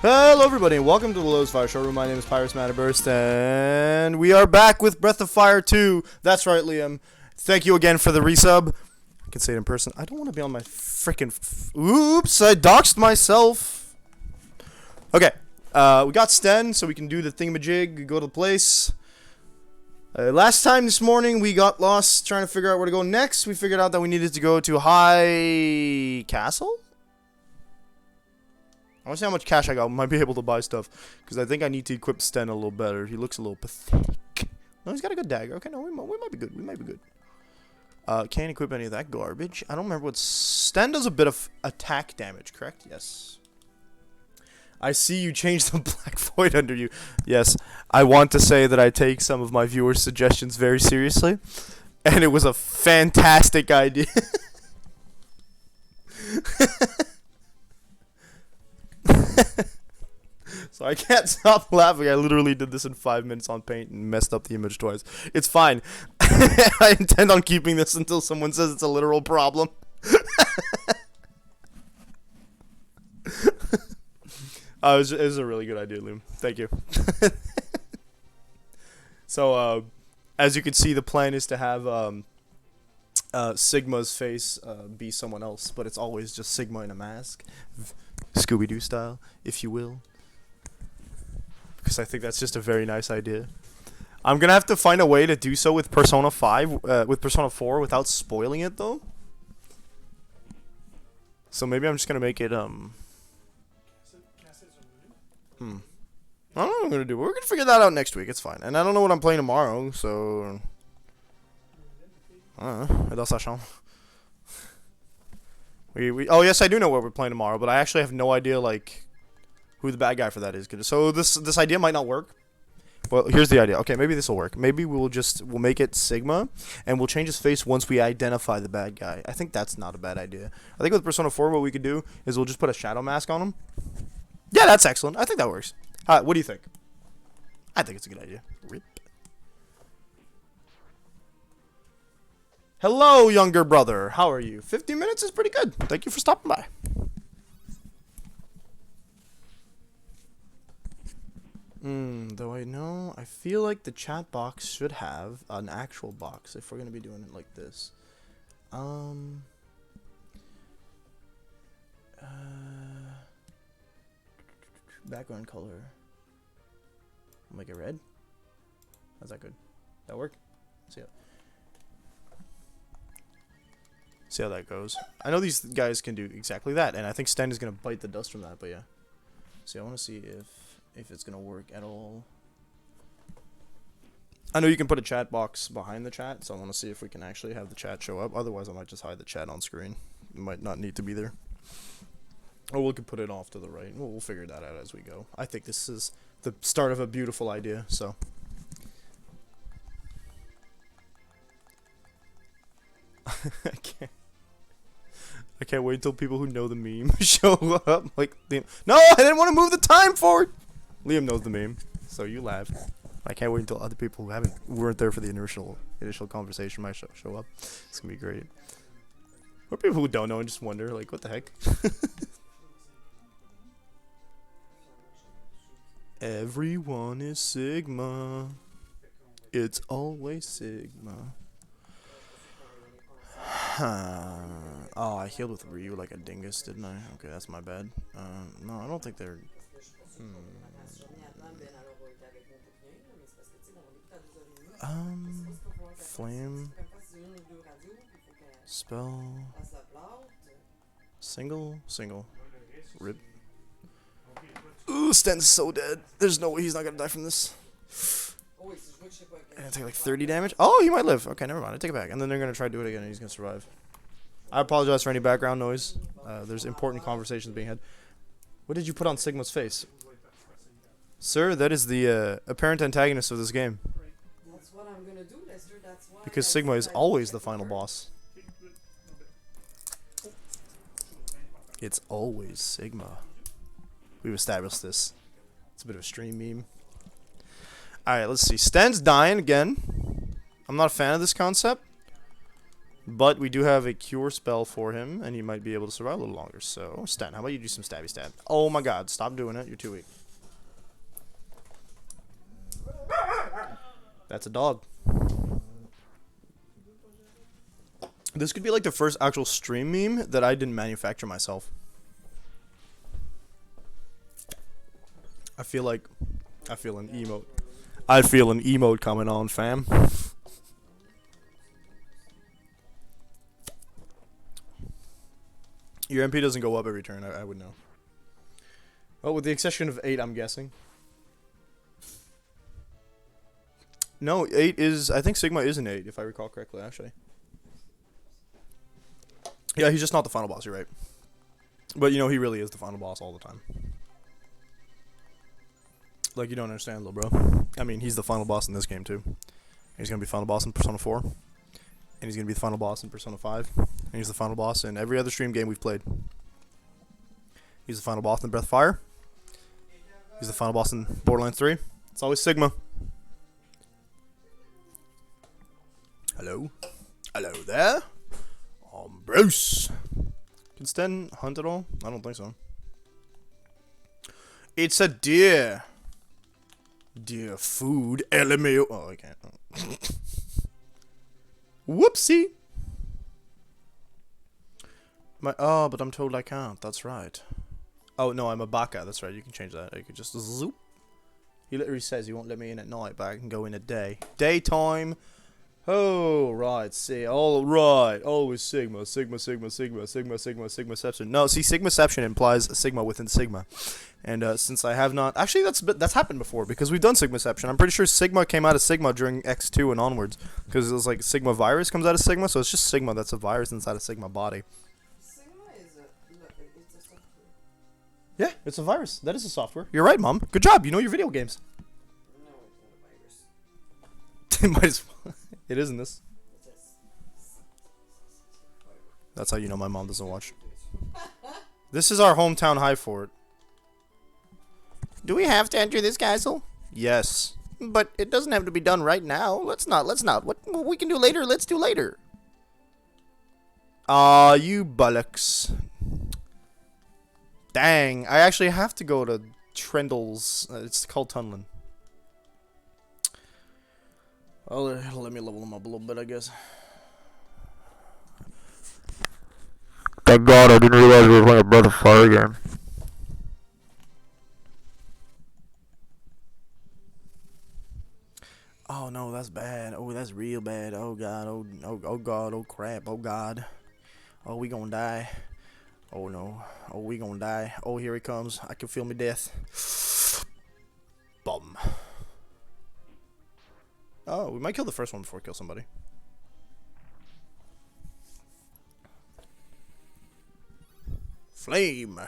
Hello everybody and welcome to the Lowe's Fire Showroom. My name is Pyrus Mataburst and we are back with Breath of Fire 2. That's right, Liam. Thank you again for the resub. I can say it in person. I don't want to be on my freaking... Oops, I doxed myself. Okay, we got Sten so we can do the thingamajig, go to the place. Last time this morning we got lost trying to figure out where to go next. We figured out that we needed to go to High Castle? I want to see how much cash I got. We might be able to buy stuff. Because I think I need to equip Sten a little better. He looks a little pathetic. No, he's got a good dagger. Okay, no, we might be good. We might be good. Can't equip any of that garbage. I don't remember what... Sten does a bit of attack damage, correct? Yes. I see you changed the Black Void under you. Yes. I want to say that I take some of my viewers' suggestions very seriously. And it was a fantastic idea. So I can't stop laughing. I literally did this in 5 minutes on Paint and messed up the image twice. It's fine. I intend on keeping this until someone says it's a literal problem. It was a really good idea, Liam. Thank you. So, as you can see, the plan is to have Sigma's face be someone else, but it's always just Sigma in a mask. Scooby-Doo style, if you will. Because I think that's just a very nice idea. I'm gonna have to find a way to do so with Persona 5, with Persona 4 without spoiling it though. So maybe I'm just gonna make it I don't know what I'm gonna do. We're gonna figure that out next week. It's fine. And I don't know what I'm playing tomorrow, so I don't know. That's not oh yes, I do know what we're playing tomorrow, but I actually have no idea like who the bad guy for that is. So this idea might not work. Well, here's the idea. Okay, maybe this will work. Maybe we'll make it Sigma, and we'll change his face once we identify the bad guy. I think that's not a bad idea. I think with Persona 4, what we could do is we'll just put a shadow mask on him. Yeah, that's excellent. I think that works. What do you think? I think it's a good idea. Rip. Hello, younger brother. How are you? 15 minutes is pretty good. Thank you for stopping by. Though I know, I feel like the chat box should have an actual box if we're gonna be doing it like this. Background color. I'll make it red. How's that good? That work? See how that goes. I know these guys can do exactly that, and I think Sten is gonna bite the dust from that. But yeah. See, I want to see if it's gonna work at all. I know you can put a chat box behind the chat, so I want to see if we can actually have the chat show up. Otherwise, I might just hide the chat on screen. It might not need to be there. Or we could put it off to the right. We'll figure that out as we go. I think this is the start of a beautiful idea, so. I can't wait until people who know the meme show up. Like, no, I didn't want to move the time forward. Liam knows the meme, so you laugh. I can't wait until other people who weren't there for the initial conversation might show up. It's gonna be great. Or people who don't know and just wonder, like, what the heck? Everyone is Sigma. It's always Sigma. Oh, I healed with Ryu like a dingus, didn't I? Okay, that's my bad. No, I don't think they're... Flame... Spell. Single. Rip. Ooh, Sten's so dead. There's no way he's not gonna die from this. And I take like 30 damage. Oh, he might live. Okay, never mind. I take it back. And then they're gonna try to do it again, and he's gonna survive. I apologize for any background noise. There's important conversations being had. What did you put on Sigma's face? Sir, that is the apparent antagonist of this game. That's what I'm gonna do, Lester. That's why. Because Sigma is always the final boss. It's always Sigma. We've established this. It's a bit of a stream meme. Alright, let's see. Sten's dying again. I'm not a fan of this concept. But we do have a cure spell for him, and he might be able to survive a little longer. So, Sten, how about you do some stabby stab? Oh my god, stop doing it. You're too weak. That's a dog. This could be like the first actual stream meme that I didn't manufacture myself. I feel an emote. I feel an emote coming on, fam. Your MP doesn't go up every turn, I would know. Well, with the exception of 8, I'm guessing. No, 8 is... I think Sigma is an 8, if I recall correctly, actually. Yeah, he's just not the final boss, you're right. But, you know, he really is the final boss all the time. Like, you don't understand, little bro. I mean, he's the final boss in this game, too. He's gonna be final boss in Persona 4. And he's gonna be the final boss in Persona 5. And he's the final boss in every other stream game we've played. He's the final boss in Breath of Fire. He's the final boss in Borderlands 3. It's always Sigma. Hello? Hello there? I'm Bruce. Can Sten hunt at all? I don't think so. It's a deer. Deer food. LMAO. Oh, I can't. Whoopsie. Oh, but I'm told I can't. That's right. Oh, no, I'm a baka. That's right. You can change that. You can just zoop. He literally says he won't let me in at night, but I can go in at day. Daytime. Oh, right. See, all right. Always Sigma. Sigmaception. No, see, Sigmaception implies a Sigma within Sigma. And since I have not... Actually, that's happened before, because we've done Sigmaception. I'm pretty sure Sigma came out of Sigma during X2 and onwards. Because it was like Sigma virus comes out of Sigma, so it's just Sigma that's a virus inside a Sigma body. Sigma is it's a software. Yeah, it's a virus. That is a software. You're right, Mom. Good job. You know your video games. No, it's not a virus. It might as well. It is in this. That's how you know my mom doesn't watch. This is our hometown high fort. Do we have to enter this castle? Yes. But it doesn't have to be done right now. Let's not. What we can do later, let's do later. Aw, you bollocks. Dang, I actually have to go to Trendle's. It's called Tunlin. Oh, let me level him up a little bit, I guess. Thank God I didn't realize we were playing a Breath of Fire game. Oh no, that's bad. Oh, that's real bad. Oh god. Oh god. Oh crap. Oh god. Oh, we gonna die. Oh no. Oh, we gonna die. Oh, here he comes. I can feel my death. Bum. Oh, we might kill the first one before we kill somebody. Flame.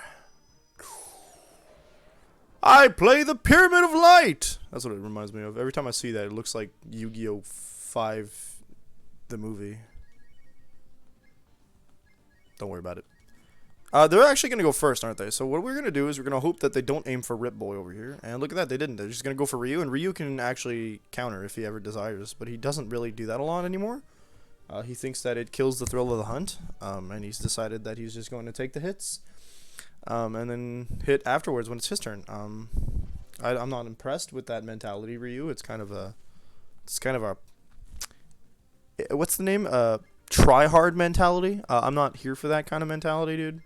I play the Pyramid of Light. That's what it reminds me of. Every time I see that, it looks like Yu-Gi-Oh! 5, the movie. Don't worry about it. They're actually going to go first, aren't they? So what we're going to do is we're going to hope that they don't aim for Rip Boy over here. And look at that, they didn't. They're just going to go for Ryu, and Ryu can actually counter if he ever desires. But he doesn't really do that a lot anymore. He thinks that it kills the thrill of the hunt, and he's decided that he's just going to take the hits. And then hit afterwards when it's his turn. I'm not impressed with that mentality, Ryu. It's kind of a, what's the name? Try hard mentality. I'm not here for that kind of mentality, dude.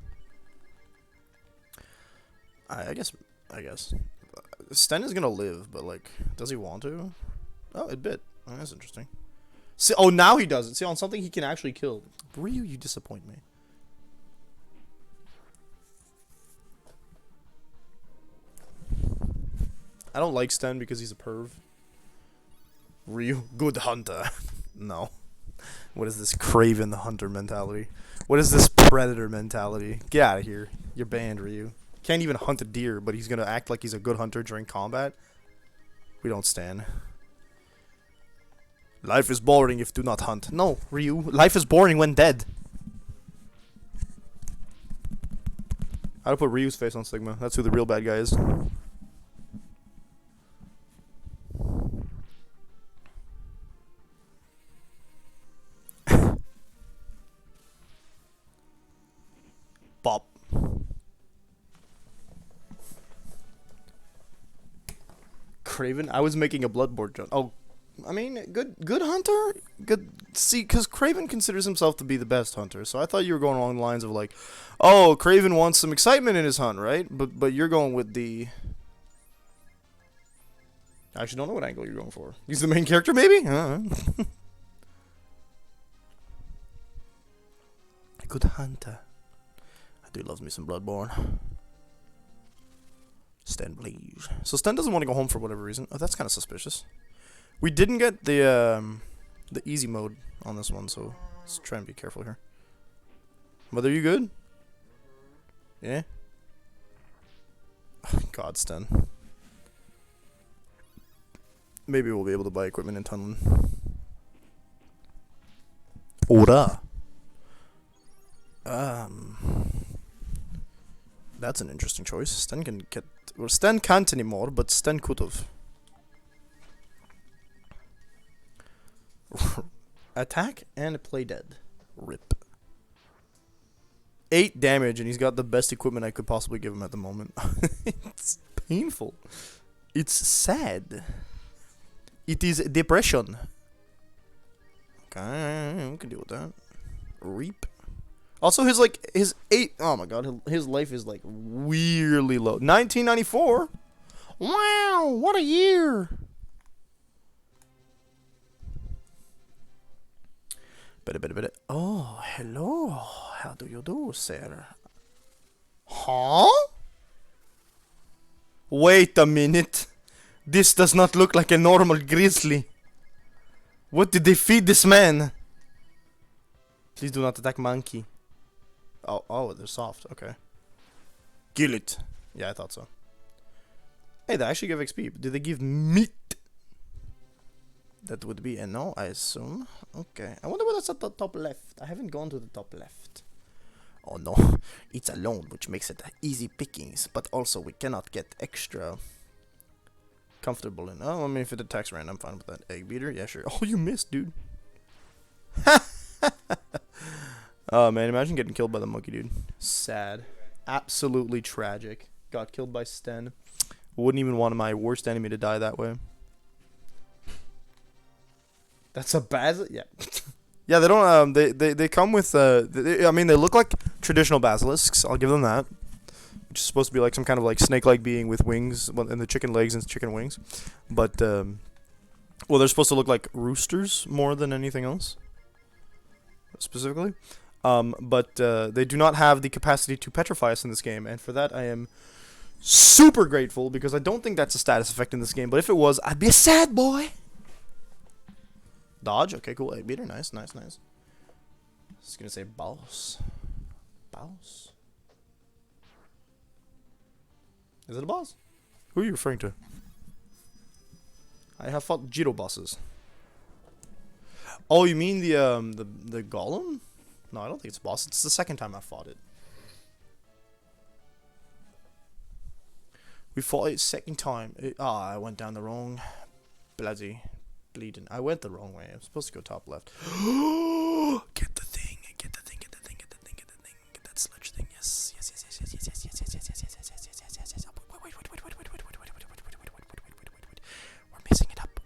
I guess. Sten is gonna live, but like, does he want to? Oh, it bit. Oh, that's interesting. See, oh, now he does it. See, on something he can actually kill. Ryu, you disappoint me. I don't like Sten because he's a perv. Ryu, good hunter. No. What is this Craven the Hunter mentality? What is this Predator mentality? Get out of here. You're banned, Ryu. Can't even hunt a deer, but he's gonna act like he's a good hunter during combat. We don't stand. Life is boring if do not hunt. No, Ryu. Life is boring when dead. I'd put Ryu's face on Sigma. That's who the real bad guy is. Bop. Craven? I was making a Bloodborne joke. Oh, I mean, good hunter? Good. See, because Craven considers himself to be the best hunter, so I thought you were going along the lines of like, oh, Craven wants some excitement in his hunt, right? But you're going with the... I actually don't know what angle you're going for. He's the main character, maybe? A good hunter. I do love me some Bloodborne. Sten, please. So Sten doesn't want to go home for whatever reason. Oh, that's kind of suspicious. We didn't get the easy mode on this one, so let's try and be careful here. Mother, you good? Yeah? Oh, God, Sten. Maybe we'll be able to buy equipment in Tunneling. Ora. That's an interesting choice. Sten can get... Well, Sten can't anymore, but Sten could've. Attack and play dead. Rip. 8 damage, and he's got the best equipment I could possibly give him at the moment. It's painful. It's sad. It is depression. Okay, we can deal with that. Reap. Also, his 8... Oh my god, his life is, like, weirdly low. 1994? Wow, what a year! Bit. Oh, hello. How do you do, sir? Huh? Wait a minute. This does not look like a normal grizzly. What did they feed this man? Please do not attack monkey. Oh, they're soft. Okay. Kill it. Yeah, I thought so. Hey, they actually give XP. Do they give meat? That would be a no, I assume. Okay. I wonder what's at the top left. I haven't gone to the top left. Oh no. It's alone, which makes it easy pickings. But also, we cannot get extra comfortable in. Oh, I mean, if it attacks random, I'm fine with that. Egg beater? Yeah, sure. Oh, you missed, dude. Oh, man. Imagine getting killed by the monkey, dude. Sad. Absolutely tragic. Got killed by Sten. Wouldn't even want my worst enemy to die that way. That's a basilisk? Yeah. Yeah, they don't, they come with, I mean, they look like traditional basilisks. I'll give them that. Which is supposed to be like some kind of like snake-like being with wings, and the chicken legs and chicken wings. But, well, they're supposed to look like roosters more than anything else. Specifically. But they do not have the capacity to petrify us in this game, and for that I am super grateful, because I don't think that's a status effect in this game, but if it was, I'd be a sad boy. Dodge? Okay, cool. Egg beater. Nice. Just gonna say boss. Boss? Is it a boss? Who are you referring to? I have fought Jiro bosses. Oh, you mean the golem? No, I don't think it's a boss. It's the second time I fought it. We fought it second time. I went down the wrong bloody bleeding. I went the wrong way. I'm supposed to go top left. Get the thing. Get that sludge thing. Yes. Wait.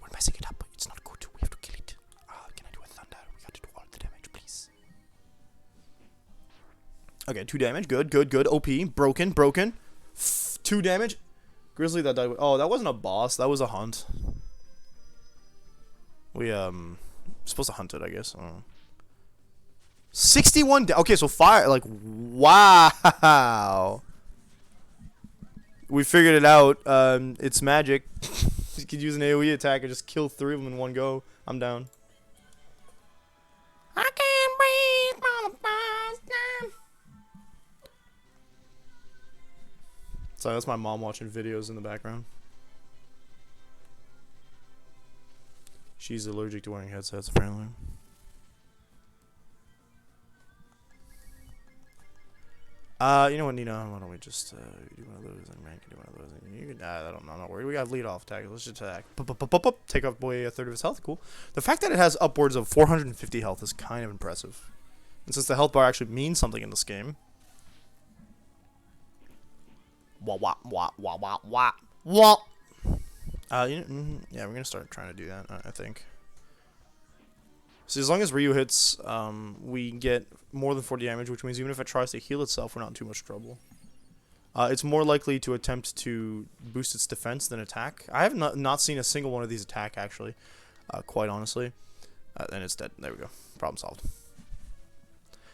We're messing it up. It's not good. We have to kill it. Can I do a thunder? We got to do all the damage, please. Okay, 2 damage. Good. OP. Broken. 2 damage. Grizzly that died. Oh, that wasn't a boss. That was a hunt. We supposed to hunt it, I guess. I don't know. 61. Okay, so fire. Like, wow. We figured it out. It's magic. You could use an AoE attack and just kill 3 of them in one go. I'm down. I can't breathe for the first time. Sorry, that's my mom watching videos in the background. She's allergic to wearing headsets, apparently. You know what, Nina? Why don't we just do one of those and rank do one of those? And you can, I don't know. I'm not worried. We got lead off tag. Let's just attack. Take off away a third of his health. Cool. The fact that it has upwards of 450 health is kind of impressive. And since the health bar actually means something in this game. Wah wah wah wah wah wah wah. Yeah, we're gonna start trying to do that. I think. So as long as Ryu hits, we get more than 40 damage, which means even if it tries to heal itself, we're not in too much trouble. It's more likely to attempt to boost its defense than attack. I have not seen a single one of these attack, actually, quite honestly. And it's dead. There we go. Problem solved.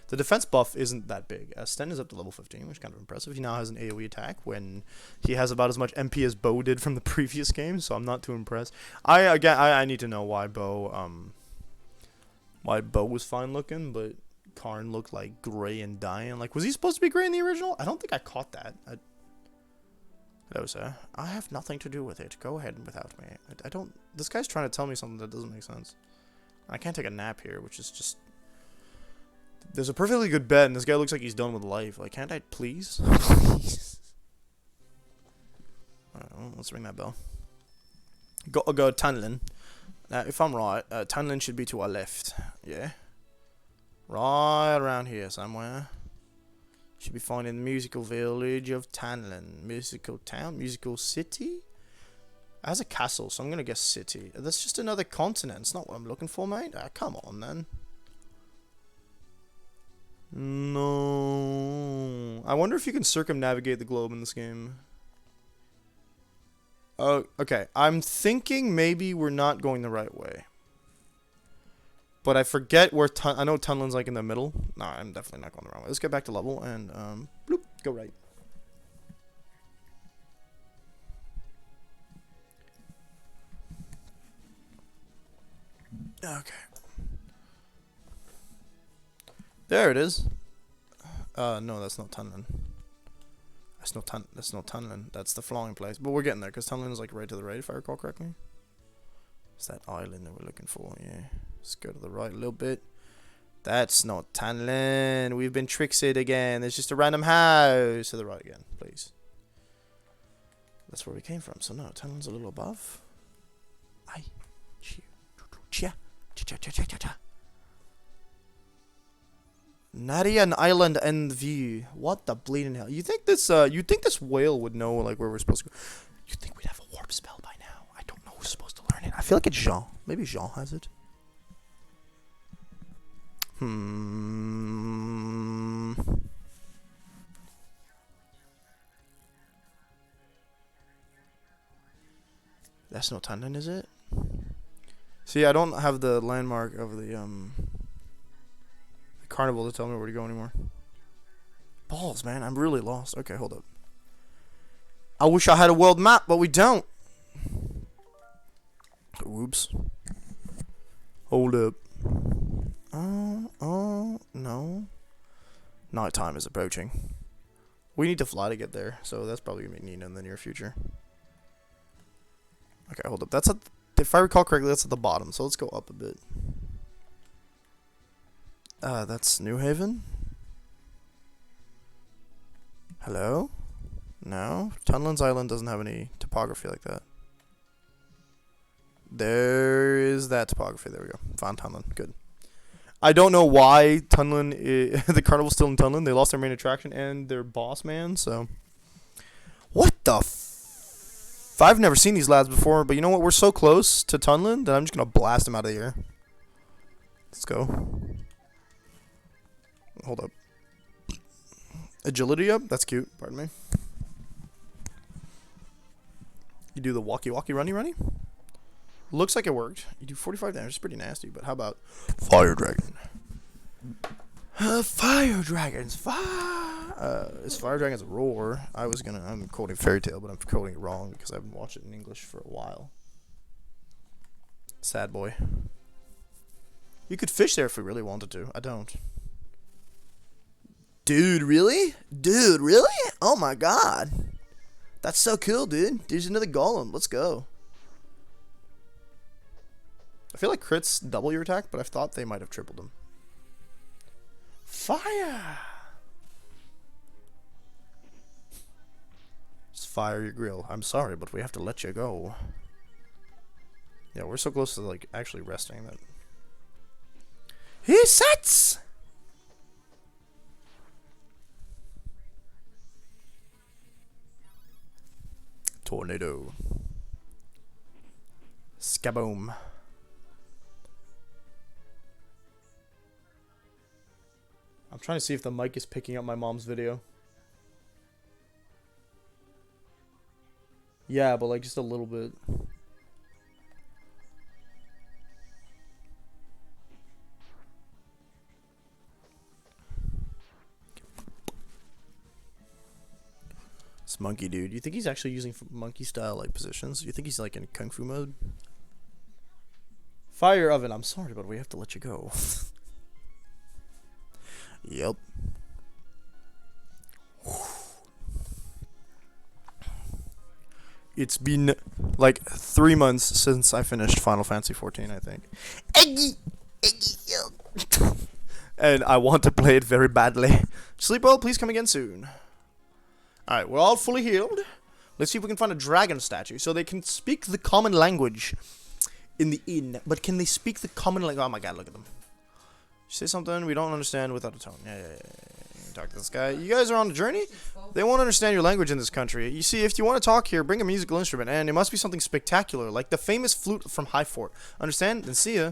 The defense buff isn't that big. Sten is up to level 15, which is kind of impressive. He now has an AoE attack when he has about as much MP as Bo did from the previous game, so I'm not too impressed. I need to know why Bo was fine looking, but Karn looked like gray and dying. Like, was he supposed to be gray in the original? I don't think I caught that. Hello, sir. I have nothing to do with it. Go ahead without me. I don't... This guy's trying to tell me something that doesn't make sense. I can't take a nap here, which is just... There's a perfectly good bed, and this guy looks like he's done with life. Like, can't I please? Please. Alright, let's ring that bell. Go tunneling. Now, if I'm right, tunneling should be to our left. Yeah? Right around here somewhere. Should be finding the musical village of Tanlin. Musical town? Musical city? It has a castle, so I'm gonna guess city. That's just another continent. It's not what I'm looking for, mate. Come on, then. No. I wonder if you can circumnavigate the globe in this game. Oh, okay. I'm thinking maybe we're not going the right way. But I forget where I know Tunnelin's like in the middle. No, I'm definitely not going the wrong way. Let's get back to level and bloop, go right. Okay. There it is. No, that's not Tunneling. That's not Tunneling. That's the flying place. But we're getting there, because Tunneling is like right to the right, if I recall correctly. It's that island that we're looking for, yeah. Let's go to the right a little bit. That's not Tunneling. We've been tricked again. There's just a random house. To the right again, please. That's where we came from. So no, Tunneling's a little above. Narian Island and view. What the bleeding hell? You think this whale would know like where we're supposed to go? You think we'd have a warp spell by now? I don't know who's supposed to learn it. I feel like it's Jean. Maybe Jean has it. That's not Tandan, is it? See, I don't have the landmark of the carnival to tell me where to go anymore. Balls, man, I'm really lost. Okay, hold up. I wish I had a world map, but we don't. Whoops. Hold up. Oh, no. Nighttime is approaching. We need to fly to get there, so that's probably going to be Nina in the near future. Okay, hold up. That's if I recall correctly, that's at the bottom, so let's go up a bit. That's New Haven? Hello? No? Tunnelin's Island doesn't have any topography like that. There is that topography. There we go. Found Tunneling. Good. I don't know why Tunneling the carnival's still in Tunneling. They lost their main attraction and their boss man, so... What the I've never seen these lads before, but you know what? We're so close to Tunneling that I'm just going to blast them out of the air. Let's go. Hold up. Agility up? That's cute. Pardon me. You do the walkie-walkie runny-runny? Looks like it worked. You do 45 damage. It's pretty nasty, but how about Fire Dragon? Fire Dragons. Is Fire Dragon's roar? I'm quoting Fairy Tail, but I'm quoting it wrong because I haven't watched it in English for a while. Sad boy. You could fish there if we really wanted to. I don't. Dude, really? Dude, really? Oh my god. That's so cool, dude. There's another golem. Let's go. I feel like crits double your attack, but I thought they might have tripled them. Fire! Just fire your grill. I'm sorry, but we have to let you go. Yeah, we're so close to like actually resting that. He sets! Tornado. Skaboom. I'm trying to see if the mic is picking up my mom's video. Yeah, but like just a little bit. This monkey dude, you think he's actually using monkey style like positions? You think he's like in kung fu mode? Fire oven, I'm sorry, but we have to let you go. Yep. It's been like 3 months since I finished Final Fantasy 14, I think. And I want to play it very badly. Sleep well, please come again soon. Alright, we're all fully healed. Let's see if we can find a dragon statue. So they can speak the common language in the inn. But can they speak the common language? Oh my god, look at them. Say something we don't understand without a tone. Yeah. Talk to this guy. You guys are on a journey? They won't understand your language in this country. You see, if you want to talk here, bring a musical instrument. And it must be something spectacular, like the famous flute from High Fort. Understand? Then see ya.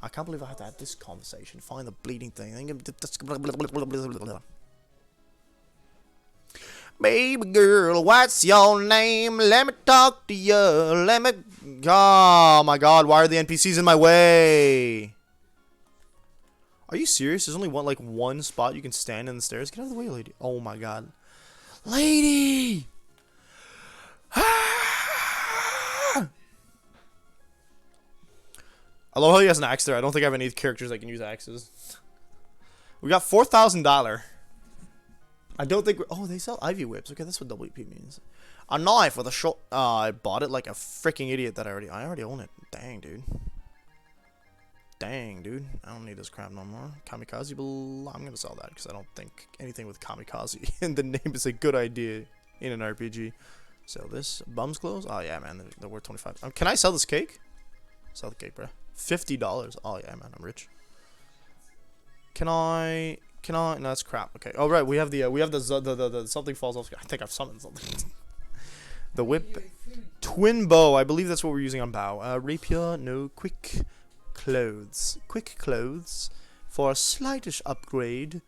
I can't believe I had to have this conversation. Find the bleeding thing. Baby girl, what's your name? Let me talk to you. Oh my god, why are the NPCs in my way? Are you serious? There's only one spot you can stand in the stairs. Get out of the way, lady. Oh my god. Lady! I love how he has an axe there. I don't think I have any characters that can use axes. We got $4,000. I don't think oh, they sell Ivy Whips. Okay, that's what WP means. A knife with a short... I bought it like a freaking idiot that I already own it. Dang, dude. Dang, dude. I don't need this crap no more. Kamikaze, I'm going to sell that because I don't think anything with kamikaze in the name is a good idea in an RPG. Sell this. Bum's clothes? Oh, yeah, man. They're worth 25. Can I sell this cake? Sell the cake, bro. $50. Oh, yeah, man. I'm rich. Can I... No, that's crap. Okay. Oh, right. We have the something falls off. I think I've summoned something. The whip. Twin bow. I believe that's what we're using on bow. Rapier. No. Quick clothes. Quick clothes. For a slightish upgrade.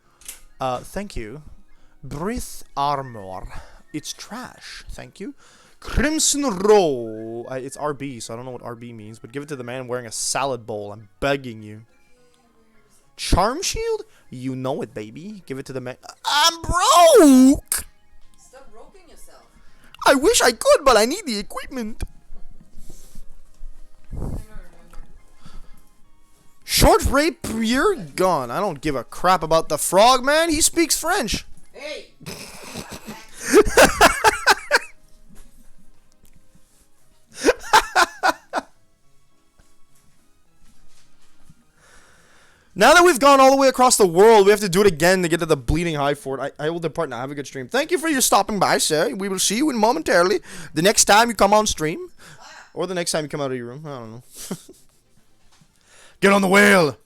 Thank you. Breath armor. It's trash. Thank you. Crimson roll. It's RB, so I don't know what RB means, but give it to the man wearing a salad bowl. I'm begging you. Charm shield? You know it, baby. Give it to the man. I'm broke! Stop broking yourself. I wish I could, but I need the equipment. Short rapier? Gone. I don't give a crap about the frog, man. He speaks French. Hey! Now that we've gone all the way across the world, we have to do it again to get to the Bleeding High Fort. I will depart now. Have a good stream. Thank you for your stopping by, sir. We will see you in momentarily. The next time you come on stream. Or the next time you come out of your room. I don't know. Get on the wheel!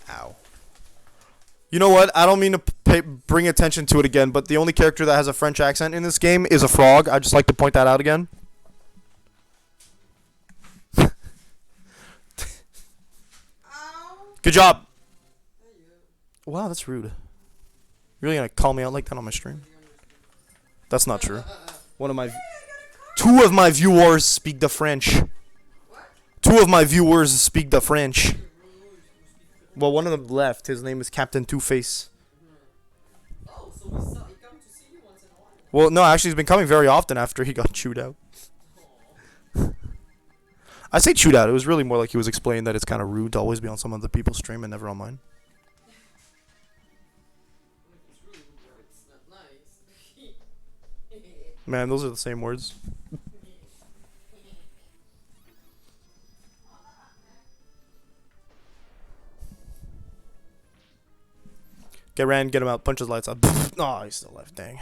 Ow. You know what? I don't mean to bring attention to it again, but the only character that has a French accent in this game is a frog. I'd just like to point that out again. Good job. Wow, that's rude. You really gonna call me out like that on my stream? That's not true. Two of my viewers speak the French. Two of my viewers speak the French. Well, one of them left. His name is Captain Two Face. Oh, so he come to see you once in a while. Well, no, actually, he's been coming very often after he got chewed out. I say chewed out. It was really more like he was explaining that it's kind of rude to always be on some other people's stream and never on mine. It's rude, but it's not nice. Man, those are the same words. Get Rand, get him out, punch his lights out. Oh, he's still left, dang.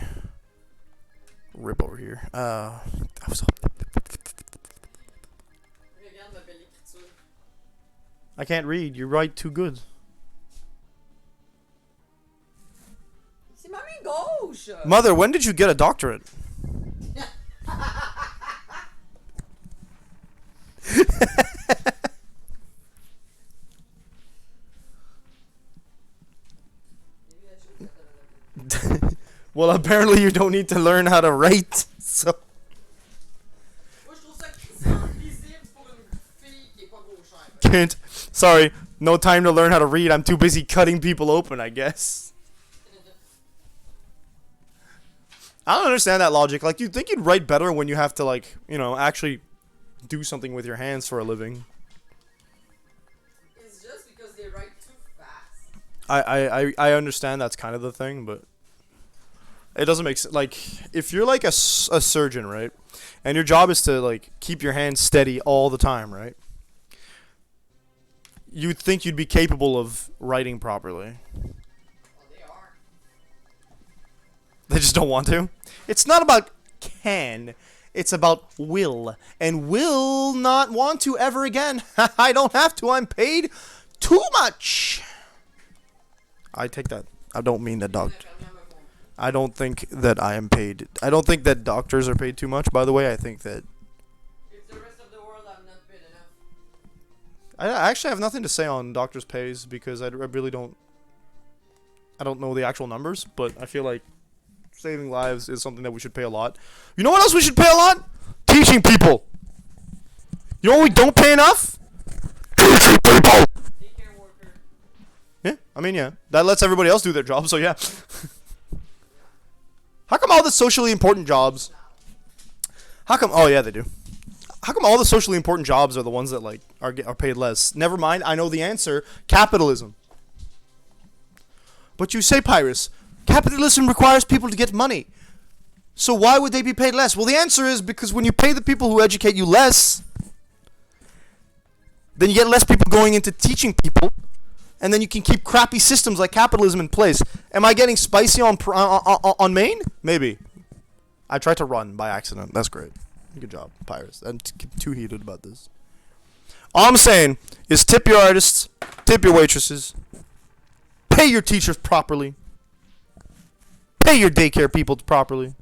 Rip over here. I was Regarde ma belle écriture. I can't read. You write too good. C'est ma main gauche. Mother, when did you get a doctorate? Well, apparently you don't need to learn how to write. So Moi, je trouve ça crissement visible pour une fille qui est pas gauchère. can't. Sorry, no time to learn how to read. I'm too busy cutting people open, I guess. I don't understand that logic. Like, you'd think you'd write better when you have to, like, you know, actually do something with your hands for a living. It's just because they write too fast. I understand that's kind of the thing, but it doesn't make sense. Like, if you're like a surgeon, right, and your job is to like keep your hands steady all the time, right, you'd think you'd be capable of writing properly. Well, they are. They just don't want to. It's not about can. It's about will. And will not want to ever again. I don't have to. I'm paid too much. I take that. I don't mean that, dog. I don't think that I am paid. I don't think that doctors are paid too much, by the way. I think that... If the rest of the world have not paid enough. I actually have nothing to say on doctors' pays because I really don't... I don't know the actual numbers, but I feel like saving lives is something that we should pay a lot. You know what else we should pay a lot? Teaching people. You know what we don't pay enough? Teaching people. Daycare worker. Yeah, I mean, yeah. That lets everybody else do their job, so yeah. How come all the socially important jobs... How come... Oh, yeah, they do. How come all the socially important jobs are the ones that, like, are paid less? Never mind, I know the answer. Capitalism. But you say, Pyrus, capitalism requires people to get money. So why would they be paid less? Well, the answer is because when you pay the people who educate you less, then you get less people going into teaching people, and then you can keep crappy systems like capitalism in place. Am I getting spicy on Maine? Maybe. I tried to run by accident. That's great. Good job, Pyrus. I'm too heated about this. All I'm saying is tip your artists, tip your waitresses, pay your teachers properly, pay your daycare people properly.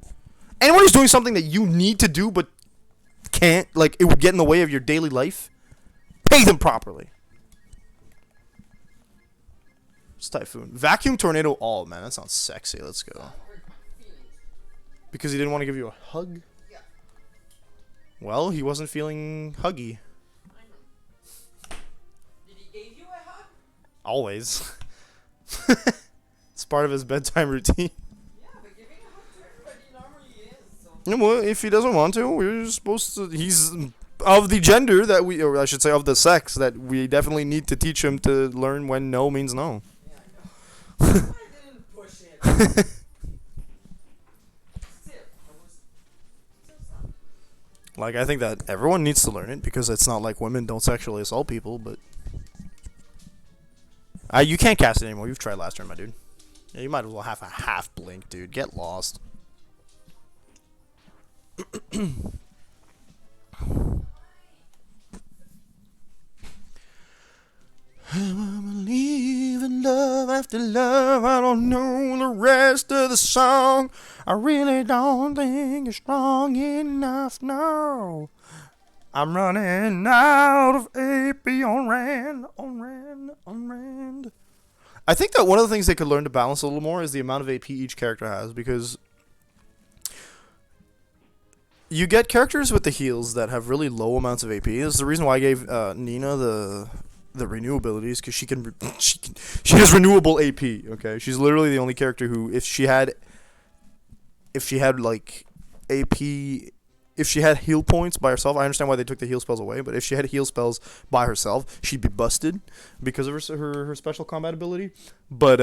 Anyone who's doing something that you need to do but can't, like it would get in the way of your daily life, pay them properly. It's Typhoon. Vacuum tornado. Oh man, that sounds sexy. Let's go. Hurt my feelings. Because he didn't want to give you a hug? Yeah. Well, he wasn't feeling huggy. I know. Did he give you a hug? Always. It's part of his bedtime routine. Yeah, but giving a hug to everybody normally is. So. Yeah, well, if he doesn't want to, we're supposed to. He's of the gender that we, or I should say, of the sex that we definitely need to teach him to learn when no means no. Yeah, I know. I didn't push it. Still, I was still sad. Like, I think that everyone needs to learn it because it's not like women don't sexually assault people, but. You can't cast it anymore. You've tried last turn, my dude. Yeah, you might as well have a half blink, dude. Get lost. I'm leaving love after love. I don't know the rest of the song. I really don't think you're strong enough now. I'm running out of AP on Rand, on Rand, on Rand. I think that one of the things they could learn to balance a little more is the amount of AP each character has, because you get characters with the heals that have really low amounts of AP. This is the reason why I gave Nina the renew abilities, because she has renewable AP. Okay, she's literally the only character who, if she had like AP. If she had heal points by herself, I understand why they took the heal spells away, but if she had heal spells by herself, she'd be busted because of her special combat ability. But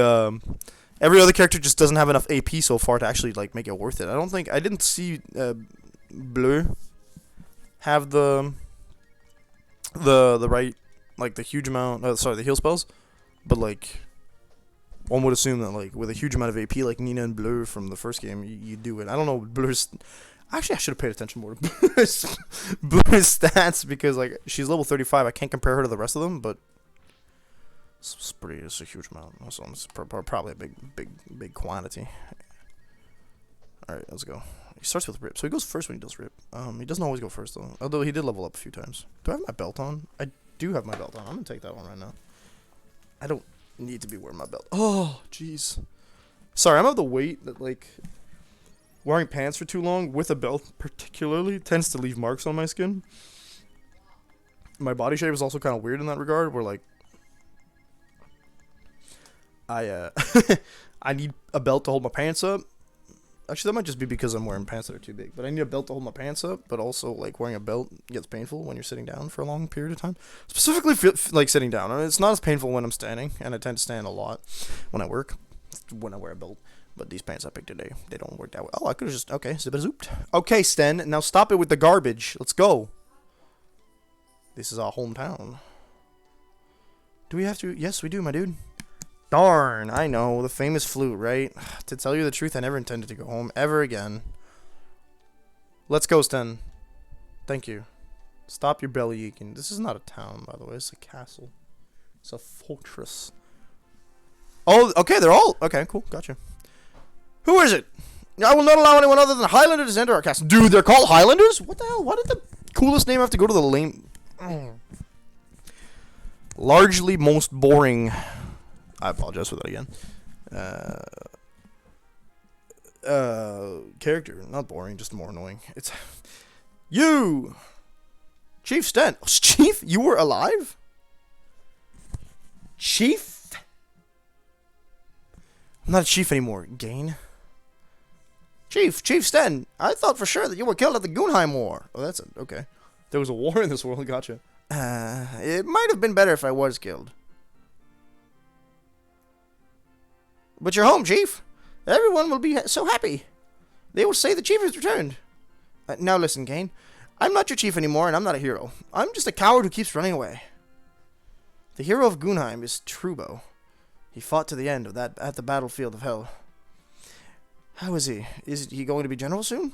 every other character just doesn't have enough AP so far to actually like make it worth it. I didn't see Bleu have the right, like, the huge amount, the heal spells, but like one would assume that like with a huge amount of AP like Nina and Bleu from the first game, you do it. I don't know Bleu's. Actually, I should have paid attention more to Bleu's stats, because like she's level 35. I can't compare her to the rest of them, but it's a huge amount. So it's probably a big quantity. All right, let's go. He starts with Rip, so he goes first when he does Rip. He doesn't always go first though, although he did level up a few times. Do I have my belt on? I do have my belt on. I'm gonna take that one right now. I don't need to be wearing my belt. Oh, jeez. Sorry, I'm of the weight that like. Wearing pants for too long, with a belt particularly, tends to leave marks on my skin. My body shape is also kind of weird in that regard, where like I I need a belt to hold my pants up. Actually, that might just be because I'm wearing pants that are too big. But I need a belt to hold my pants up, but also like wearing a belt gets painful when you're sitting down for a long period of time. Specifically, like sitting down. I mean, it's not as painful when I'm standing, and I tend to stand a lot when I work, when I wear a belt. But these pants I picked today, they don't work that well. Oh, I could have just, okay, zip-a-zooped. Okay, Sten, now stop it with the garbage. Let's go. This is our hometown. Do we have to? Yes, we do, my dude. Darn, I know, the famous flute, right? To tell you the truth, I never intended to go home ever again. Let's go, Sten. Thank you. Stop your belly aching. This is not a town, by the way. It's a castle. It's a fortress. Oh, okay, they're all... Okay, cool, gotcha. Who is it? I will not allow anyone other than Highlanders to enter our castle. Dude, they're called Highlanders? What the hell? Why did the coolest name have to go to the lame... Largely most boring... I apologize for that again. Character. Not boring, just more annoying. It's... You! Chief Sten. Oh, Chief? You were alive? Chief? I'm not a chief anymore. Gain? Chief Sten, I thought for sure that you were killed at the Gunheim War. Oh, that's it. Okay. There was a war in this world, gotcha. It might have been better if I was killed. But you're home, Chief. Everyone will be so happy. They will say the Chief has returned. Now listen, Gain. I'm not your Chief anymore, and I'm not a hero. I'm just a coward who keeps running away. The hero of Gunheim is Trubo. He fought to the end of that at the battlefield of hell. How is he? Is he going to be general soon?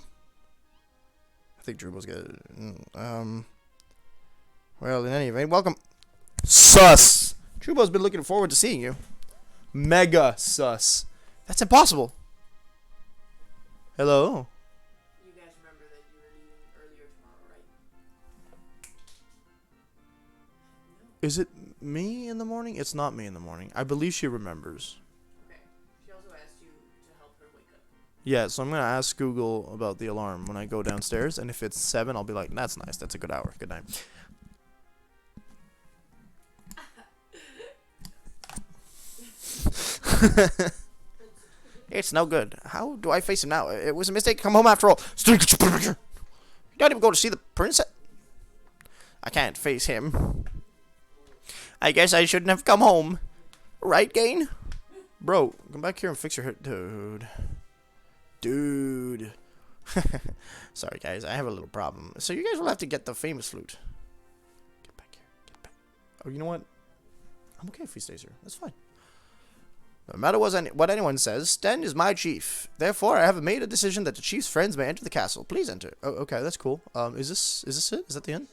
I think Trubo's good. Well, in any event, welcome. Sus! Trubo's been looking forward to seeing you. Mega sus. That's impossible. Hello? You guys remember that you were leaving earlier tomorrow, right? No. Is it me in the morning? It's not me in the morning. I believe she remembers. Okay. She also asked you to help her wake up. Yeah, so I'm going to ask Google about the alarm when I go downstairs, and if it's 7, I'll be like, that's nice. That's a good hour. Good night. It's no good. How do I face him now? It was a mistake to come home after all. You don't even go to see the princess. I can't face him. I guess I shouldn't have come home. Right, Gain? Bro, come back here and fix your hair. Dude. Sorry, guys. I have a little problem. So you guys will have to get the famous flute. Get back here. Get back. Oh, you know what? I'm okay if he stays here. That's fine. No matter what anyone says, Sten is my chief. Therefore, I have made a decision that the chief's friends may enter the castle. Please enter. Oh, okay, that's cool. Is this it? Is that the end?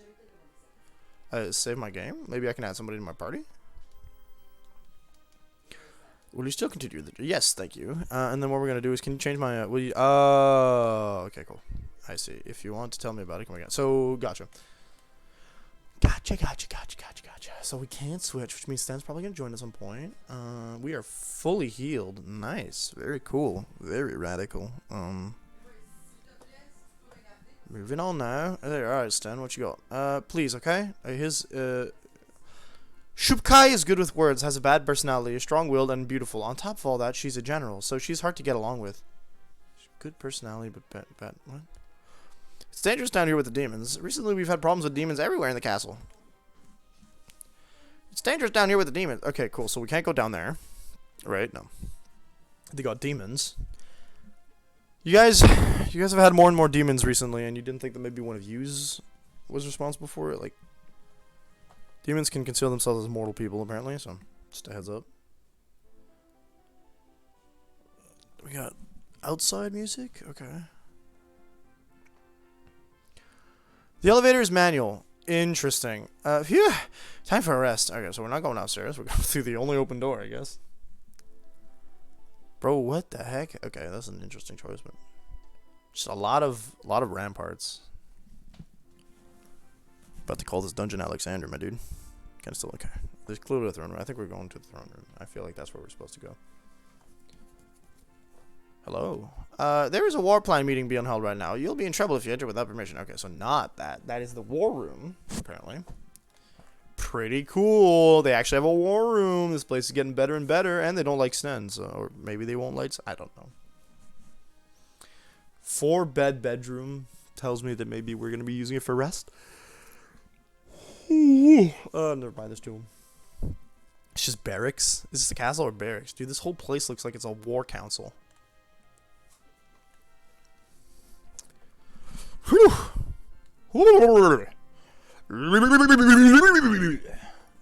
Save my game. Maybe I can add somebody to my party. Will you still continue? Yes, thank you. And then what we're gonna do is, can you change my? Will you? Okay, cool. I see. If you want to tell me about it, come again. So, gotcha. Gotcha. Gotcha. So we can't switch, which means Stan's probably gonna join at some point. We are fully healed. Nice. Very cool. Very radical. Moving on now. Alright, Stan, what you got? Please, okay? Shubkai is good with words, has a bad personality, is strong-willed, and beautiful. On top of all that, she's a general, so she's hard to get along with. Good personality, but bad. What? It's dangerous down here with the demons. Recently, we've had problems with demons everywhere in the castle. It's dangerous down here with the demons. Okay, cool. So we can't go down there. Right? No. They got demons. You guys have had more and more demons recently, and you didn't think that maybe one of yous was responsible for it? Like, demons can conceal themselves as mortal people, apparently, so just a heads up. We got outside music? Okay. The elevator is manual. Interesting. Phew. Time for a rest. Okay, so we're not going downstairs. We're going through the only open door, I guess. Bro, what the heck? Okay, that's an interesting choice, but just a lot of ramparts. About to call this dungeon Alexander, my dude. Kind of still okay. There's clearly a throne room. I think we're going to the throne room. I feel like that's where we're supposed to go. Hello. There is a war plan meeting being held right now. You'll be in trouble if you enter without permission. Okay, so not that. That is the war room, apparently. Pretty cool. They actually have a war room. This place is getting better and better, and they don't like Stens. Or maybe they won't like... I don't know. 4-bed bedroom tells me that maybe we're going to be using it for rest. Never mind. There's two. It's just barracks. Is this a castle or barracks? Dude, this whole place looks like it's a war council.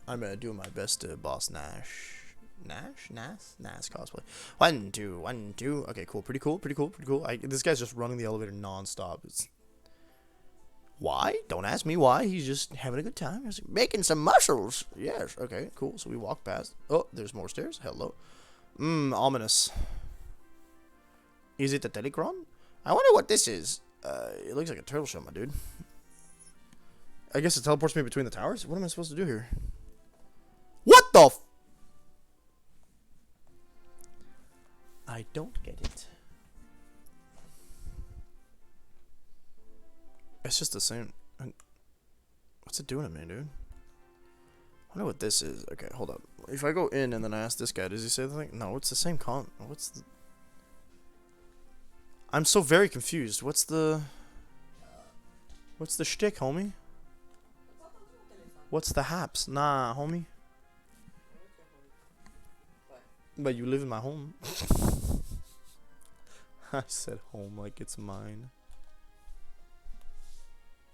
I'm doing my best to boss Nash cosplay. 1, 2, 1, 2. Okay, cool. Pretty cool. This guy's just running the elevator non-stop. Why? Don't ask me why. He's just having a good time. He's making some muscles. Yes. Okay, cool. So we walk past. Oh, there's more stairs. Hello. Ominous. Is it a Telecron? I wonder what this is. It looks like a turtle shell, my dude. I guess it teleports me between the towers? What am I supposed to do here? What the f... I don't get it. It's just the same... What's it doing to me, dude? I wonder what this is. Okay, hold up. If I go in and then I ask this guy, does he say the thing? No, it's the same What's the... I'm so very confused. What's the shtick, homie? What's the haps? Nah, homie. But you live in my home. I said home like it's mine.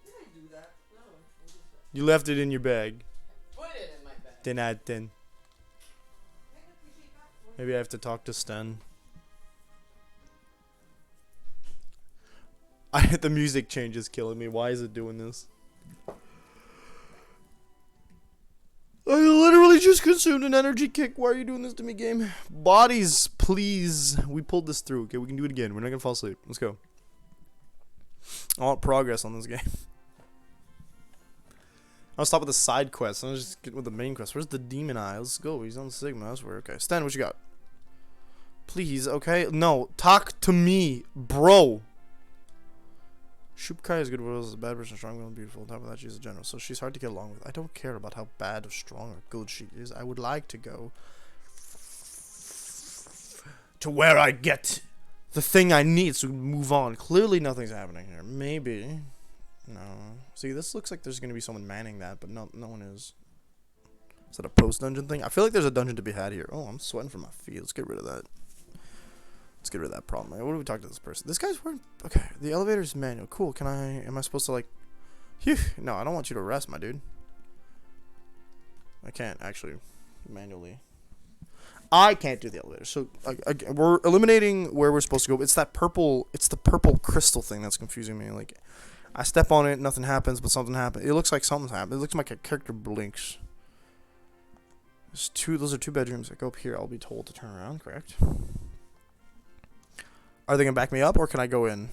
Did I do that? No. You left it in your bag. Put it in my bag. Then I didn't. Maybe I have to talk to Sten. The music change is killing me. Why is it doing this? I literally just consumed an energy kick. Why are you doing this to me, game? Bodies, please. We pulled this through. Okay, we can do it again. We're not gonna fall asleep. Let's go. I want progress on this game. I'll stop with the side quest. I'll just get with the main quest. Where's the demon eye? Let's go. He's on Sigma. That's where. Okay, Stan, what you got? Please, okay? No, talk to me, bro. Shubkai is good with is a bad person, strong, and beautiful. On top of that, she's a general, so she's hard to get along with. I don't care about how bad or strong or good she is. I would like to go to where I get the thing I need so we can move on. Clearly, nothing's happening here. Maybe. No. See, this looks like there's going to be someone manning that, but no one is. Is that a post-dungeon thing? I feel like there's a dungeon to be had here. Oh, I'm sweating from my feet. Let's get rid of that. Let's get rid of that problem. What do we talk to this person? This guy's wearing... Okay, the elevator's manual. Cool, can I... Am I supposed to, like... Phew. No, I don't want you to rest, my dude. I can't, actually, manually. I can't do the elevator. So, we're eliminating where we're supposed to go. It's that purple... It's the purple crystal thing that's confusing me. Like, I step on it, nothing happens, but something happens. It looks like something's happened. It looks like a character blinks. Those are 2 bedrooms. I go up here, I'll be told to turn around, correct? Are they going to back me up, or can I go in?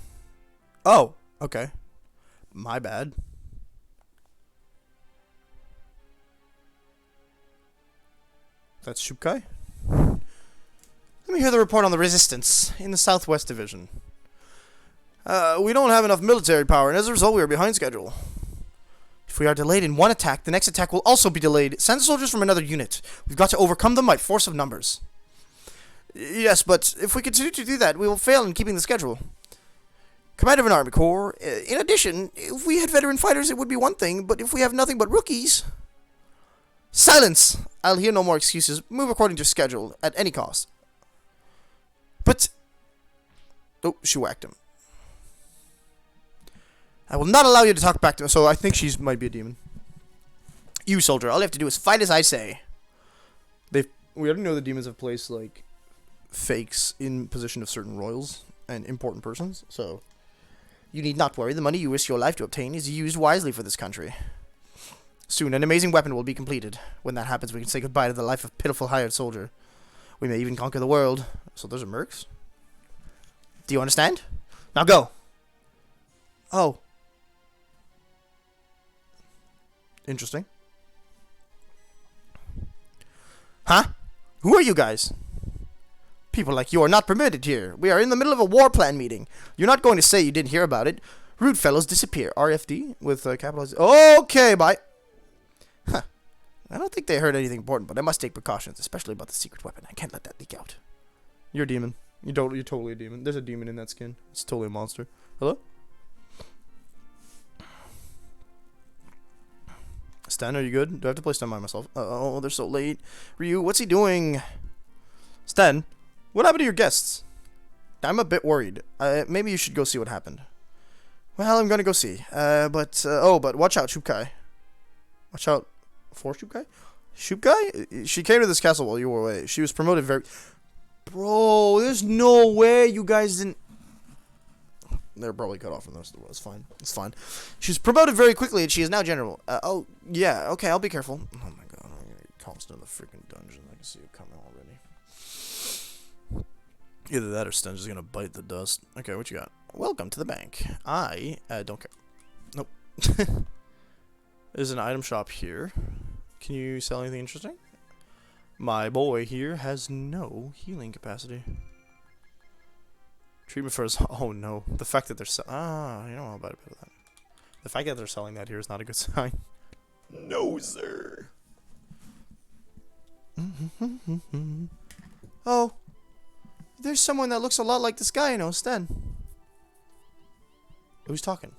Oh, okay. My bad. That's Shukai. Let me hear the report on the resistance in the Southwest Division. We don't have enough military power, and as a result, we are behind schedule. If we are delayed in one attack, the next attack will also be delayed. Send soldiers from another unit. We've got to overcome them by force of numbers. Yes, but if we continue to do that, we will fail in keeping the schedule. Commander of an army corps. In addition, if we had veteran fighters, it would be one thing, but if we have nothing but rookies... Silence! I'll hear no more excuses. Move according to schedule, at any cost. But... Oh, she whacked him. I will not allow you to talk back to me. So I think she might be a demon. You, soldier, all you have to do is fight as I say. We already know the demons have placed, like, fakes in position of certain royals and important persons, so... You need not worry. The money you risk your life to obtain is used wisely for this country. Soon, an amazing weapon will be completed. When that happens, we can say goodbye to the life of pitiful hired soldier. We may even conquer the world. So those are mercs? Do you understand? Now go! Oh. Interesting. Huh? Who are you guys? People like you are not permitted here. We are in the middle of a war plan meeting. You're not going to say you didn't hear about it. Rude fellows disappear. RFD with capitalized. Okay, bye. Huh. I don't think they heard anything important, but I must take precautions, especially about the secret weapon. I can't let that leak out. You're a demon. You're totally a demon. There's a demon in that skin. It's totally a monster. Hello? Stan, are you good? Do I have to play Stan by myself? Oh, they're so late. Ryu, what's he doing? Stan, what happened to your guests? I'm a bit worried. Maybe you should go see what happened. Well, I'm gonna go see. But watch out, Shukai. Watch out for Shukai? Shukai? She came to this castle while you were away. She was promoted very... Bro, there's no way you guys didn't... They're probably cut off from the rest of the world. It's fine. It's fine. She was promoted very quickly, and she is now general. Oh, yeah. Okay, I'll be careful. Oh, my God. I'm going to get constant in the freaking dungeon. I can see it coming already. Either that or Sten's just going to bite the dust. Okay, what you got? Welcome to the bank. I don't care. Nope. There's an item shop here. Can you sell anything interesting? My boy here has no healing capacity. Treatment for his... Oh, no. The fact that they're... you don't know about a bit of that. The fact that they're selling that here is not a good sign. No, sir. Oh. There's someone that looks a lot like this guy I know, Sten. Who's talking?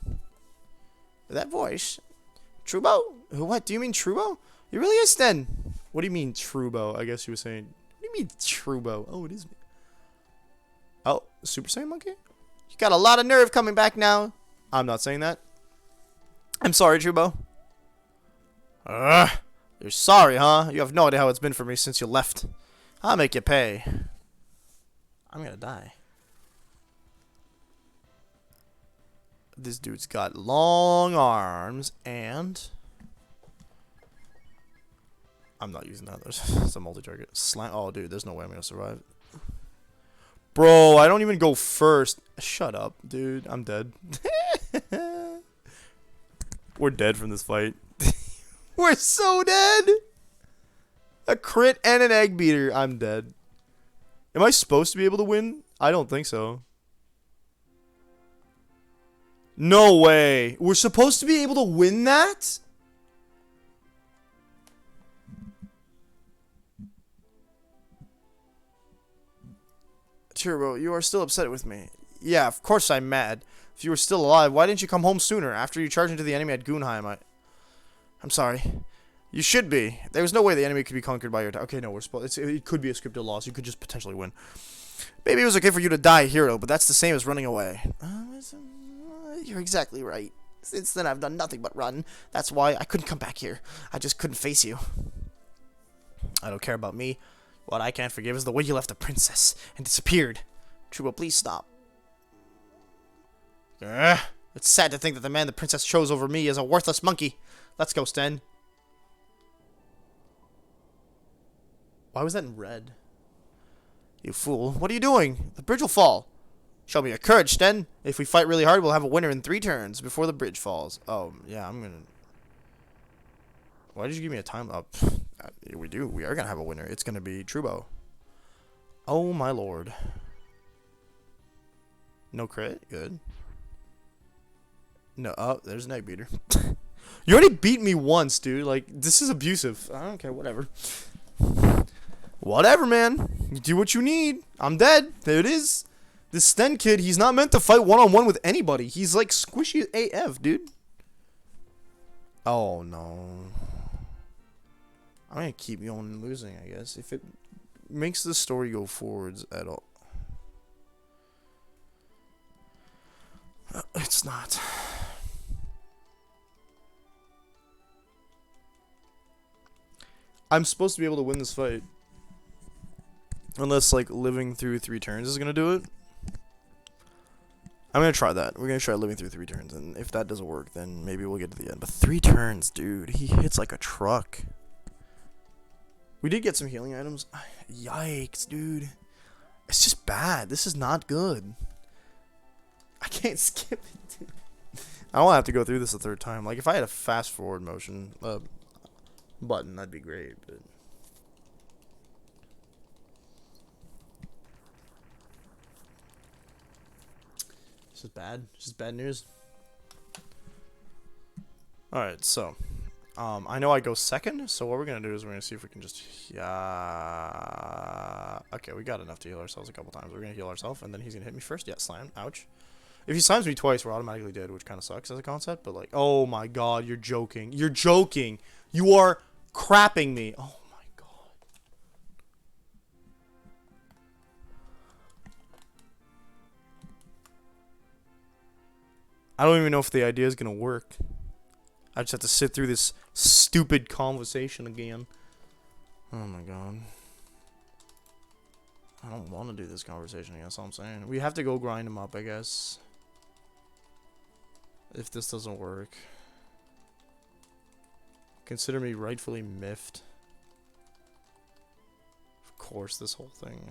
That voice. Trubo? What? Do you mean Trubo? It really is Sten. What do you mean Trubo? I guess you were saying... What do you mean Trubo? Oh, it is me. Oh, Super Saiyan Monkey? You got a lot of nerve coming back now. I'm not saying that. I'm sorry, Trubo. You're sorry, huh? You have no idea how it's been for me since you left. I'll make you pay. I'm gonna die. This dude's got long arms and... I'm not using that. It's a multi-target. Slam. Oh, dude, there's no way I'm gonna survive. Bro, I don't even go first. Shut up, dude. I'm dead. We're dead from this fight. We're so dead. A crit and an egg beater. I'm dead. Am I supposed to be able to win? I don't think so. No way. We're supposed to be able to win that? Turbo, you are still upset with me. Yeah, of course I'm mad. If you were still alive, why didn't you come home sooner? After you charged into the enemy at Gunheim, I'm sorry. You should be. There was no way the enemy could be conquered by your... Okay, no, we're supposed... It could be a scripted loss. You could just potentially win. Maybe it was okay for you to die, hero, but that's the same as running away. You're exactly right. Since then, I've done nothing but run. That's why I couldn't come back here. I just couldn't face you. I don't care about me. What I can't forgive is the way you left the princess and disappeared. Trubo, please stop. It's sad to think that the man the princess chose over me is a worthless monkey. Let's go, Sten. Why was that in red? You fool. What are you doing? The bridge will fall. Show me your courage, Sten. If we fight really hard, we'll have a winner in 3 turns before the bridge falls. Oh, yeah, I'm gonna... Why did you give me a time up? we do. We are gonna have a winner. It's gonna be Trubo. Oh my lord. No crit. Good. No. Oh, there's an egg beater. You already beat me once, dude. Like, this is abusive. I don't care. Whatever. Whatever, man. You do what you need. I'm dead. There it is. This Sten kid, he's not meant to fight one-on-one with anybody. He's like squishy AF, dude. Oh, no. I'm going to keep you on losing, I guess. If it makes the story go forwards at all. It's not. I'm supposed to be able to win this fight. Unless, like, living through 3 turns is going to do it. I'm going to try that. We're going to try living through 3 turns. And if that doesn't work, then maybe we'll get to the end. But 3 turns, dude. He hits like a truck. We did get some healing items. Yikes, dude. It's just bad. This is not good. I can't skip it, dude. I don't have to go through this a 3rd time. Like, if I had a fast forward motion button, that'd be great. But it's just bad. It's just bad news. Alright, so I know I go second, so what we're gonna do is we're gonna see if we can just okay, we got enough to heal ourselves a couple times. We're gonna heal ourselves, and then he's gonna hit me first. Yeah, slam. Ouch. If he slams me twice, we're automatically dead, which kind of sucks as a concept. But like, oh my god, you're joking. You're joking. You are crapping me. Oh my god. I don't even know if the idea is gonna work. I just have to sit through this stupid conversation again. Oh my god. I don't want to do this conversation again, that's all I'm saying. We have to go grind him up, I guess. If this doesn't work. Consider me rightfully miffed. Of course, this whole thing.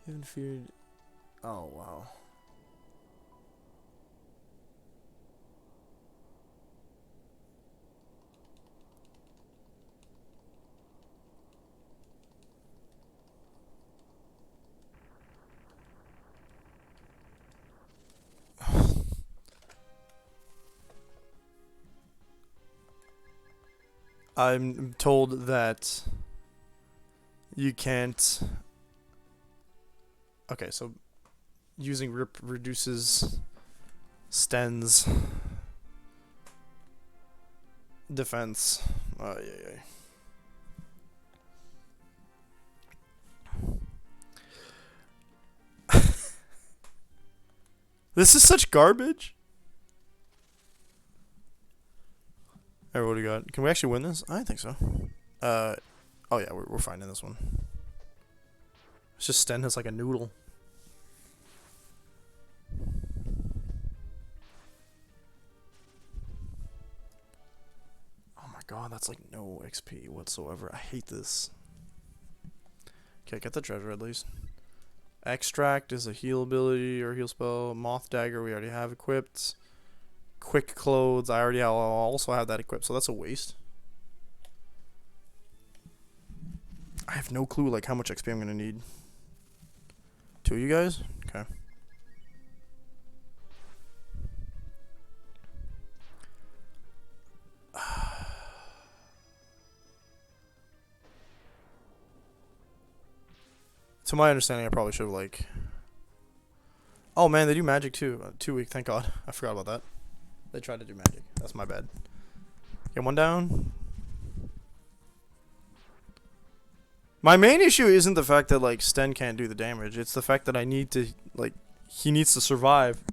Even feared. Oh wow. I'm told that you can't. Okay, so using rip reduces Sten's defense. Yeah. This is such garbage. Alright, what do we got? Can we actually win this? I think so. Oh yeah, we're fine in this one. It's just Sten has like a noodle. Oh my god, that's like no XP whatsoever. I hate this. Okay, get the treasure at least. Extract is a heal ability or heal spell. Moth Dagger we already have equipped. Quick Clothes, I already also have that equipped, so that's a waste. I have no clue like how much XP I'm gonna need. 2 of you guys? Okay. To my understanding, I probably should have like. Oh man, they do magic too. 2 week, thank God. I forgot about that. They tried to do magic. That's my bad. Get one down. My main issue isn't the fact that like Sten can't do the damage. It's the fact that I need to like he needs to survive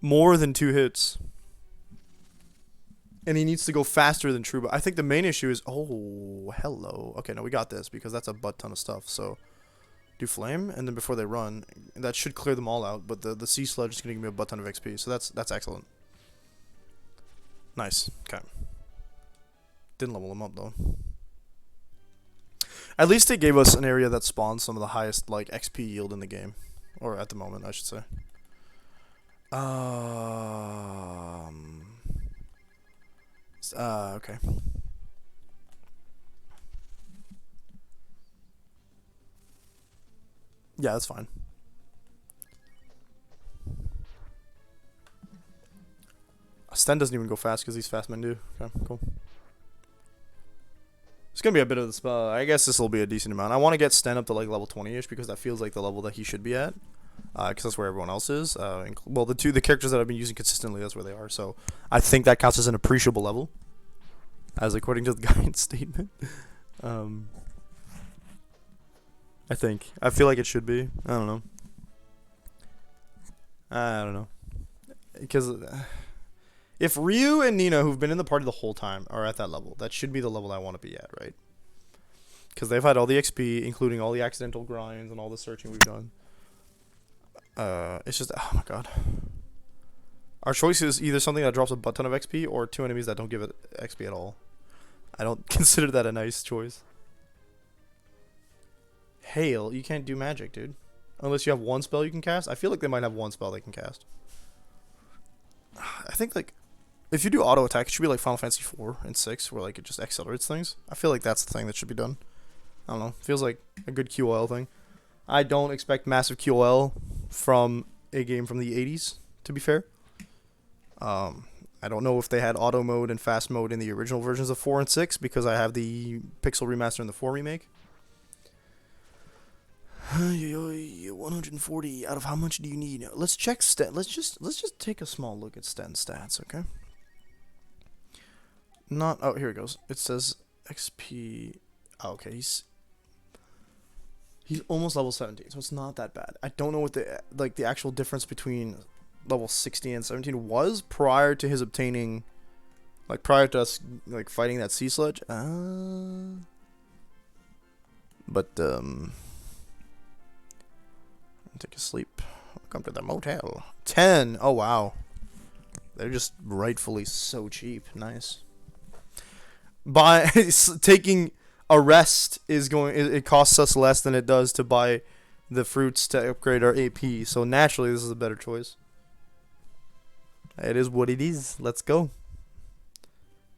more than 2 hits. And he needs to go faster than Truba. I think the main issue is oh hello. Okay, no, we got this because that's a butt ton of stuff. So do flame, and then before they run, that should clear them all out. But the sea sludge is gonna give me a butt ton of XP, so that's excellent. Nice. Okay. Didn't level them up though. At least they gave us an area that spawns some of the highest like XP yield in the game, or at the moment, I should say. Okay. Yeah, that's fine. Sten doesn't even go fast because these fast men do. Okay, cool. It's gonna be a bit of the spell. I guess this will be a decent amount. I want to get Sten up to like level 20ish because that feels like the level that he should be at. Because that's where everyone else is. Well, the characters that I've been using consistently, that's where they are. So I think that counts as an appreciable level, as according to the guidance statement. I think. I feel like it should be. I don't know. Because if Ryu and Nina, who've been in the party the whole time, are at that level, that should be the level I want to be at, right? Because they've had all the XP, including all the accidental grinds and all the searching we've done. It's just, oh my god. Our choice is either something that drops a butt ton of XP or 2 enemies that don't give it XP at all. I don't consider that a nice choice. Hail, you can't do magic, dude. Unless you have one spell you can cast. I feel like they might have one spell they can cast. I think, like, if you do auto attack, it should be like Final Fantasy 4 and 6, where, like, it just accelerates things. I feel like that's the thing that should be done. I don't know. Feels like a good QOL thing. I don't expect massive QOL from a game from the 80s, to be fair. I don't know if they had auto mode and fast mode in the original versions of 4 and 6, because I have the Pixel Remaster and the 4 remake. 140 out of how much do you need? Let's check Sten. Let's just take a small look at Sten's stats, okay? Oh, here it goes. It says XP. Oh, okay, he's almost level 17, so it's not that bad. I don't know what the actual difference between level 16 and 17 was prior to his obtaining, like prior to us like fighting that sea sludge. But take a sleep. Welcome to the motel. 10. Oh wow. They're just rightfully so cheap. Nice. By taking a rest it costs us less than it does to buy the fruits to upgrade our AP. So naturally this is a better choice. It is what it is. Let's go.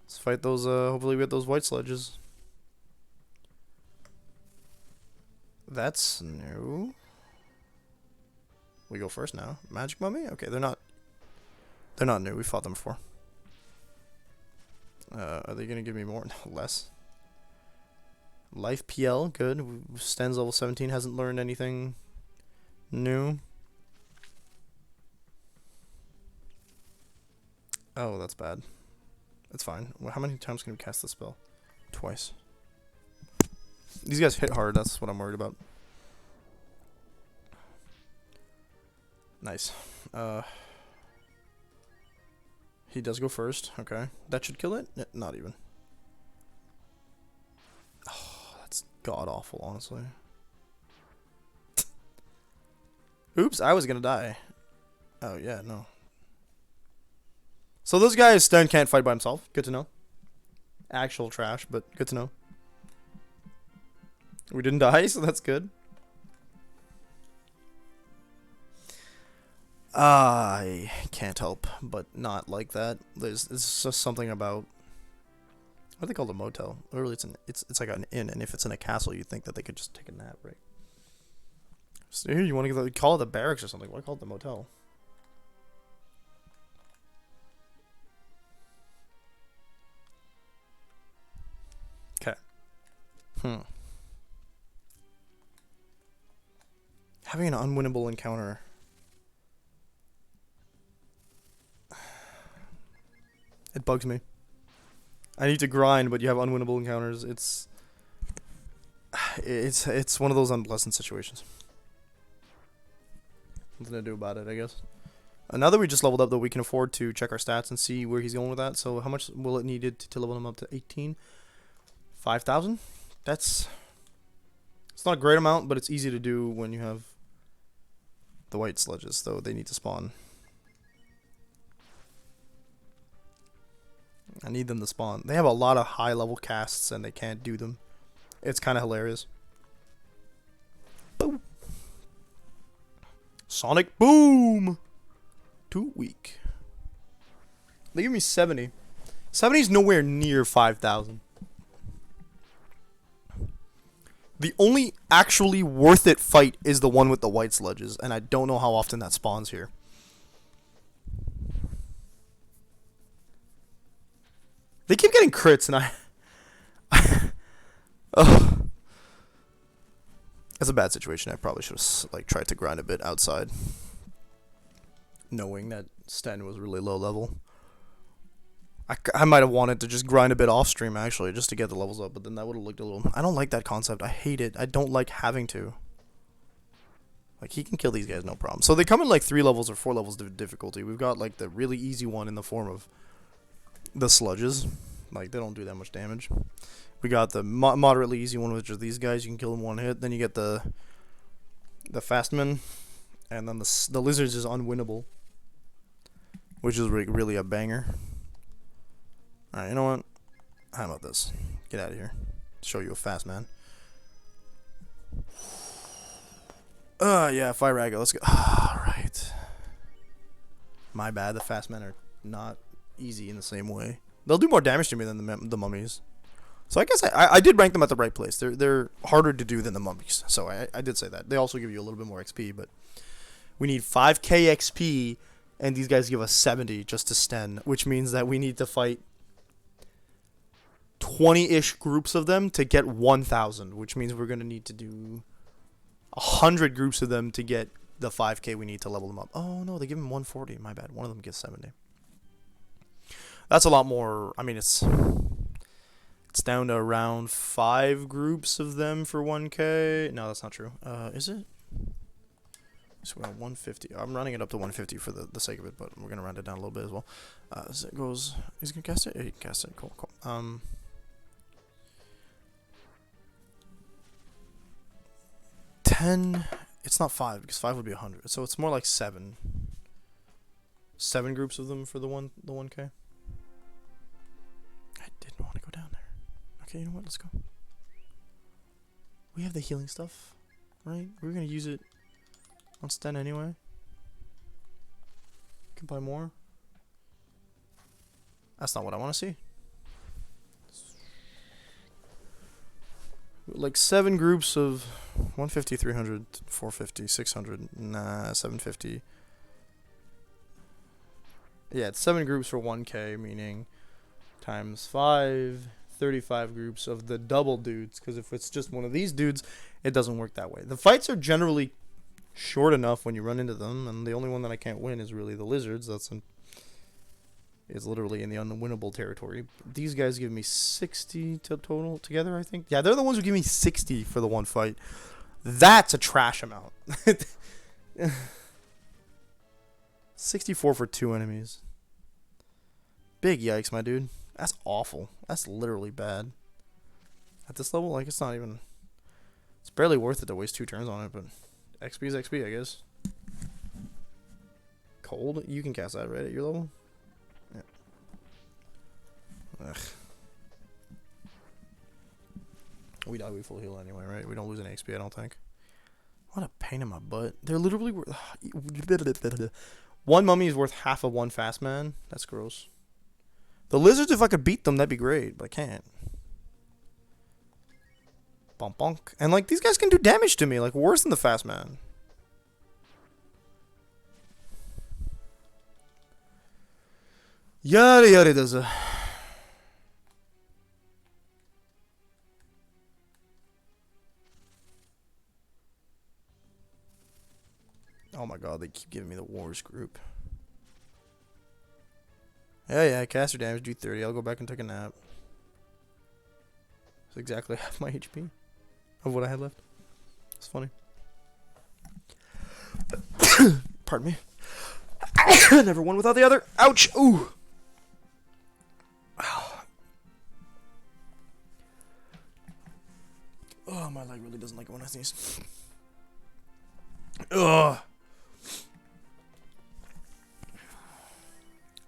Let's fight those hopefully we get those white sludges. That's new. We go first now. Magic Mummy? Okay, they're not new. We fought them before. Are they gonna give me more? Less. Life PL, good. Sten's level 17, hasn't learned anything new. Oh, that's bad. That's fine. Well, how many times can we cast this spell? Twice. These guys hit hard, that's what I'm worried about. Nice. He does go first. Okay. That should kill it? Not even. Oh, that's god-awful, honestly. Oops, I was gonna die. Oh, yeah, no. So this guy, Sten, can't fight by himself. Good to know. Actual trash, but good to know. We didn't die, so that's good. I can't help but not like that. It's just something about what do they call a motel? Literally, it's like an inn, and if it's in a castle, you'd think that they could just take a nap, right? So here, you want to call it the barracks or something? Why call it the motel? Okay. Having an unwinnable encounter. It bugs me. I need to grind, but you have unwinnable encounters. It's one of those unpleasant situations. Nothing to do about it, I guess. Now that we just leveled up, though, we can afford to check our stats and see where he's going with that. So how much will it needed to level him up to 18? 5,000? It's not a great amount, but it's easy to do when you have the white sludges, though they need to spawn. I need them to spawn. They have a lot of high level casts and they can't do them It's kind of hilarious. Boom. Sonic Boom. Too weak. They give me 70. 70's nowhere near 5,000. The only actually worth it fight is the one with the white sludges, and I don't know how often that spawns here. They keep getting crits, and ugh. That's a bad situation. I probably should have like tried to grind a bit outside, knowing that Sten was really low level. I might have wanted to just grind a bit off stream actually, just to get the levels up, but then that would have looked a little. I don't like that concept. I hate it. I don't like having to. Like, he can kill these guys no problem. So they come in like 3 levels or 4 levels of difficulty. We've got like the really easy one in the form of the sludges. Like, they don't do that much damage. We got the moderately easy one, which are these guys. You can kill them one hit. Then you get the fastmen, and then the lizards is unwinnable, which is really a banger. Alright, you know what? How about this? Get out of here. Show you a fast man. Yeah, Fire Ragga, let's go. Alright. My bad, the fast men are not easy in the same way. They'll do more damage to me than the mummies. So I guess I did rank them at the right place. They're harder to do than the mummies. So I did say that. They also give you a little bit more XP, but we need 5k XP, and these guys give us 70 just to Sten, which means that we need to fight 20-ish groups of them to get 1,000, which means we're going to need to do 100 groups of them to get the 5k we need to level them up. Oh, no, they give them 140. My bad. One of them gets 70. That's a lot more. I mean, it's down to around 5 groups of them for 1k. No, that's not true. Is it? So we're at 150. I'm running it up to 150 for the sake of it, but we're going to round it down a little bit as well. As it goes, he's going to cast it? Yeah, he can cast it. Cool, cool. 10. It's not 5 because 5 would be 100. So it's more like 7. 7 groups of them for the 1k. I didn't want to go down there. Okay, you know what? Let's go. We have the healing stuff, right? We're gonna use it on Sten anyway. Can buy more. That's not what I want to see. Like 7 groups of 150, 300, 450, 600, 750. Yeah, it's 7 groups for 1k, meaning times 5, 35 groups of the double dudes. Because if it's just one of these dudes, it doesn't work that way. The fights are generally short enough when you run into them, and the only one that I can't win is really the lizards. It's literally in the unwinnable territory. These guys give me 60 total together, I think. Yeah, they're the ones who give me 60 for the one fight. That's a trash amount. 64 for 2 enemies. Big yikes, my dude. That's awful. That's literally bad. At this level, like, it's not even... It's barely worth it to waste 2 turns on it, but... XP is XP, I guess. Cold? You can cast that, right, at your level? Yeah. Ugh. We die, we full heal anyway, right? We don't lose any XP, I don't think. What a pain in my butt. They're literally worth... One mummy is worth half of one fast man. That's gross. The lizards, if I could beat them, that'd be great, but I can't. Bonk bonk. And, like, these guys can do damage to me, like, worse than the fast man. Yada yada does a... Oh my god, they keep giving me the wars group. Yeah, caster damage, do 30. I'll go back and take a nap. It's exactly half my HP of what I had left. It's funny. Pardon me. Never one without the other. Ouch! Ooh! Oh, my leg really doesn't like it when I sneeze. Ugh!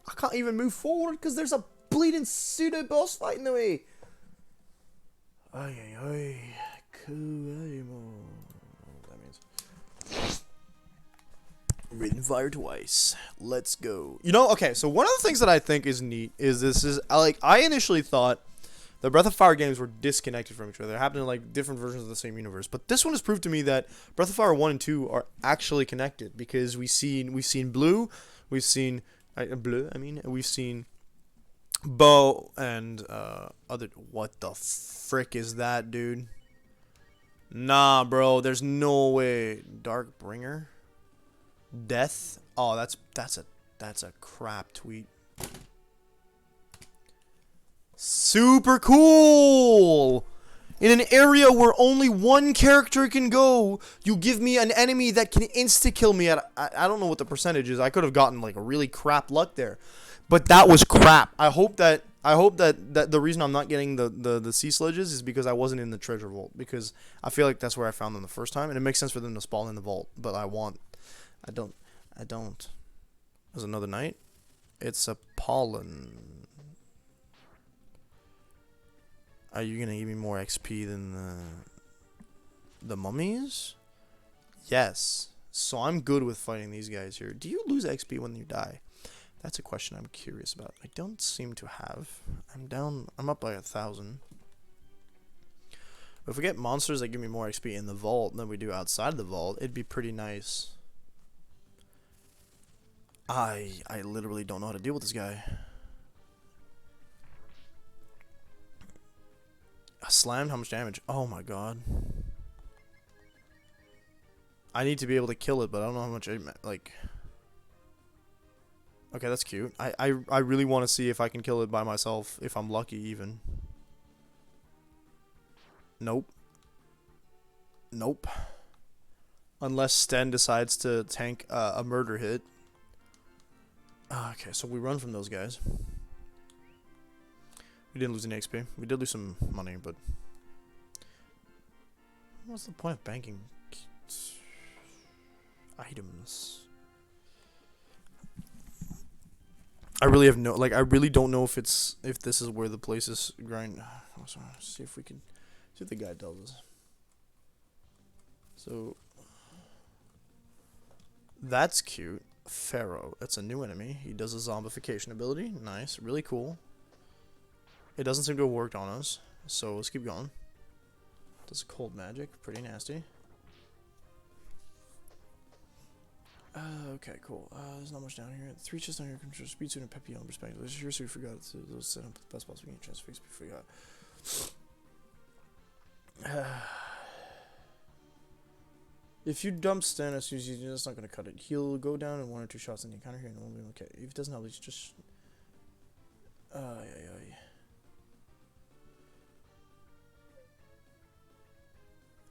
I can't even move forward because there's a bleeding pseudo boss fight in the way. Ay ay ay. fire twice. Let's go. You know, okay, so one of the things that I think is neat is I initially thought the Breath of Fire games were disconnected from each other. They're happening in like different versions of the same universe. But this one has proved to me that Breath of Fire 1 and 2 are actually connected because we've seen Blue, we've seen we've seen Bow and other. What the frick is that, dude? Nah, bro, there's no way. Darkbringer? Death? Oh, that's a crap tweet. Super cool! In an area where only one character can go, you give me an enemy that can insta-kill me at... I don't know what the percentage is. I could have gotten, like, a really crap luck there. But that was crap. I hope that the reason I'm not getting the sea sledges is because I wasn't in the treasure vault. Because I feel like that's where I found them the first time. And it makes sense for them to spawn in the vault. But I don't. There's another night. It's a pollen. Are you gonna give me more XP than the mummies? Yes. So I'm good with fighting these guys here. Do you lose XP when you die? That's a question I'm curious about. I don't seem to have. I'm up by 1,000. If we get monsters that give me more XP in the vault than we do outside the vault, it'd be pretty nice. I literally don't know how to deal with this guy. Slammed? How much damage? Oh my god. I need to be able to kill it, but I don't know how much like... Okay, that's cute. I really want to see if I can kill it by myself, if I'm lucky even. Nope. Nope. Unless Sten decides to tank a murder hit. Okay, so we run from those guys. We didn't lose any XP. We did lose some money, but... What's the point of banking items? I really have no... Like, I really don't know if this is where the place is grind... See if we can... See if the guy tells us. So... That's cute. Pharaoh. That's a new enemy. He does a zombification ability. Nice. Really cool. It doesn't seem to have worked on us, so let's keep going. Does cold magic, pretty nasty. Okay, cool. There's not much down here. 3 chests down here. Control speed suit and Pepion perspective. This is your suit. Forgot to those set up the best possible chance to fix before you got. If you dump Stan as soon as you do, that's not gonna cut it. He'll go down in 1 or 2 shots in the encounter here, and it won't be okay. If it doesn't help, it's just.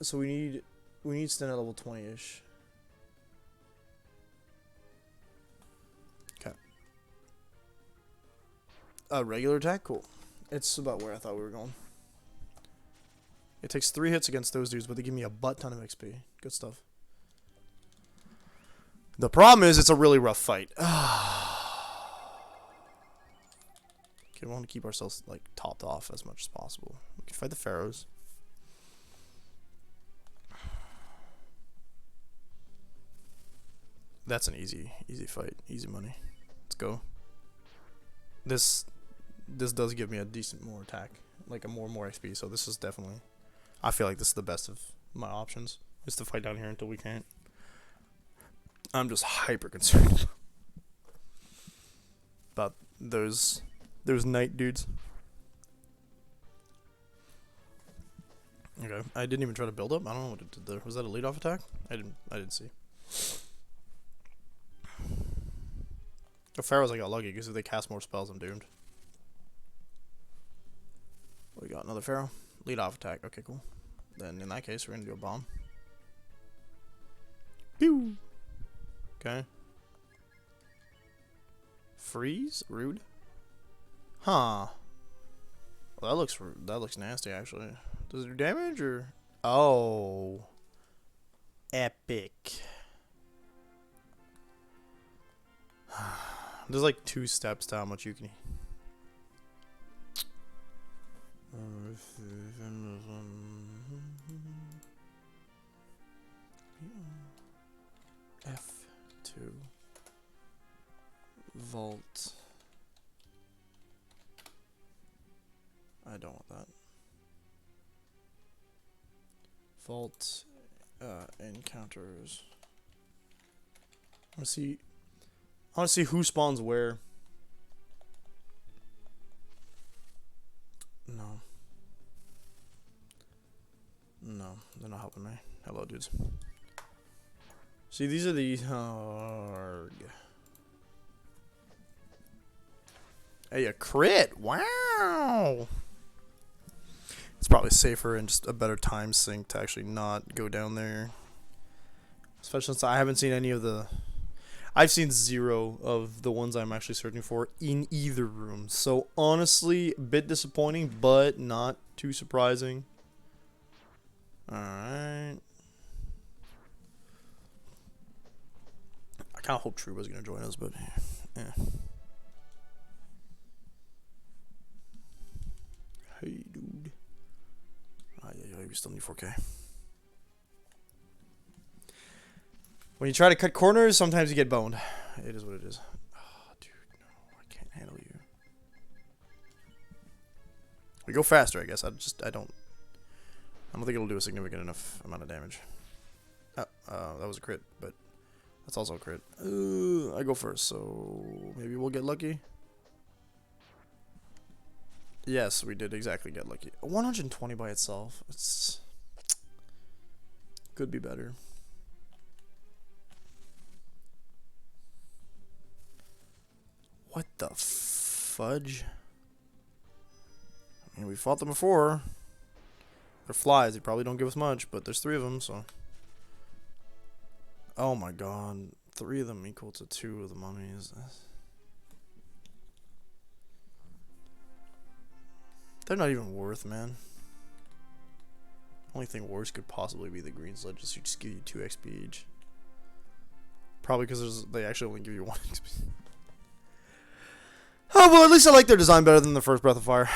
So we need Sten at level 20-ish. Okay. Regular attack? Cool. It's about where I thought we were going. It takes 3 hits against those dudes, but they give me a butt ton of XP. Good stuff. The problem is it's a really rough fight. Okay, we want to keep ourselves like topped off as much as possible. We can fight the pharaohs. That's an easy fight, easy money. Let's go. This does give me a decent more attack, like a more XP. So this is definitely, I feel like this is the best of my options, is to fight down here until we can't. I'm just hyper concerned about those knight dudes. Okay, I didn't even try to build up. I don't know what it did there. Was that a lead off attack? I didn't see. The pharaohs, I got lucky because if they cast more spells, I'm doomed. We got another pharaoh. Lead off attack. Okay, cool. Then in that case, we're gonna do a bomb. Pew. Okay. Freeze? Rude. Huh. Well, that looks nasty actually. Does it do damage or? Oh. Epic. There's like 2 steps to how much you can. F2. Vault. I don't want that. Vault encounters. I want to see who spawns where. No. No, they're not helping me. Hello, dudes. See, these are the Hey, a crit! Wow! It's probably safer and just a better time sync to actually not go down there. Especially since I haven't seen any of the... I've seen 0 of the ones I'm actually searching for in either room. So, honestly, a bit disappointing, but not too surprising. Alright. I kind of hope Truba's going to join us, but... yeah. Hey, dude. Yeah, we still need 4K. When you try to cut corners, sometimes you get boned. It is what it is. Oh, dude, no, I can't handle you. We go faster, I guess. I don't think it'll do a significant enough amount of damage. Oh, that was a crit, but that's also a crit. I go first, so maybe we'll get lucky. Yes, we did exactly get lucky. 120 by itself. It's could be better. What the fudge? I mean, we fought them before. They're flies. They probably don't give us much, but there's 3 of them, so. Oh my god. 3 of them equal to 2 of the mummies. They're not even worth, man. Only thing worse could possibly be the green sledges, who just give you 2 XP each. Probably because they actually only give you 1 XP. Oh, well, at least I like their design better than the first Breath of Fire.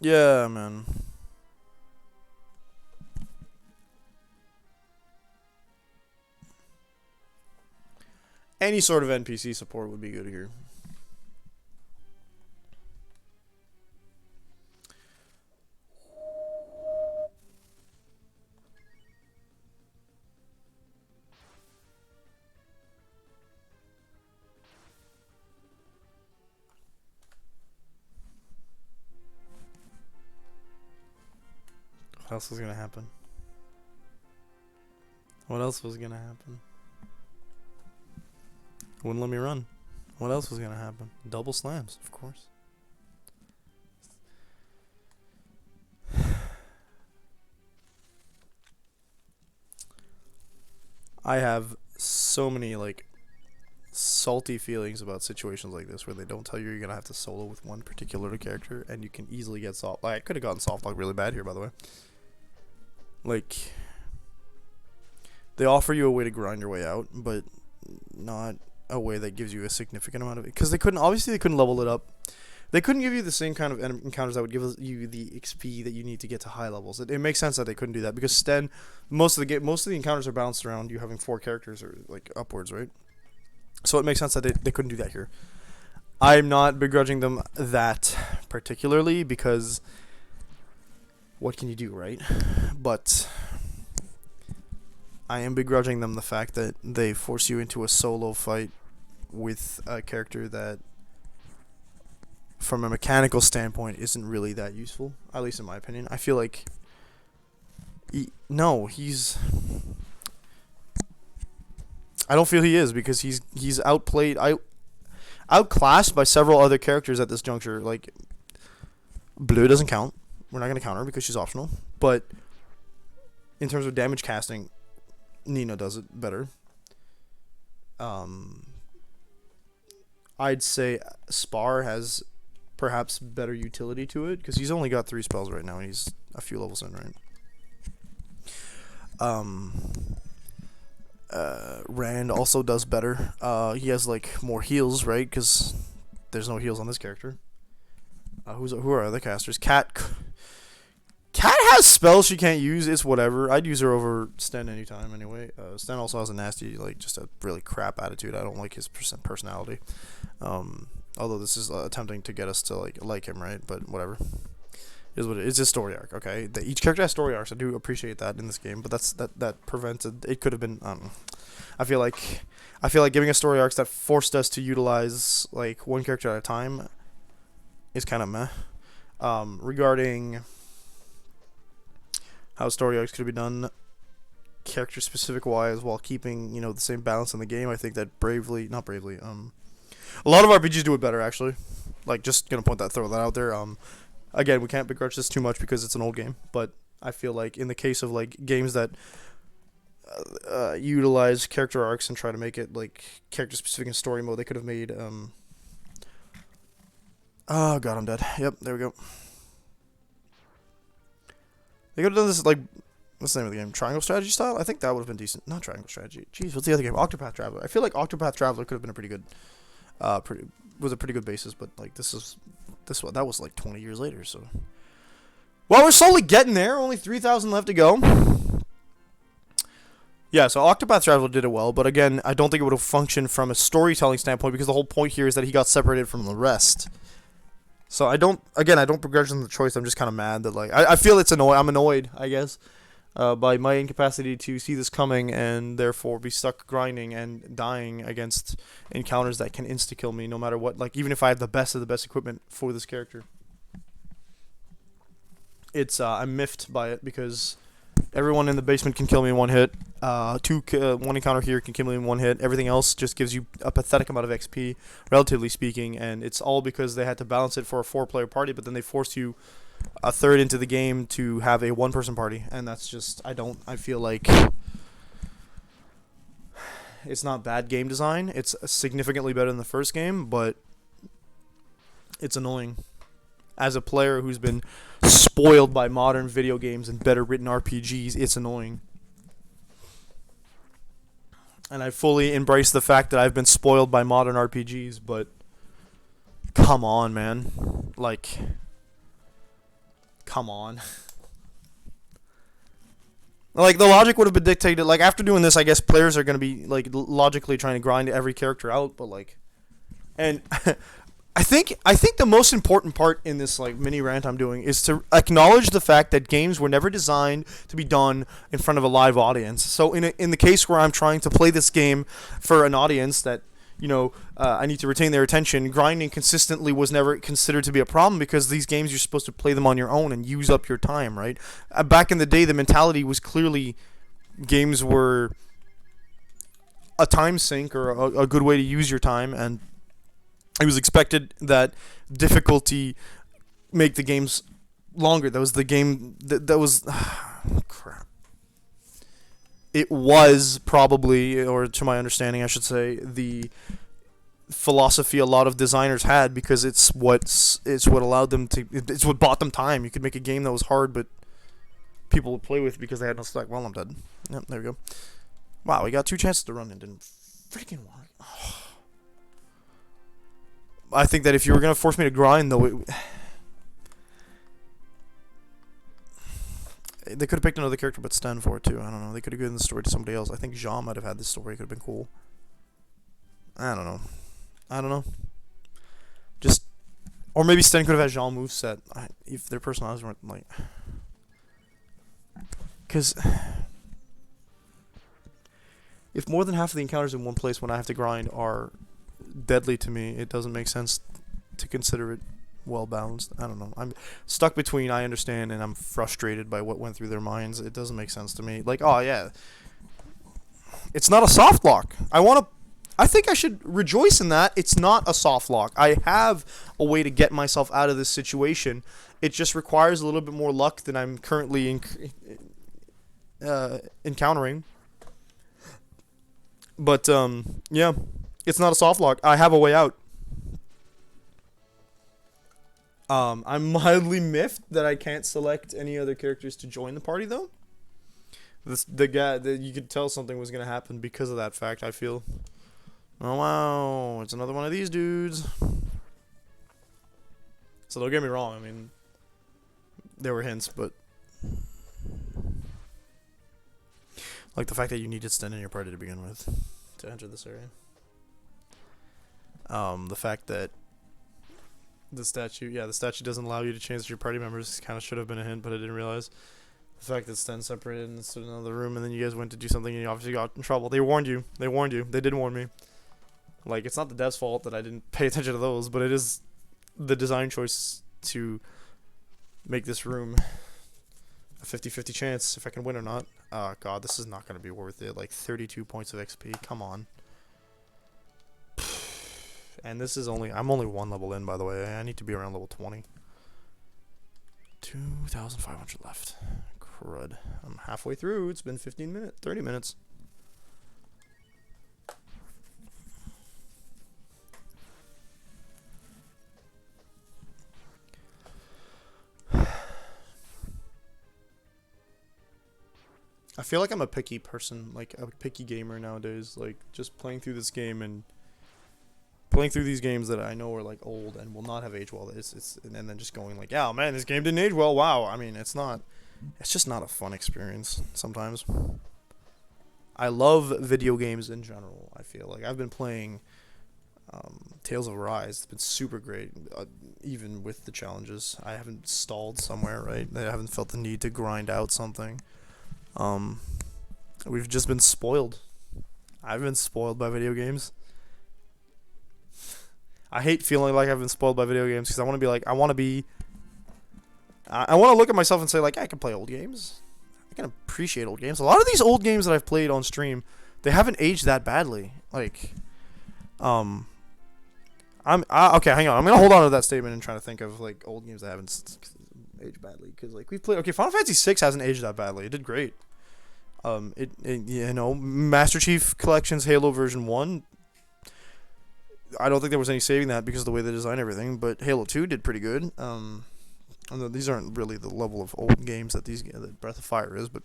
Yeah, man. Any sort of NPC support would be good here. What else was gonna happen? What else was gonna happen? Wouldn't let me run. What else was gonna happen? Double slams, of course. I have so many like salty feelings about situations like this where they don't tell you you're gonna have to solo with one particular character and you can easily get soft. Like, I could have gotten soft lock really bad here, by the way. Like, they offer you a way to grind your way out, but not a way that gives you a significant amount of it. Because they couldn't level it up. They couldn't give you the same kind of encounters that would give you the XP that you need to get to high levels. It makes sense that they couldn't do that because Sten, most of the encounters are balanced around you having 4 characters or like upwards, right? So it makes sense that they couldn't do that here. I'm not begrudging them that particularly because what can you do, right? But I am begrudging them the fact that they force you into a solo fight with a character that, from a mechanical standpoint, isn't really that useful, at least in my opinion. I feel like he's I don't feel he is, because he's outplayed, outclassed by several other characters at this juncture. Like, Blue doesn't count. We're not going to count her because she's optional. But in terms of damage casting, Nina does it better. I'd say Spar has perhaps better utility to it because he's only got 3 spells right now and he's a few levels in, right? Rand also does better. He has like more heals, right? Because there's no heals on this character. Who are other casters? Cat Cat has spells she can't use. It's whatever. I'd use her over Sten anytime anyway. Sten also has a nasty, like, just a really crap attitude. I don't like his personality. Although this is attempting to get us to like him, right? But whatever. Is what it is. It's a story arc, okay? Each character has story arcs. I do appreciate that in this game, but that prevented. It could have been. I feel like giving us story arcs that forced us to utilize like one character at a time is kind of meh. Regarding how story arcs could be done, character specific wise, while keeping the same balance in the game, I think that not bravely. A lot of RPGs do it better actually. Like, just gonna throw that out there. Again, we can't begrudge this too much because it's an old game, but I feel like in the case of like games that utilize character arcs and try to make it like character specific in story mode, they could have made oh god, I'm dead. Yep, there we go. They could have done this like, what's the name of the game? Triangle Strategy style? I think that would have been decent. Not Triangle Strategy. Jeez, what's the other game? Octopath Traveler. I feel like Octopath Traveler could have been a pretty good was a pretty good basis, but like that was like 20 years later, so. Well, we're slowly getting there. Only 3,000 left to go. Yeah, so Octopath Traveler did it well, but again, I don't think it would have functioned from a storytelling standpoint because the whole point here is that he got separated from the rest. So I don't begrudge them the choice. I'm just kind of mad that like I feel it's annoying. I'm annoyed, I guess, by my incapacity to see this coming and therefore be stuck grinding and dying against encounters that can insta-kill me no matter what. Like, even if I have the best of the best equipment for this character. It's I'm miffed by it because everyone in the basement can kill me in one hit. One encounter here can kill me in one hit. Everything else just gives you a pathetic amount of XP, relatively speaking, and it's all because they had to balance it for a 4-player party, but then they forced you a third into the game to have a 1-person party, and that's just I feel like it's not bad game design. It's significantly better than the first game, but it's annoying. As a player who's been spoiled by modern video games and better written RPGs, it's annoying. And I fully embrace the fact that I've been spoiled by modern RPGs, but come on, man. Like, come on. Like, the logic would have been dictated. Like, after doing this, I guess players are going to be, like, logically trying to grind every character out, but, like, and I think the most important part in this like mini rant I'm doing is to acknowledge the fact that games were never designed to be done in front of a live audience. So in the case where I'm trying to play this game for an audience that I need to retain their attention, grinding consistently was never considered to be a problem because these games you're supposed to play them on your own and use up your time, right? Back in the day, the mentality was clearly games were a time sink or a good way to use your time, and it was expected that difficulty make the games longer. That was the game that was crap. It was probably, or to my understanding, I should say, the philosophy a lot of designers had because it's what allowed them to. It's what bought them time. You could make a game that was hard, but people would play with because they had no stack. Well, I'm dead. Yep, there we go. Wow, we got 2 chances to run and didn't freaking work. Oh. I think that if you were going to force me to grind, though, they could have picked another character but Sten for it, too. I don't know. They could have given the story to somebody else. I think Jean might have had this story. It could have been cool. I don't know. Just... Or maybe Sten could have had Jean moveset. If their personalities weren't, like... Because... If more than half of the encounters in one place when I have to grind are deadly to me, it doesn't make sense to consider it well balanced. I don't know. I'm stuck between I understand and I'm frustrated by what went through their minds. It doesn't make sense to me. Like, oh yeah, it's not a soft lock. I think I should rejoice in that. It's not a soft lock. I have a way to get myself out of this situation. It just requires a little bit more luck than I'm currently encountering. But yeah, it's not a soft lock. I have a way out. I'm mildly miffed that I can't select any other characters to join the party, though. The guy that you could tell something was gonna happen because of that fact. I feel. Oh wow, it's another one of these dudes. So don't get me wrong. I mean, there were hints, but Like the fact that you needed Sten in your party to begin with to enter this area. The fact that the statue doesn't allow you to change your party members kind of should have been a hint, but I didn't realize. The fact that Sten separated and stood in another room, and then you guys went to do something and you obviously got in trouble. They warned you. They did warn me. Like, it's not the dev's fault that I didn't pay attention to those, but it is the design choice to make this room a 50-50 chance if I can win or not. Oh god, this is not going to be worth it. Like 32 points of XP. Come on. And this is I'm only one level in, by the way. I need to be around level 20. 2,500 left. Crud. I'm halfway through. It's been 30 minutes. I feel like I'm a picky person, like a picky gamer nowadays, like just playing through this game and playing through these games that I know are like old and will not have aged well. And then just going like, yeah, man, this game didn't age well. Wow. I mean, it's just not a fun experience sometimes. I love video games in general. I feel like I've been playing Tales of Arise. It's been super great, even with the challenges. I haven't stalled somewhere, right? I haven't felt the need to grind out something. We've just been spoiled. I've been spoiled by video games. I hate feeling like I've been spoiled by video games because I want to be like, I want to look at myself and say like, I can play old games. I can appreciate old games. A lot of these old games that I've played on stream, they haven't aged that badly. Like, okay, hang on. I'm gonna hold on to that statement and try to think of like old games that haven't aged badly, because like we've played. Okay, Final Fantasy VI hasn't aged that badly. It did great. Master Chief Collection's Halo version 1. I don't think there was any saving that because of the way they designed everything. But Halo 2 did pretty good. These aren't really the level of old games that Breath of Fire is, but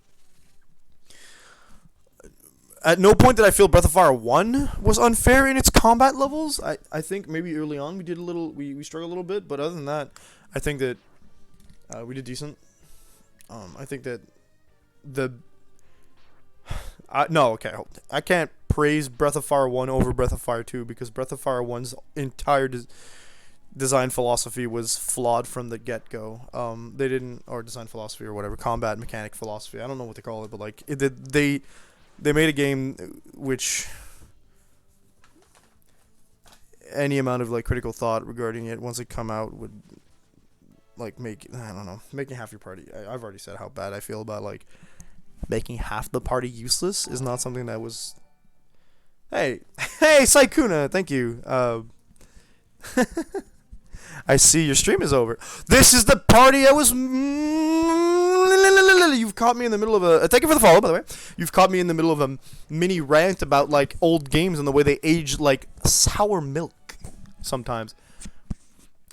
at no point did I feel Breath of Fire 1 was unfair in its combat levels. I think maybe early on we struggled a little bit, but other than that, I think that we did decent. I think that I can't praise Breath of Fire 1 over Breath of Fire 2 because Breath of Fire 1's entire design philosophy was flawed from the get-go. They didn't, or design philosophy or whatever, combat mechanic philosophy. I don't know what they call it, but like they made a game which any amount of like critical thought regarding it once it come out would like making half your party. I've already said how bad I feel about like making half the party useless is not something that was. Hey, Saikuna, thank you. I see your stream is over. This is the party I was. You've caught me in the middle of a. Thank you for the follow, by the way. You've caught me in the middle of a mini rant about like old games and the way they age like sour milk sometimes.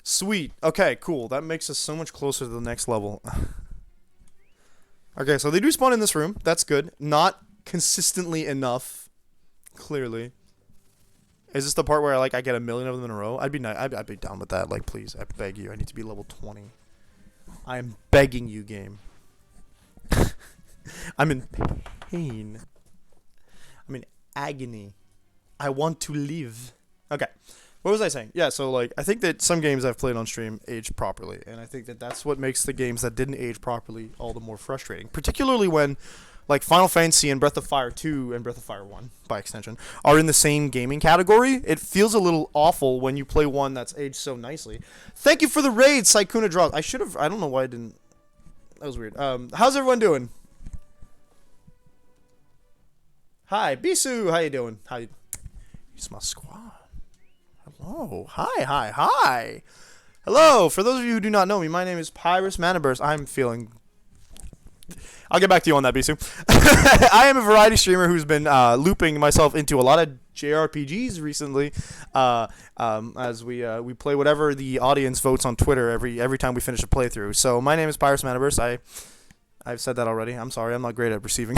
Sweet. Okay, cool. That makes us so much closer to the next level. Okay, so they do spawn in this room. That's good. Not consistently enough. Clearly. Is this the part where like I get a million of them in a row? I'd be down with that. Like, please, I beg you. I need to be level 20. I am begging you, game. I'm in pain. I'm in agony. I want to live. Okay. What was I saying? Yeah, so like I think that some games I've played on stream age properly, and I think that that's what makes the games that didn't age properly all the more frustrating. Particularly when like Final Fantasy and Breath of Fire 2 and Breath of Fire 1 by extension are in the same gaming category. It feels a little awful when you play one that's aged so nicely. Thank you for the raid, Saikuna Draws. I don't know why I didn't. That was weird. How's everyone doing? Hi, Bisu. How you doing? You smell squad. Hello. Hi. Hello. For those of you who do not know me, my name is Pyrus Manaburst. I'll get back to you on that, Bisu. I am a variety streamer who's been looping myself into a lot of JRPGs recently. As we play whatever the audience votes on Twitter every time we finish a playthrough. So my name is Pyrus Manaburst. I've said that already. I'm sorry. I'm not great at receiving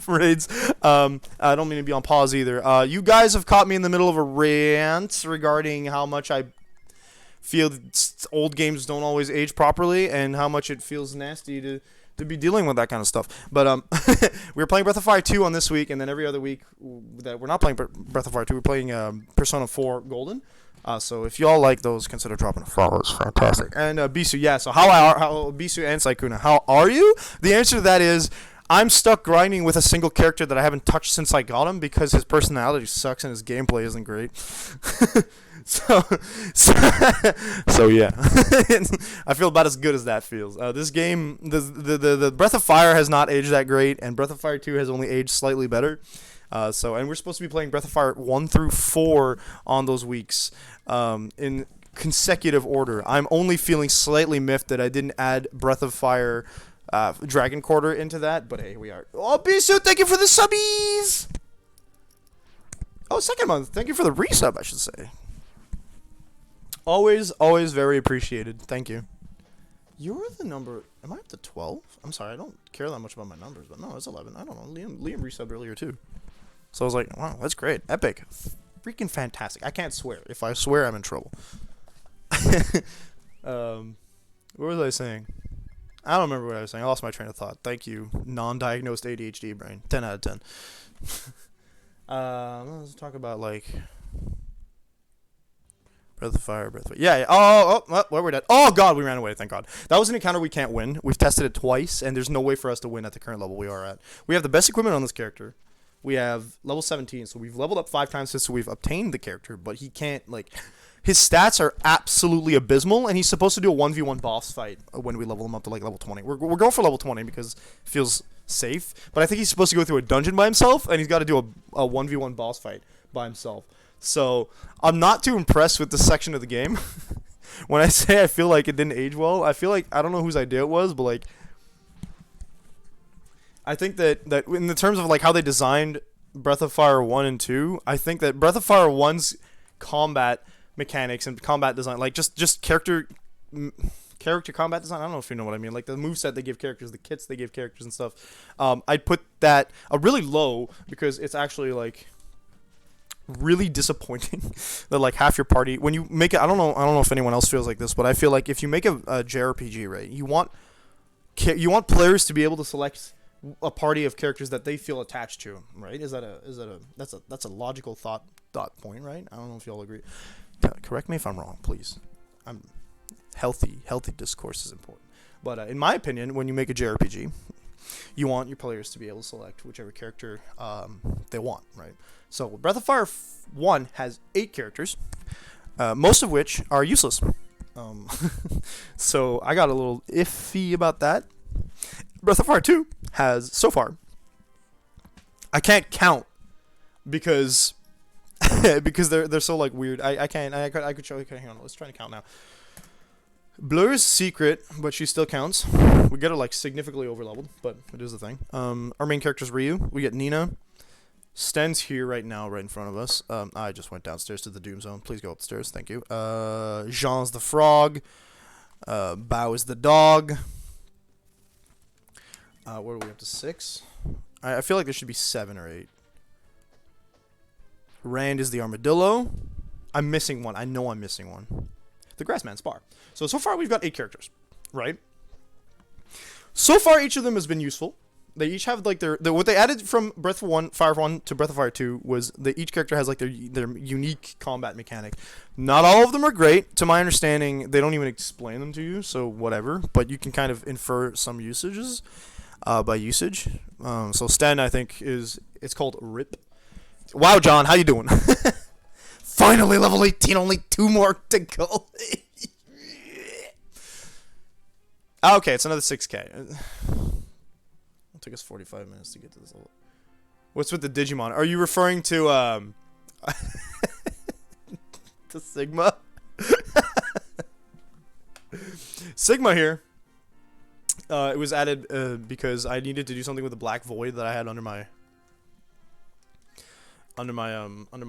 raids. I don't mean to be on pause either. You guys have caught me in the middle of a rant regarding how much I feel that old games don't always age properly and how much it feels nasty to be dealing with that kind of stuff. But we were playing Breath of Fire 2 on this week, and then every other week that we're not playing Breath of Fire 2, we're playing Persona 4 Golden. So if y'all like those, consider dropping a follow. It's fantastic. And Bisu, yeah. So how Bisu and Saikuna, how are you? The answer to that is I'm stuck grinding with a single character that I haven't touched since I got him because his personality sucks and his gameplay isn't great. so, so yeah, I feel about as good as that feels. This game, the Breath of Fire has not aged that great, and Breath of Fire 2 has only aged slightly better. And we're supposed to be playing Breath of Fire 1 through 4 on those weeks in consecutive order. I'm only feeling slightly miffed that I didn't add Breath of Fire Dragon Quarter into that, but hey, we are. Oh, Bisu, thank you for the subbies! Oh, second month. Thank you for the resub, I should say. Always very appreciated. Thank you. You're the number. Am I up to 12? I'm sorry, I don't care that much about my numbers, but no, it's 11. I don't know. Liam resubbed earlier, too. So I was like, wow, that's great. Epic. Freaking fantastic. I can't swear. If I swear, I'm in trouble. What was I saying? I don't remember what I was saying. I lost my train of thought. Thank you, non-diagnosed ADHD brain. 10 out of 10. Let's talk about, like, Breath of Fire. Yeah. Oh, where we're dead. Oh, God, we ran away. Thank God. That was an encounter we can't win. We've tested it twice, and there's no way for us to win at the current level we are at. We have the best equipment on this character. We have level 17, so we've leveled up 5 times since we've obtained the character, but he can't, like, his stats are absolutely abysmal, and he's supposed to do a 1v1 boss fight when we level him up to, like, level 20. We're going for level 20 because it feels safe, but I think he's supposed to go through a dungeon by himself, and he's got to do a 1v1 boss fight by himself. So, I'm not too impressed with this section of the game. When I say I feel like it didn't age well, I feel like, I don't know whose idea it was, but, like, I think that in the terms of, like, how they designed Breath of Fire 1 and 2, I think that Breath of Fire 1's combat mechanics and combat design, like, just character combat design, I don't know if you know what I mean, like, the moveset they give characters, the kits they give characters and stuff, I'd put that really low because it's actually, like, really disappointing that, like, half your party, when you make it, I don't know if anyone else feels like this, but I feel like if you make a JRPG, right, you want players to be able to select a party of characters that they feel attached to, right? That's a logical thought point, right? I don't know if y'all agree. Correct me if I'm wrong, please. Healthy discourse is important. But in my opinion, when you make a JRPG, you want your players to be able to select whichever character they want, right? So Breath of Fire 1 has 8 characters, most of which are useless. So I got a little iffy about that. Breath of Fire 2 has, so far, I can't count because because they're so, like, weird. I could show you. Hang on, let's try to count now. Blur is secret, but she still counts. We get her, like, significantly overleveled, but it is the thing. Our main character is Ryu. We get Nina. Sten's here right now, right in front of us. I just went downstairs to the Doom Zone. Please go upstairs. Thank you. Jean's the frog. Bao is the dog. What are we up to? 6? I feel like there should be 7 or 8. Rand is the armadillo. I'm missing one. I know I'm missing one. The Grassman Spar. So far we've got 8 characters, right? So far each of them has been useful. They each have, like, their what they added from Breath of Fire 1 to Breath of Fire 2 was that each character has, like, their unique combat mechanic. Not all of them are great. To my understanding, they don't even explain them to you, so whatever. But you can kind of infer some usages by usage. So Sten, I think, it's called RIP. Wow, John, how you doing? Finally, level 18, only 2 more to go. Okay, it's another 6K. It'll take us 45 minutes to get to this level. What's with the Digimon? Are you referring to, to Sigma? Sigma here. It was added because I needed to do something with the black void that I had under my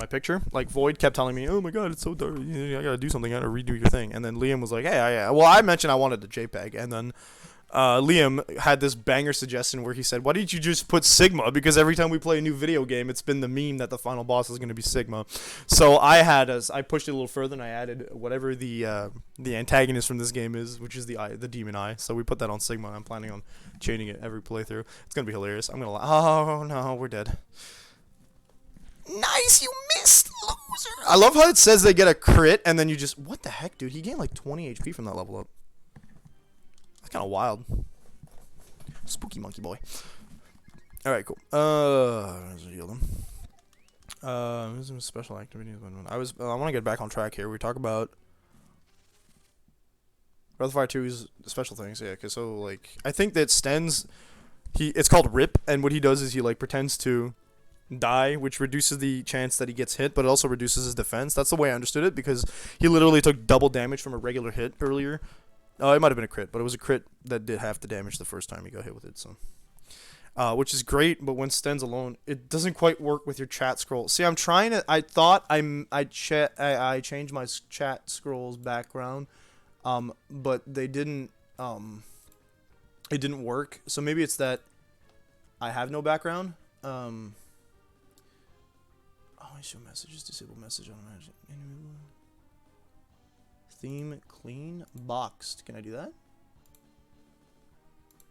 picture. Like, Void kept telling me, oh my god, it's so dark, I gotta do something, I gotta redo your thing. And then Liam was like, hey, well, I mentioned I wanted the JPEG, and then Liam had this banger suggestion where he said, "Why didn't you just put Sigma? Because every time we play a new video game, it's been the meme that the final boss is going to be Sigma." So I pushed it a little further and I added whatever the antagonist from this game is, which is the demon eye. So we put that on Sigma. I'm planning on changing it every playthrough. It's gonna be hilarious. I'm gonna. Oh no, we're dead. Nice, you missed, loser. I love how it says they get a crit and then you just. What the heck, dude? He gained like 20 HP from that level up. That's kind of wild. Spooky monkey boy. All right, cool. Heal them. This is a special activity. I want to get back on track here. We talk about Breath of Fire 2's special things. Yeah, cause so like I think that Sten's it's called Rip, and what he does is he like pretends to die, which reduces the chance that he gets hit, but it also reduces his defense. That's the way I understood it, because he literally took double damage from a regular hit earlier. It might have been a crit, but it was a crit that did half the damage the first time he got hit with it. So, which is great, but when Sten's alone, it doesn't quite work with your chat scroll. See, I'm trying to. I thought I changed my chat scroll's background, but they didn't. It didn't work. So maybe it's that I have no background. Oh, I show messages. Disable message on magic. Theme clean boxed. Can I do that?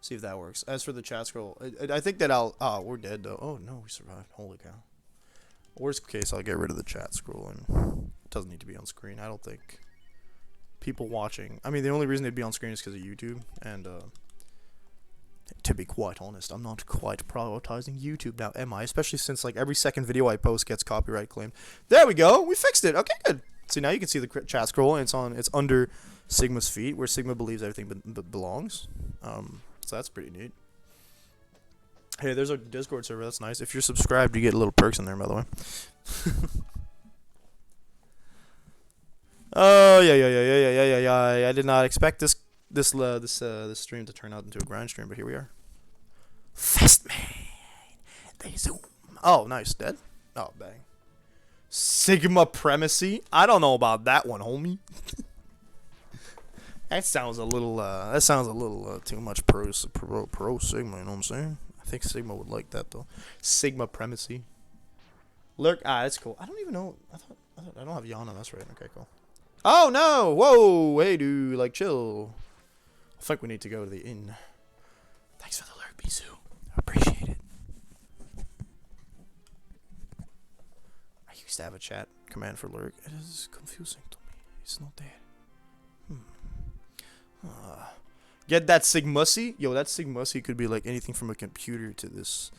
See if that works. As for the chat scroll, I think that I'll. Oh, we're dead though. Oh no, we survived. Holy cow. Worst case, I'll get rid of the chat scroll, and it doesn't need to be on screen. I don't think people watching. I mean, the only reason they'd be on screen is because of YouTube, and to be quite honest, I'm not quite prioritizing YouTube now, am I? Especially since like every second video I post gets copyright claimed. There we go. We fixed it. Okay, good. See, now you can see the chat scroll, and it's under Sigma's feet, where Sigma believes everything belongs. So that's pretty neat. Hey, there's our Discord server. That's nice. If you're subscribed, you get little perks in there, by the way. Oh yeah. I did not expect this stream to turn out into a grind stream, but here we are. Fast man, they zoom. Oh, nice, dead. Oh, bang. Sigma Primacy. I don't know about that one, homie. That sounds a little too much pro Sigma. You know what I'm saying? I think Sigma would like that though. Sigma Primacy. Lurk. That's cool. I don't even know. I don't have Yana. That's right. Okay, cool. Oh no! Whoa! Hey, dude. Like, chill. I think we need to go to the inn. Thanks for the lurk, Bisou. Appreciate it. I used to have a chat command for lurk. It is confusing to me. It's not there. Get that Sigmussy? Yo, that Sigmussy could be like anything from a computer to this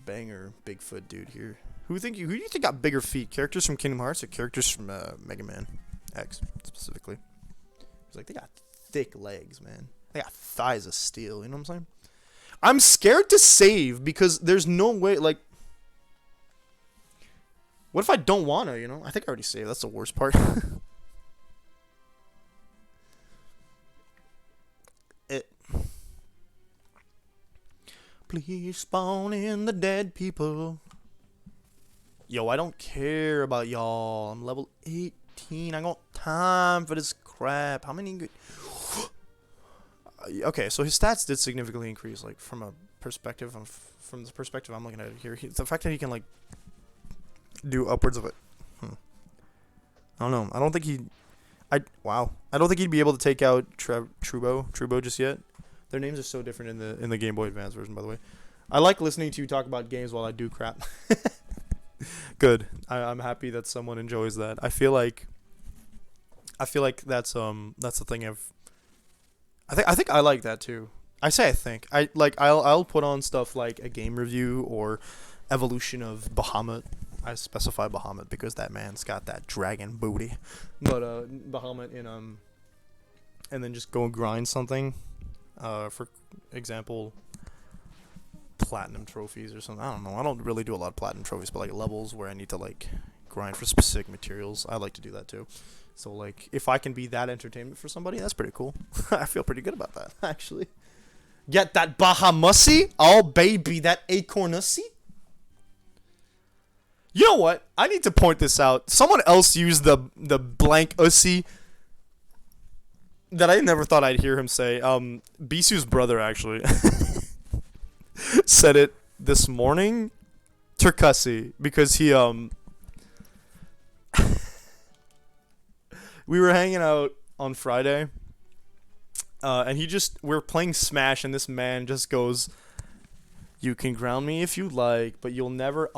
banger Bigfoot dude here. Who do you think got bigger feet? Characters from Kingdom Hearts or characters from Mega Man X specifically? It's like they got thick legs, man. They got thighs of steel, you know what I'm saying? I'm scared to save because there's no way, like, what if I don't wanna, you know? I think I already saved. That's the worst part. Please spawn in the dead people. Yo, I don't care about y'all. I'm level 18. I got time for this crap. How many good... Okay, so his stats did significantly increase, like, from the perspective I'm looking at it here. The fact that he can, like, do upwards of it. I don't know. I don't think he'd be able to take out Trubo just yet. Their names are so different in the Game Boy Advance version, by the way. I like listening to you talk about games while I do crap. Good. I'm happy that someone enjoys that. I feel like that's the thing I think I like that too. I think. I'll put on stuff like a game review or evolution of Bahamut. I specify Bahamut because that man's got that dragon booty. But Bahamut and then just go grind something. For example, platinum trophies or something. I don't know. I don't really do a lot of platinum trophies, but like levels where I need to like grind for specific materials. I like to do that too. So like if I can be that entertainment for somebody, that's pretty cool. I feel pretty good about that, actually. Get that Bahamussy? Oh baby, that acornussy? You know what? I need to point this out. Someone else used the blank ussy that I never thought I'd hear him say. Bisu's brother actually said it this morning. Turkusi, because he we were hanging out on Friday, and we were playing Smash, and this man just goes, "You can ground me if you like, but you'll never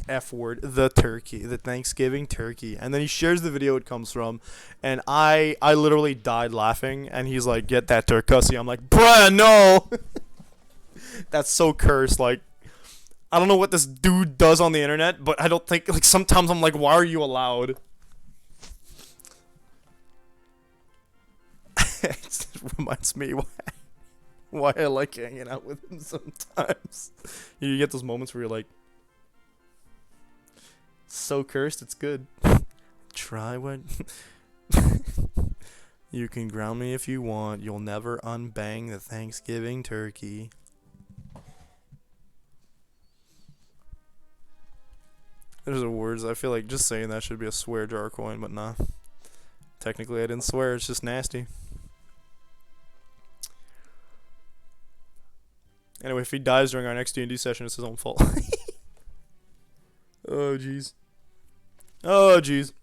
F word the turkey, the Thanksgiving turkey." And then he shares the video it comes from, and I literally died laughing. And he's like, "Get that Turkusi." I'm like, "Bruh, no." That's so cursed. Like, I don't know what this dude does on the internet, but I don't think, like, sometimes I'm like, why are you allowed? It just reminds me why I like hanging out with him sometimes. You get those moments where you're like, so cursed, it's good. Try what? You can ground me if you want. You'll never unbang the Thanksgiving turkey. There's a words. I feel like just saying that should be a swear jar coin, but nah. Technically, I didn't swear. It's just nasty. Anyway, if he dies during our next D&D session, it's his own fault. Oh, jeez. Oh, jeez.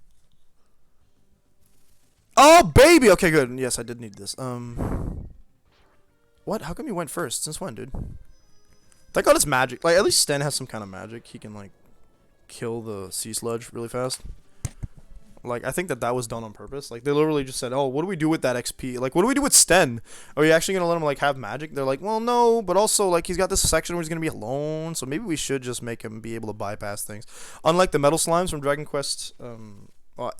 Oh, baby! Okay, good. Yes, I did need this. What? How come you went first? Since when, dude? Thank God it's magic. Like, at least Sten has some kind of magic. He can, like, kill the sea sludge really fast. Like, I think that was done on purpose. Like, they literally just said, "Oh, what do we do with that XP? Like, what do we do with Sten? Are we actually gonna let him, like, have magic?" They're like, "Well, no, but also, like, he's got this section where he's gonna be alone, so maybe we should just make him be able to bypass things." Unlike the metal slimes from Dragon Quest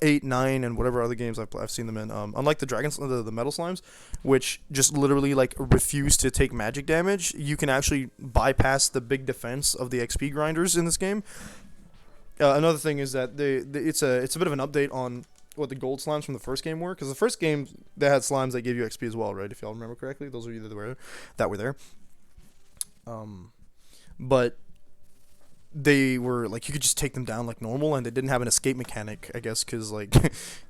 8, 9, and whatever other games I've seen them in, unlike the the metal slimes, which just literally, like, refuse to take magic damage, you can actually bypass the big defense of the XP grinders in this game. Another thing is that it's a bit of an update on what the gold slimes from the first game were, because the first game they had slimes that gave you XP as well, right? If y'all remember correctly, those are either that were there. But they were like, you could just take them down like normal, and they didn't have an escape mechanic, I guess, because like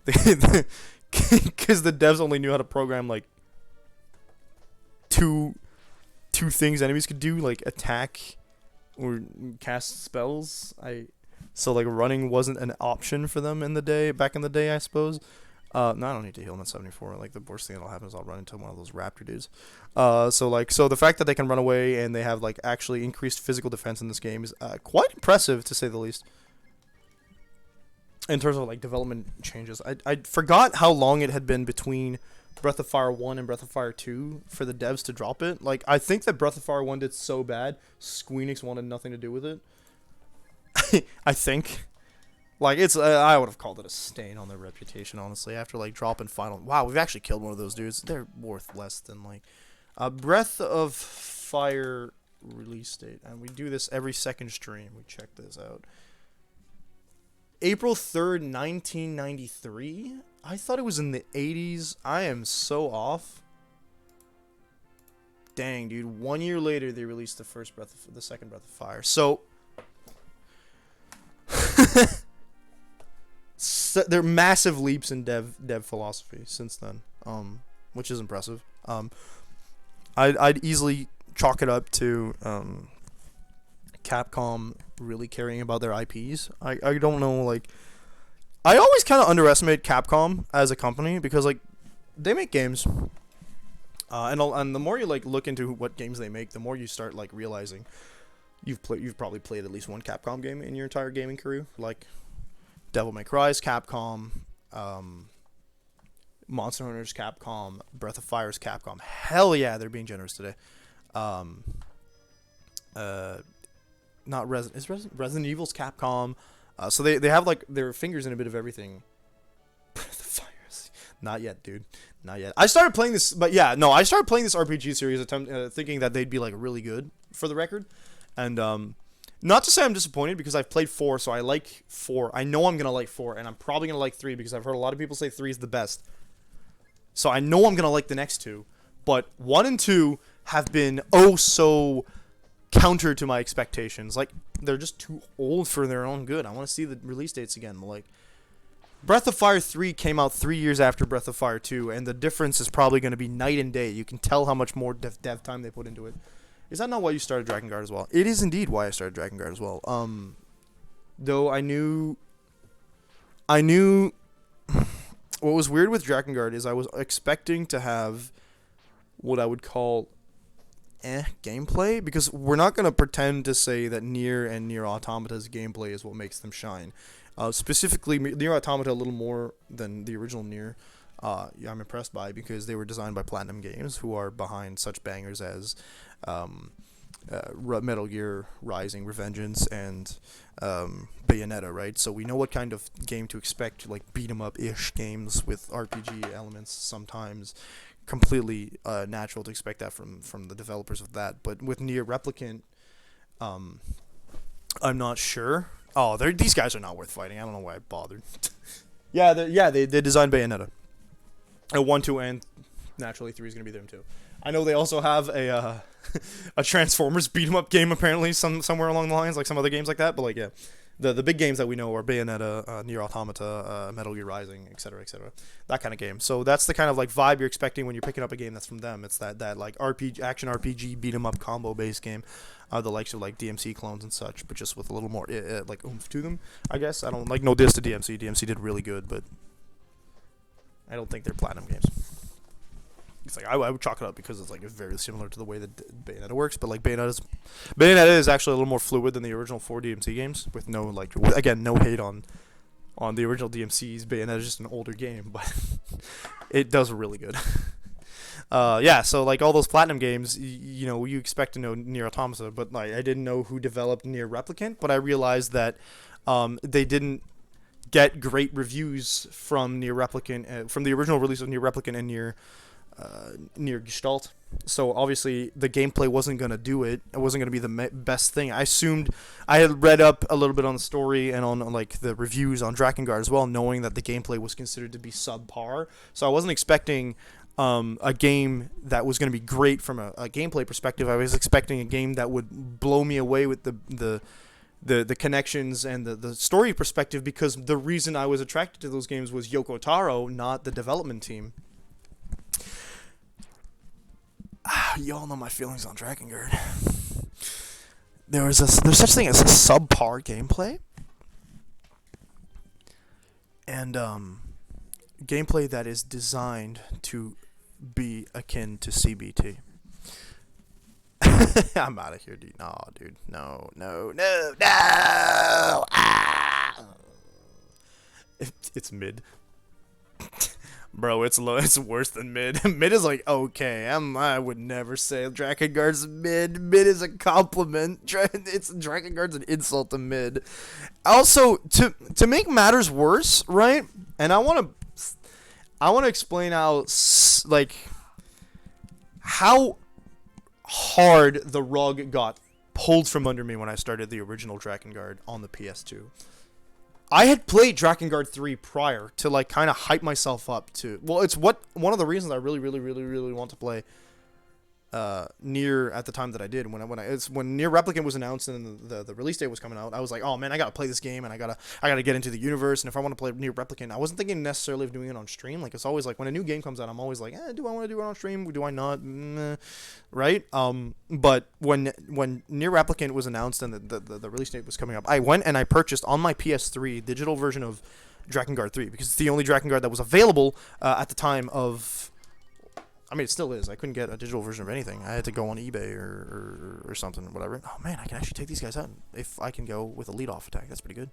because the devs only knew how to program like two things enemies could do, like attack or cast spells. So, like, running wasn't an option for them back in the day, I suppose. No, I don't need to heal him at 74. Like, the worst thing that'll happen is I'll run into one of those raptor dudes. So the fact that they can run away and they have, like, actually increased physical defense in this game is quite impressive, to say the least. In terms of, like, development changes. I forgot how long it had been between Breath of Fire 1 and Breath of Fire 2 for the devs to drop it. Like, I think that Breath of Fire 1 did so bad, Squeenix wanted nothing to do with it. I think, like, it's I would have called it a stain on their reputation, honestly, after, like, dropping final. Wow, we've actually killed one of those dudes. They're worth less than, like, Breath of Fire release date, and we do this every second stream. We check this out. April 3rd, 1993. I thought it was in the 80s. I am so off. Dang, dude. 1 year later, they released the second Breath of Fire. So. There are massive leaps in dev philosophy since then, which is impressive. I'd easily chalk it up to Capcom really caring about their IPs. I don't know, like, I always kind of underestimate Capcom as a company because, like, they make games, and the more you, like, look into what games they make, the more you start, like, realizing you've probably played at least one Capcom game in your entire gaming career, like Devil May Cry's Capcom, Monster Hunter's Capcom, Breath of Fire's Capcom. Hell yeah, they're being generous today. Not Resident Evil's Capcom. So they have, like, their fingers in a bit of everything. Breath of Fire's not yet, dude. Not yet. I started playing this, but yeah, no, I started playing this RPG series thinking that they'd be, like, really good, for the record. And not to say I'm disappointed, because I've played 4, so I like 4. I know I'm gonna like 4, and I'm probably gonna like 3 because I've heard a lot of people say 3 is the best. So I know I'm gonna like the next 2, but 1 and 2 have been so counter to my expectations. Like, they're just too old for their own good. I want to see the release dates again. Like, Breath of Fire 3 came out 3 years after Breath of Fire 2, and the difference is probably going to be night and day. You can tell how much more dev time they put into it. Is that not why you started Drakengard as well? It is indeed why I started Drakengard as well. Though I knew what was weird with Drakengard is I was expecting to have what I would call gameplay, because we're not going to pretend to say that Nier and Nier Automata's gameplay is what makes them shine. Specifically, Nier Automata a little more than the original Nier. I'm impressed by, because they were designed by Platinum Games, who are behind such bangers as Metal Gear Rising, Revengeance, and Bayonetta, right? So we know what kind of game to expect, like beat 'em up-ish games with RPG elements. Sometimes completely natural to expect that from the developers of that. But with Nier Replicant, I'm not sure. Oh, these guys are not worth fighting. I don't know why I bothered. They designed Bayonetta. 1, 2, and naturally 3 is gonna be them too. I know they also have a a Transformers beat 'em up game apparently somewhere along the lines, like some other games like that. But like, yeah, the big games that we know are Bayonetta, Nier Automata, Metal Gear Rising, etc., that kind of game. So that's the kind of like vibe you're expecting when you're picking up a game that's from them. It's that like action RPG beat 'em up combo based game, the likes of like DMC clones and such, but just with a little more like oomph to them, I guess. I don't like no diss to DMC. DMC did really good, but I don't think they're Platinum games. It's like I would chalk it up because it's like very similar to the way that Bayonetta works, but like Bayonetta is actually a little more fluid than the original 4 DMC games, with no like again no hate on the original DMCs. Bayonetta is just an older game, but it does really good. So like all those Platinum games, you expect to know Nier Automata, but like I didn't know who developed Nier Replicant, but I realized that they didn't get great reviews from Nier Replicant, from the original release of Nier Replicant and Nier Gestalt. So obviously the gameplay wasn't going to do it. It wasn't going to be the best thing. I assumed, I had read up a little bit on the story and on like the reviews on Drakengard as well, knowing that the gameplay was considered to be subpar. So I wasn't expecting a game that was going to be great from a gameplay perspective. I was expecting a game that would blow me away with the connections and the story perspective, because the reason I was attracted to those games was Yoko Taro, not the development team. Y'all know my feelings on Drakengard. There's such thing as a subpar gameplay, and gameplay that is designed to be akin to CBT. I'm out of here, dude. No, dude. No. Ah! It's mid. Bro, it's low. It's worse than mid. Mid is like okay. I would never say Drakengard's mid. Mid is a compliment. Drakengard's an insult to mid. Also, to make matters worse, right? And I want to explain how hard the rug got pulled from under me when I started the original Drakengard on the PS2. I had played Drakengard 3 prior to like kind of hype myself up to. Well, it's one of the reasons I really want to play Nier at the time that I did. When Nier Replicant was announced and the release date was coming out, I was like, oh man, I gotta play this game and I gotta get into the universe. And if I want to play Nier Replicant, I wasn't thinking necessarily of doing it on stream. Like it's always like when a new game comes out, I'm always like, do I want to do it on stream? Do I not? Right? But when Nier Replicant was announced and the release date was coming up, I went and I purchased on my PS3 digital version of Drakengard 3, because it's the only Drakengard that was available at the time of. I mean, it still is. I couldn't get a digital version of anything. I had to go on eBay or something, whatever. Oh man, I can actually take these guys out if I can go with a lead-off attack. That's pretty good.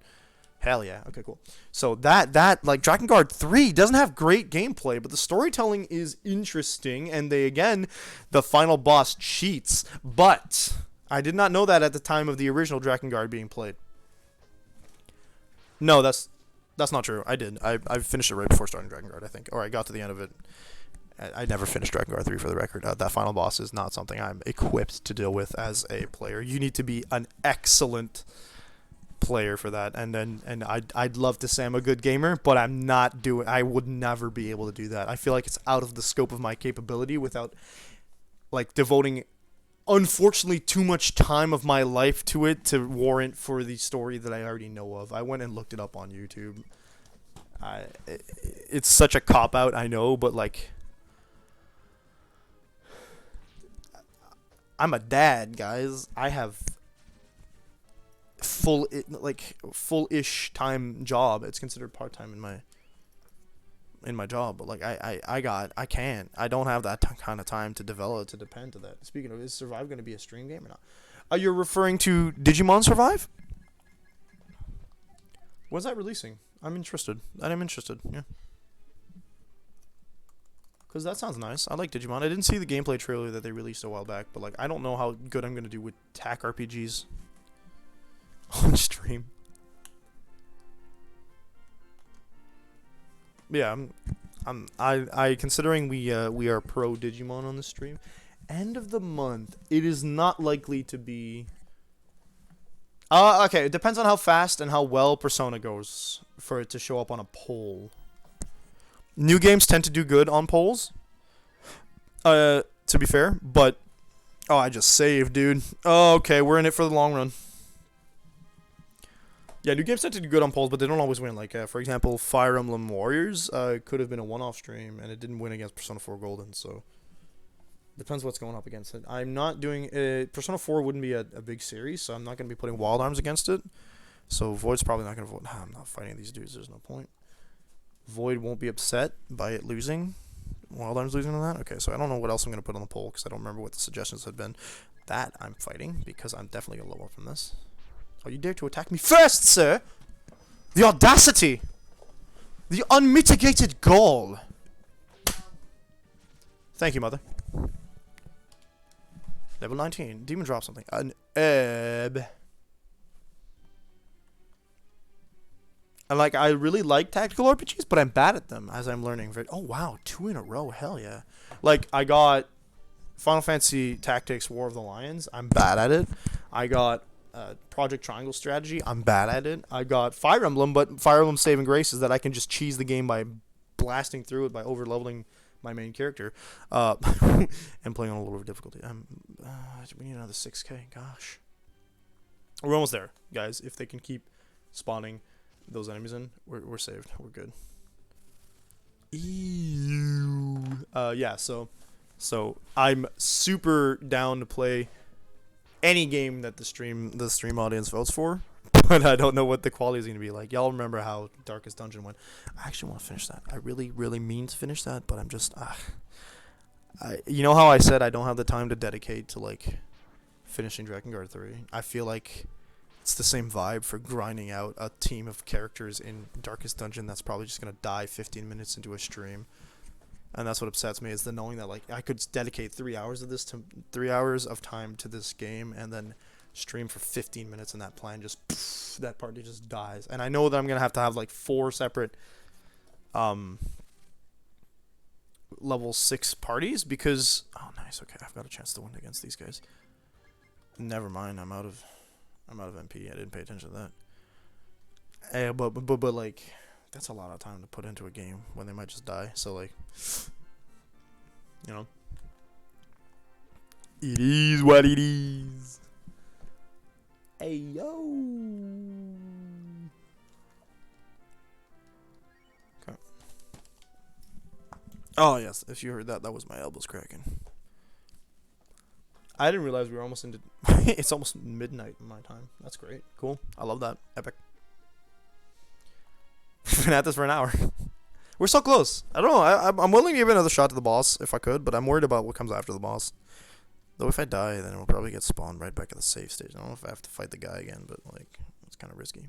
Hell yeah. Okay, cool. So that like Drakengard 3 doesn't have great gameplay, but the storytelling is interesting, and the final boss cheats. But I did not know that at the time of the original Drakengard being played. No, that's not true. I did. I finished it right before starting Drakengard, I think. Or I got to the end of it. I never finished Drakengard 3 for the record. That final boss is not something I'm equipped to deal with as a player. You need to be an excellent player for that. And I'd love to say I'm a good gamer, but I would never be able to do that. I feel like it's out of the scope of my capability without like devoting unfortunately too much time of my life to it to warrant for the story that I already know of. I went and looked it up on YouTube. it's such a cop out, I know, but like, I'm a dad, guys. I have full-ish time job. It's considered part-time in my job, but like I don't have that kind of time to develop to depend to that. Speaking of, is Survive going to be a stream game or not? Are you referring to Digimon Survive? When's that releasing? I'm interested. Yeah. Because that sounds nice. I like Digimon. I didn't see the gameplay trailer that they released a while back, but like I don't know how good I'm going to do with TAC RPGs on stream. Yeah, I considering we are pro Digimon on the stream. End of the month, it is not likely to be. Okay, it depends on how fast and how well Persona goes for it to show up on a poll. New games tend to do good on polls. To be fair, but I just saved, dude. Oh, okay, we're in it for the long run. Yeah, new games tend to do good on polls, but they don't always win. Like, for example, Fire Emblem Warriors could have been a one-off stream, and it didn't win against Persona 4 Golden, so depends what's going up against it. I'm not doing... Persona 4 wouldn't be a big series, so I'm not going to be putting Wild Arms against it. So Void's probably not going to vote. Nah, I'm not fighting these dudes. There's no point. Void won't be upset by it losing. Wild Arms losing to that? Okay, so I don't know what else I'm going to put on the poll, because I don't remember what the suggestions had been. That I'm fighting, because I'm definitely going to level up from this. Oh, you dare to attack me first, sir? The audacity! The unmitigated gall! Thank you, mother. Level 19. Demon drop something. An herb. And like, I really like tactical RPGs, but I'm bad at them as I'm learning. Oh, wow. 2 in a row. Hell yeah. Like, I got Final Fantasy Tactics War of the Lions. I'm bad at it. I got Project Triangle Strategy. I'm bad at it. I got Fire Emblem, but Fire Emblem's saving grace is that I can just cheese the game by blasting through it by over-leveling my main character and playing on a lower difficulty. We need another 6K. Gosh. We're almost there, guys. If they can keep spawning those enemies in, we're saved. We're good. Ew. Yeah, so I'm super down to play any game that the stream audience votes for, but I don't know what the quality is going to be like. Y'all remember how Darkest Dungeon went. I actually want to finish that. I really, really mean to finish that, but I'm just... you know how I said I don't have the time to dedicate to, like, finishing Drakengard 3? I feel like it's the same vibe for grinding out a team of characters in Darkest Dungeon that's probably just going to die 15 minutes into a stream. And that's what upsets me, is the knowing that like I could dedicate 3 hours of time to this game and then stream for 15 minutes and that plan just that party just dies. And I know that I'm gonna have to have like 4 separate level 6 parties because nice, okay, I've got a chance to win against these guys. Never mind, I'm out of MP. I didn't pay attention to that. But like, that's a lot of time to put into a game when they might just die. So like, you know, it is what it is. Hey yo. Okay. Oh yes, if you heard that, that was my elbows cracking. I didn't realize we were almost into. It's almost midnight in my time. That's great. Cool. I love that. Epic. We've been at this for an hour. We're so close. I don't know. I'm willing to give another shot to the boss if I could, but I'm worried about what comes after the boss. Though if I die, then we'll probably get spawned right back at the save stage. I don't know if I have to fight the guy again, but like, it's kind of risky.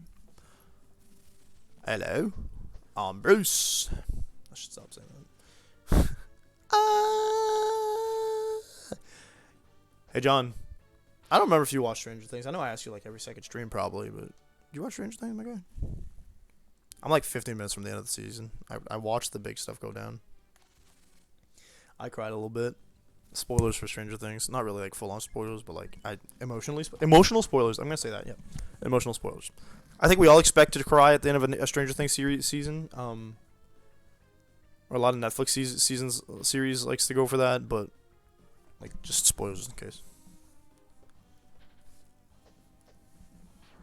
Hello, I'm Bruce. I should stop saying that. Hey John, I don't remember if you watch Stranger Things. I know I ask you like every second stream probably, but do you watch Stranger Things, my guy? I'm like 15 minutes from the end of the season. I watched the big stuff go down. I cried a little bit. Spoilers for Stranger Things. Not really like full-on spoilers, but like emotional spoilers. I'm gonna say that, yeah. Emotional spoilers. I think we all expect to cry at the end of a Stranger Things season. Or a lot of Netflix series likes to go for that, but like just spoilers in case.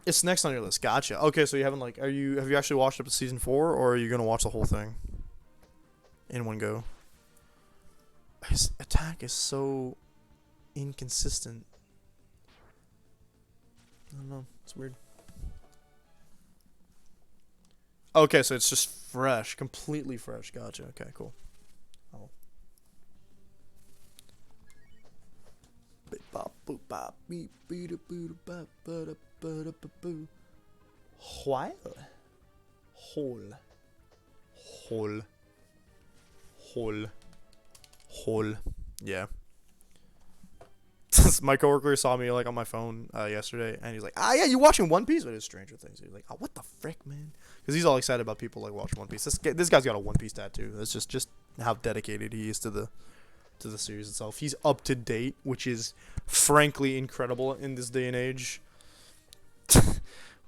It's next on your list. Gotcha. Okay, so you haven't like, have you actually watched up to season 4, or are you gonna watch the whole thing in one go? His attack is so inconsistent. I don't know. It's weird. Okay, so it's just fresh, completely fresh. Gotcha. Okay, cool. Oh. While. Hole. Yeah. My coworker saw me like on my phone yesterday, and he's like, "Ah, yeah, you watching One Piece?" But it's Stranger Things. He's like, "Oh, what the frick, man?" Because he's all excited about people like watching One Piece. This guy's got a One Piece tattoo. That's just how dedicated he is to the series itself. He's up to date, which is frankly incredible in this day and age.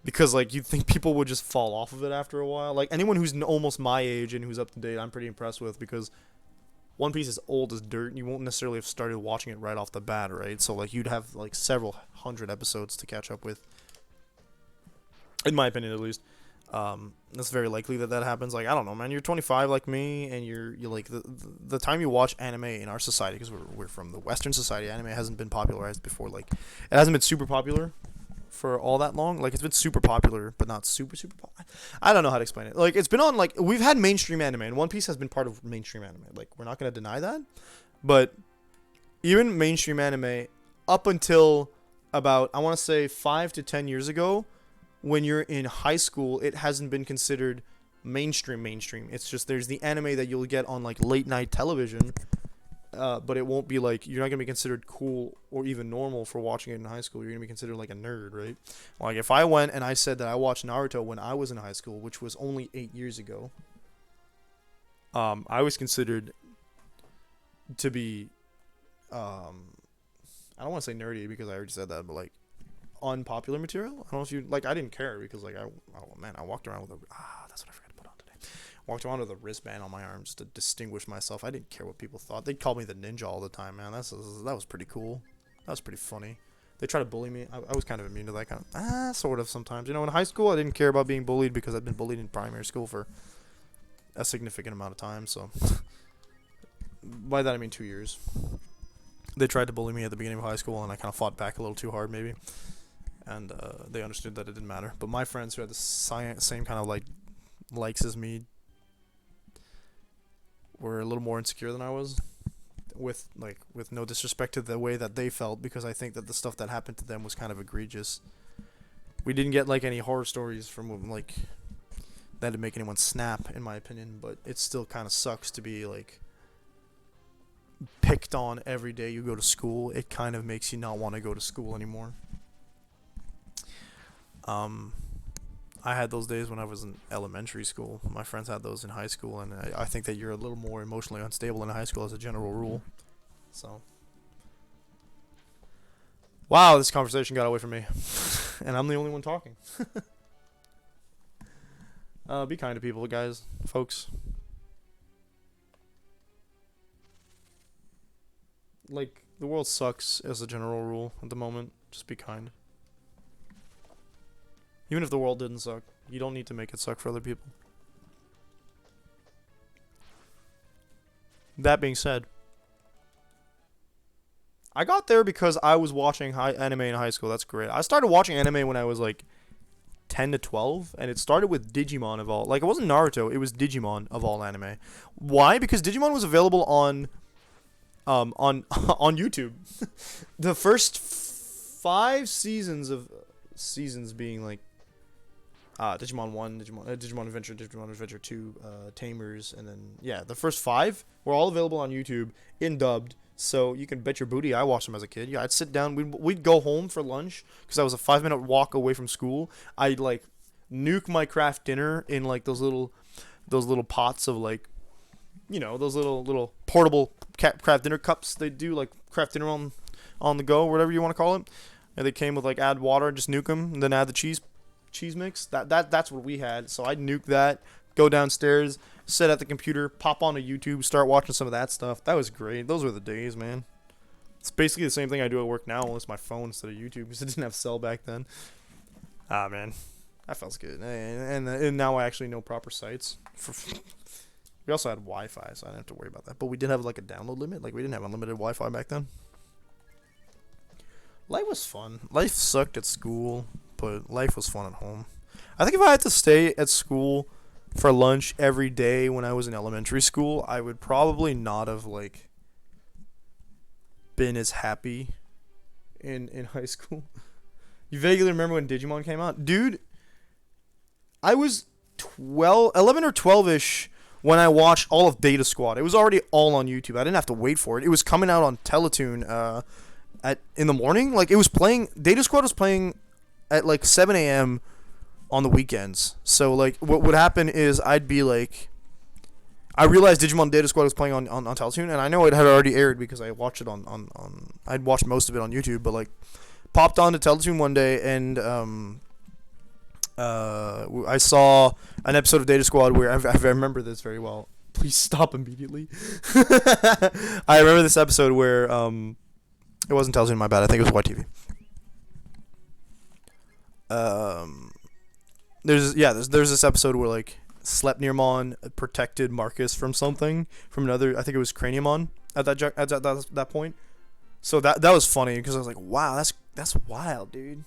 Because like you'd think people would just fall off of it after a while. Like anyone who's almost my age and who's up to date, I'm pretty impressed with, because One Piece is old as dirt, and you won't necessarily have started watching it right off the bat, right? So like you'd have like several hundred episodes to catch up with, in my opinion at least. It's very likely that happens. Like I don't know, man. You're 25 like me, and you're like the time you watch anime in our society, because we're from the Western society. Anime hasn't been popularized before. Like it hasn't been super popular for all that long. Like it's been super popular, but not super popular. I don't know how to explain it. Like it's been on, like we've had mainstream anime, and One Piece has been part of mainstream anime. Like we're not gonna deny that, but even mainstream anime up until about, I want to say 5 to 10 years ago, when you're in high school, it hasn't been considered mainstream. It's just there's the anime that you'll get on like late night television. But it won't be like, you're not going to be considered cool or even normal for watching it in high school. You're going to be considered like a nerd, right? Like if I went and I said that I watched Naruto when I was in high school, which was only 8 years ago, I was considered to be, I don't want to say nerdy because I already said that, but like unpopular material. I don't know if you, like, I didn't care because like, I walked around with that's what I forgot to put on today. Walked around with a wristband on my arm just to distinguish myself. I didn't care what people thought. They'd call me the ninja all the time, man. That was pretty cool. That was pretty funny. They tried to bully me. I was kind of immune to that kind of, sort of sometimes. You know, in high school, I didn't care about being bullied because I'd been bullied in primary school for a significant amount of time. So by that I mean 2 years. They tried to bully me at the beginning of high school, and I kind of fought back a little too hard, maybe. And they understood that it didn't matter. But my friends who had the same kind of likes as me were a little more insecure than I was, with no disrespect to the way that they felt, because I think that the stuff that happened to them was kind of egregious. We didn't get like any horror stories from like that'd make anyone snap, in my opinion, but it still kind of sucks to be like picked on every day you go to school. It kind of makes you not want to go to school anymore. I had those days when I was in elementary school. My friends had those in high school, and I think that you're a little more emotionally unstable in high school as a general rule. So, wow, this conversation got away from me, and I'm the only one talking. Be kind to people, guys, folks. Like, the world sucks as a general rule at the moment. Just be kind. Even if the world didn't suck, you don't need to make it suck for other people. That being said, I got there because I was watching anime in high school. That's great. I started watching anime when I was like 10 to 12, and it started with Digimon of all. Like, it wasn't Naruto, it was Digimon of all anime. Why? Because Digimon was available on YouTube. The first 5 seasons being like Digimon 1, Digimon Adventure 2, Tamers, and then, yeah, the first 5 were all available on YouTube in dubbed, so you can bet your booty I watched them as a kid. Yeah, I'd sit down, we'd go home for lunch, because I was a 5-minute walk away from school. I'd, like, nuke my craft dinner in, like, those little pots of, like, you know, those little portable craft dinner cups they do, like, craft dinner on the go, whatever you want to call it. And they came with, like, add water, just nuke them, and then add the cheese mix. That's what we had. So I'd nuke that, go downstairs, sit at the computer, pop onto YouTube, start watching some of that stuff. That was great. Those were the days, man. It's basically the same thing I do at work now, unless my phone instead of YouTube, because it didn't have cell back then. Ah, man. That feels good. And now I actually know proper sites. We also had Wi-Fi, so I didn't have to worry about that. But we did have like a download limit. Like we didn't have unlimited Wi-Fi back then. Life was fun. Life sucked at school, but life was fun at home. I think if I had to stay at school for lunch every day when I was in elementary school, I would probably not have like been as happy in high school. You vaguely remember when Digimon came out? Dude, I was 11 or 12ish when I watched all of Data Squad. It was already all on YouTube. I didn't have to wait for it. It was coming out on Teletoon in the morning. Like it was playing, Data Squad was playing at like 7 a.m. on the weekends. So like what would happen is I'd be like, I realized Digimon Data Squad was playing on Teletoon, and I know it had already aired because I watched it on I'd watched most of it on YouTube, but like popped on to Teletoon one day, and I saw an episode of Data Squad where I remember this very well. Please stop immediately. I remember this episode where it wasn't Teletoon, my bad. I think it was YTV. There's this episode where like Sleipnirmon protected Marcus from something from another. I think it was Craniumon at that point. So that was funny because I was like, wow, that's wild, dude.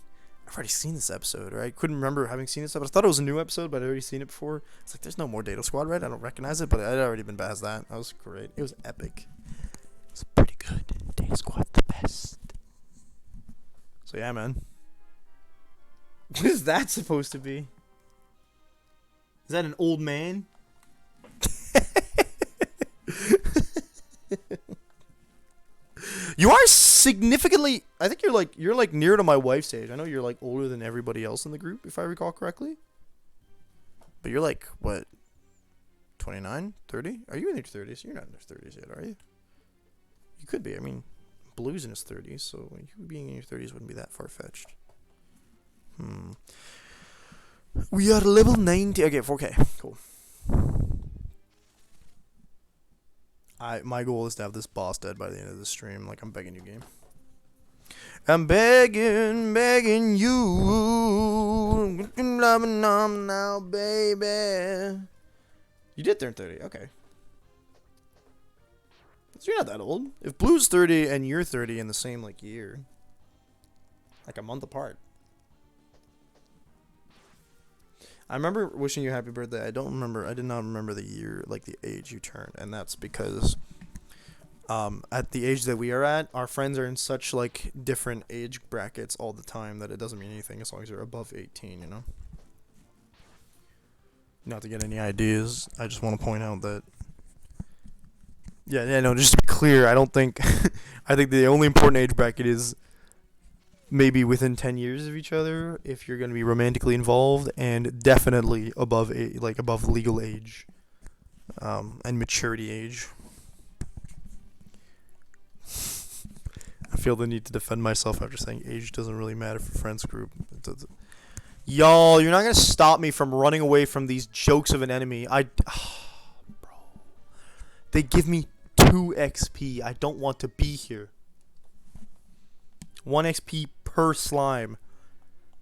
I've already seen this episode, right? I couldn't remember having seen this episode. I thought it was a new episode, but I'd already seen it before. It's like there's no more Data Squad, right? I don't recognize it, but I'd already been past that. That was great. It was epic. It's pretty good. Data Squad's the best. So yeah, man. What is that supposed to be? Is that an old man? You are significantly. I think you're like near to my wife's age. I know you're like older than everybody else in the group, if I recall correctly. But you're like what? 29, 30? Are you in your 30s? You're not in your 30s yet, are you? You could be. I mean, Blue's in his 30s, so you being in your 30s wouldn't be that far fetched. We are level 90. Okay, 4K. Cool. My goal is to have this boss dead by the end of the stream. Like, I'm begging you, game. I'm begging you. Loving now, baby. You did turn 30. Okay. So you're not that old. If Blue's 30 and you're 30 in the same, like, year. Like, a month apart. I remember wishing you happy birthday. I did not remember the year, like the age you turned, and that's because at the age that we are at, our friends are in such like different age brackets all the time that it doesn't mean anything as long as you're above 18, you know? Not to get any ideas, I just want to point out that no, just to be clear, I don't think I think the only important age bracket is maybe within 10 years of each other if you're going to be romantically involved, and definitely above legal age and maturity age. I feel the need to defend myself after saying age doesn't really matter for friends group. Y'all, you're not going to stop me from running away from these jokes of an enemy. Bro. They give me 2 XP. I don't want to be here. 1 XP per slime.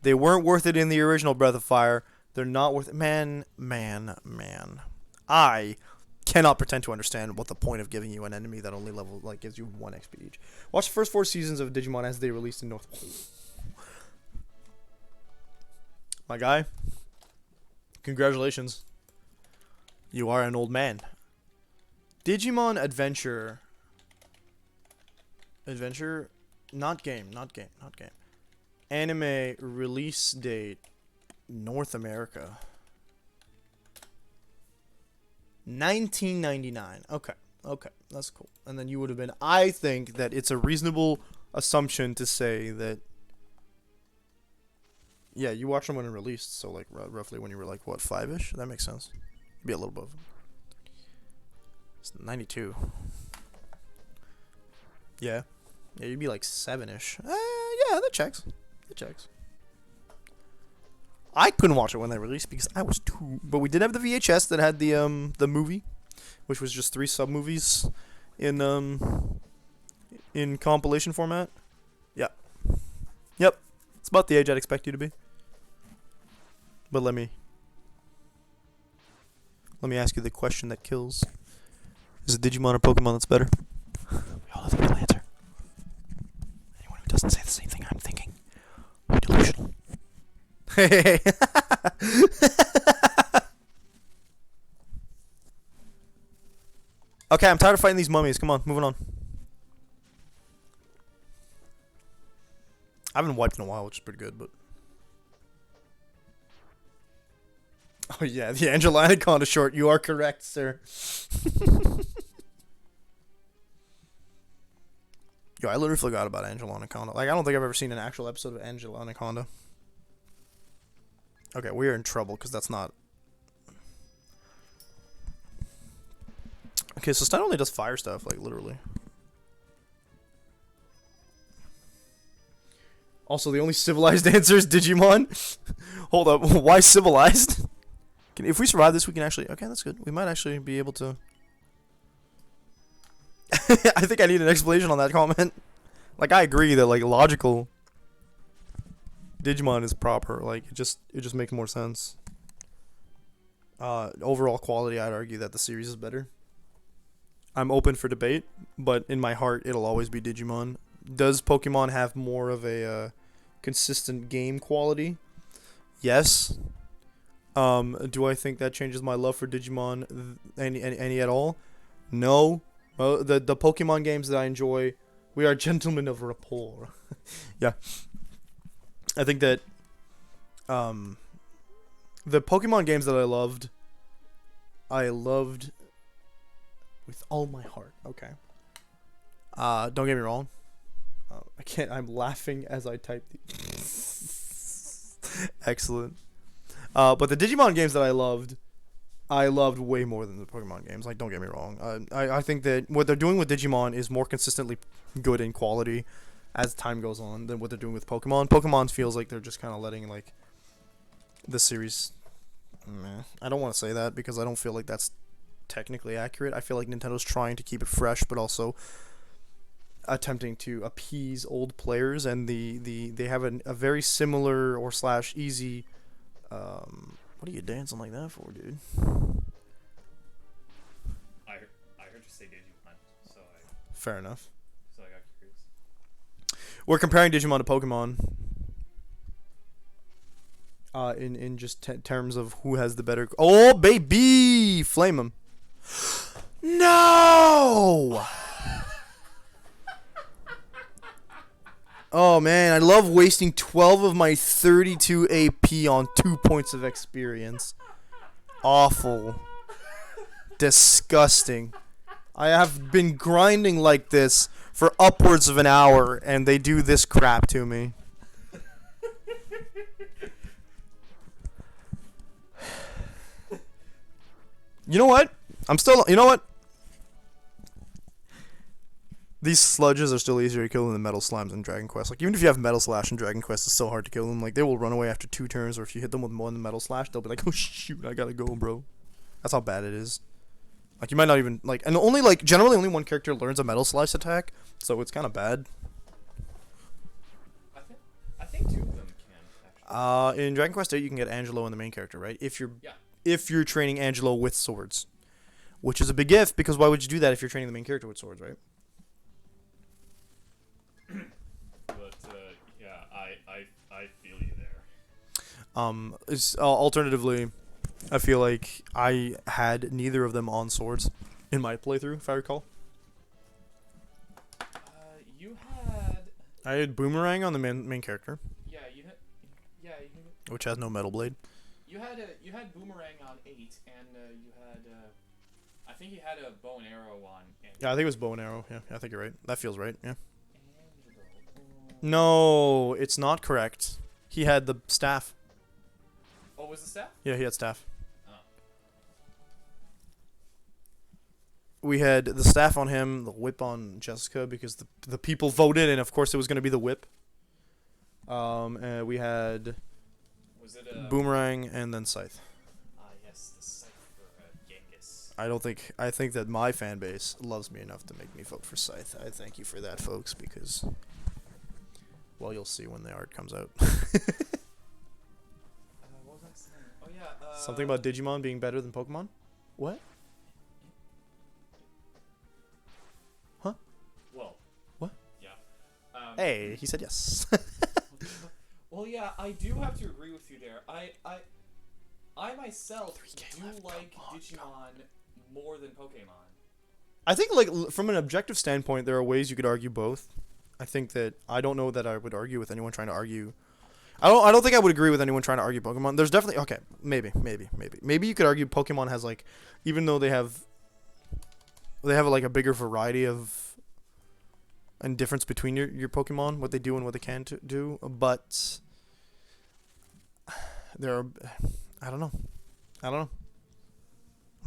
They weren't worth it in the original Breath of Fire. They're not worth it. Man. I cannot pretend to understand what the point of giving you an enemy that only gives you 1 XP each. Watch the first 4 seasons of Digimon as they released in North. My guy, congratulations. You are an old man. Digimon Adventure. Not game. Anime release date, North America. 1999. Okay, that's cool. And then you would have been. I think that it's a reasonable assumption to say that. Yeah, you watched them when it released, so like roughly when you were like what, 5ish? That makes sense. Be a little above. It's 92. Yeah. Yeah, you'd be like 7ish. Yeah, that checks. I couldn't watch it when they released because I was too. But we did have the VHS that had the movie, which was just 3 sub movies in compilation format. Yeah. Yep. It's about the age I'd expect you to be. But let me ask you the question that kills. Is it Digimon or Pokemon that's better? We all have the real answer. Anyone who doesn't say the same thing I'm thinking, we're delusional. Hey. Okay, I'm tired of fighting these mummies. Come on, moving on. I haven't wiped in a while, which is pretty good, but... Oh yeah, the Angela Anaconda short. You are correct, sir. Yo, I literally forgot about Angela Anaconda. Like, I don't think I've ever seen an actual episode of Angela Anaconda. Okay, we are in trouble, because that's not... Okay, so Stein only does fire stuff, like, literally. Also, the only civilized answer is Digimon. Hold up, why civilized? If we survive this, we can actually... Okay, that's good. We might actually be able to... I think I need an explanation on that comment. Like, I agree that, like, logical Digimon is proper. Like, it just makes more sense. Overall quality, I'd argue that the series is better. I'm open for debate, but in my heart, it'll always be Digimon. Does Pokemon have more of a consistent game quality? Yes. Do I think that changes my love for Digimon any at all? No. The Pokemon games that I enjoy, we are gentlemen of rapport. Yeah. I think that the Pokemon games that I loved with all my heart. Okay. Don't get me wrong. I can't. I'm laughing as I type these. Excellent. But the Digimon games that I loved way more than the Pokemon games. Like, don't get me wrong. I think that what they're doing with Digimon is more consistently good in quality as time goes on than what they're doing with Pokemon. Pokemon feels like they're just kind of letting, like, the series... Meh. I don't want to say that because I don't feel like that's technically accurate. I feel like Nintendo's trying to keep it fresh, but also attempting to appease old players, and they have a very similar or slash easy... what are you dancing like that for, dude? I heard you say Digimon, so Fair enough. I got curious. We're comparing Digimon to Pokemon. In just terms of who has the better... Oh, baby! Flame him. No! Oh, man. I love wasting 12 of my 32 AP on 2 points of experience. Awful. Disgusting. I have been grinding like this for upwards of an hour, and they do this crap to me. You know what? You know what? These sludges are still easier to kill than the metal slimes in Dragon Quest. Like, even if you have Metal Slash in Dragon Quest, it's so hard to kill them. Like, they will run away after 2 turns, or if you hit them with more than Metal Slash, they'll be like, oh shoot, I gotta go, bro. That's how bad it is. Like, you might not even, like, and only, like, generally only one character learns a Metal Slash attack, so it's kind of bad. I think 2 of them can, actually. In Dragon Quest 8, you can get Angelo in the main character, right? Yeah. If you're training Angelo with swords. Which is a big if, because why would you do that if you're training the main character with swords, right? But, yeah, I feel you there. Alternatively, I feel like I had neither of them on swords in my playthrough, if I recall. You had... I had Boomerang on the main character, you had... which has no metal blade. You had Boomerang on 8, and you had... I think you had a bow and arrow on... Yeah, I think it was bow and arrow. Yeah, I think you're right. That feels right, yeah. Angelo. No, it's not correct. He had the staff. Oh, was the staff? Yeah, he had staff. Oh. We had the staff on him, the whip on Jessica, because the people voted, and of course it was going to be the whip. And we had Was it Boomerang and then Scythe. Yes, the Scythe for Genghis. I think that my fan base loves me enough to make me vote for Scythe. I thank you for that, folks, because, well, you'll see when the art comes out. What was I saying? Something about Digimon being better than Pokemon? What? Well. What? Yeah. Hey, he said yes. Well, yeah, I do have to agree with you there. I myself 3K do left, like come on, Digimon more than Pokemon. I think, like, from an objective standpoint, there are ways you could argue both. I think that I don't know that I would argue with anyone trying to argue. I don't think I would agree with anyone trying to argue Pokemon. There's definitely okay, maybe you could argue Pokemon has like, even though they have like a bigger variety of and difference between your Pokemon, what they do and what they can do, but there are, I don't know. I'm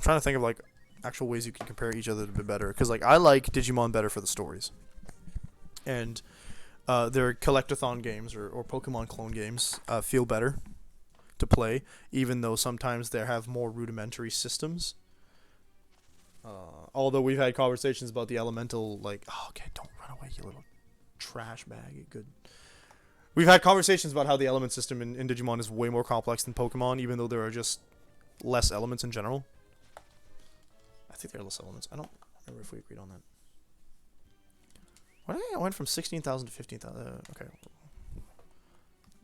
trying to think of like actual ways you can compare each other to be better, because like I like Digimon better for the stories, and their collectathon games or Pokemon clone games feel better to play, even though sometimes they have more rudimentary systems. Although we've had conversations about the elemental, like, oh, okay, don't run away, you little trash bag. Good. We've had conversations about how the element system in Digimon is way more complex than Pokemon, even though there are just less elements in general. I think there are less elements. I don't remember if we agreed on that. Why did I went from 16,000 to 15,000? Okay.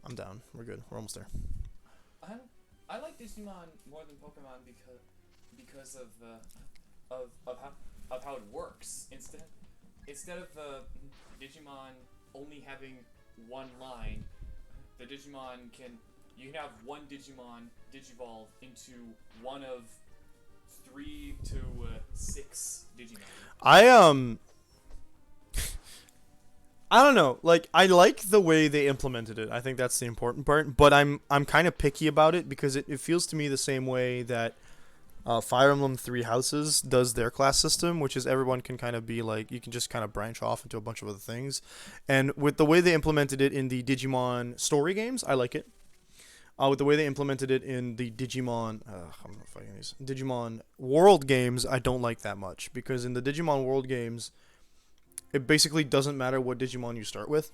I'm down. We're good. We're almost there. I like Digimon more than Pokemon because of how it works. Instead of the Digimon only having one line, the Digimon you can have one Digimon digivolve into one of 3 to 6 Digimon. I don't know. Like, I like the way they implemented it. I think that's the important part. But I'm kind of picky about it because it feels to me the same way that Fire Emblem Three Houses does their class system, which is everyone can kind of be like, you can just kind of branch off into a bunch of other things. And with the way they implemented it in the Digimon story games, I like it. With the way they implemented it in the Digimon, I'm not fighting these Digimon World games, I don't like that much, because in the Digimon World games, it basically doesn't matter what Digimon you start with.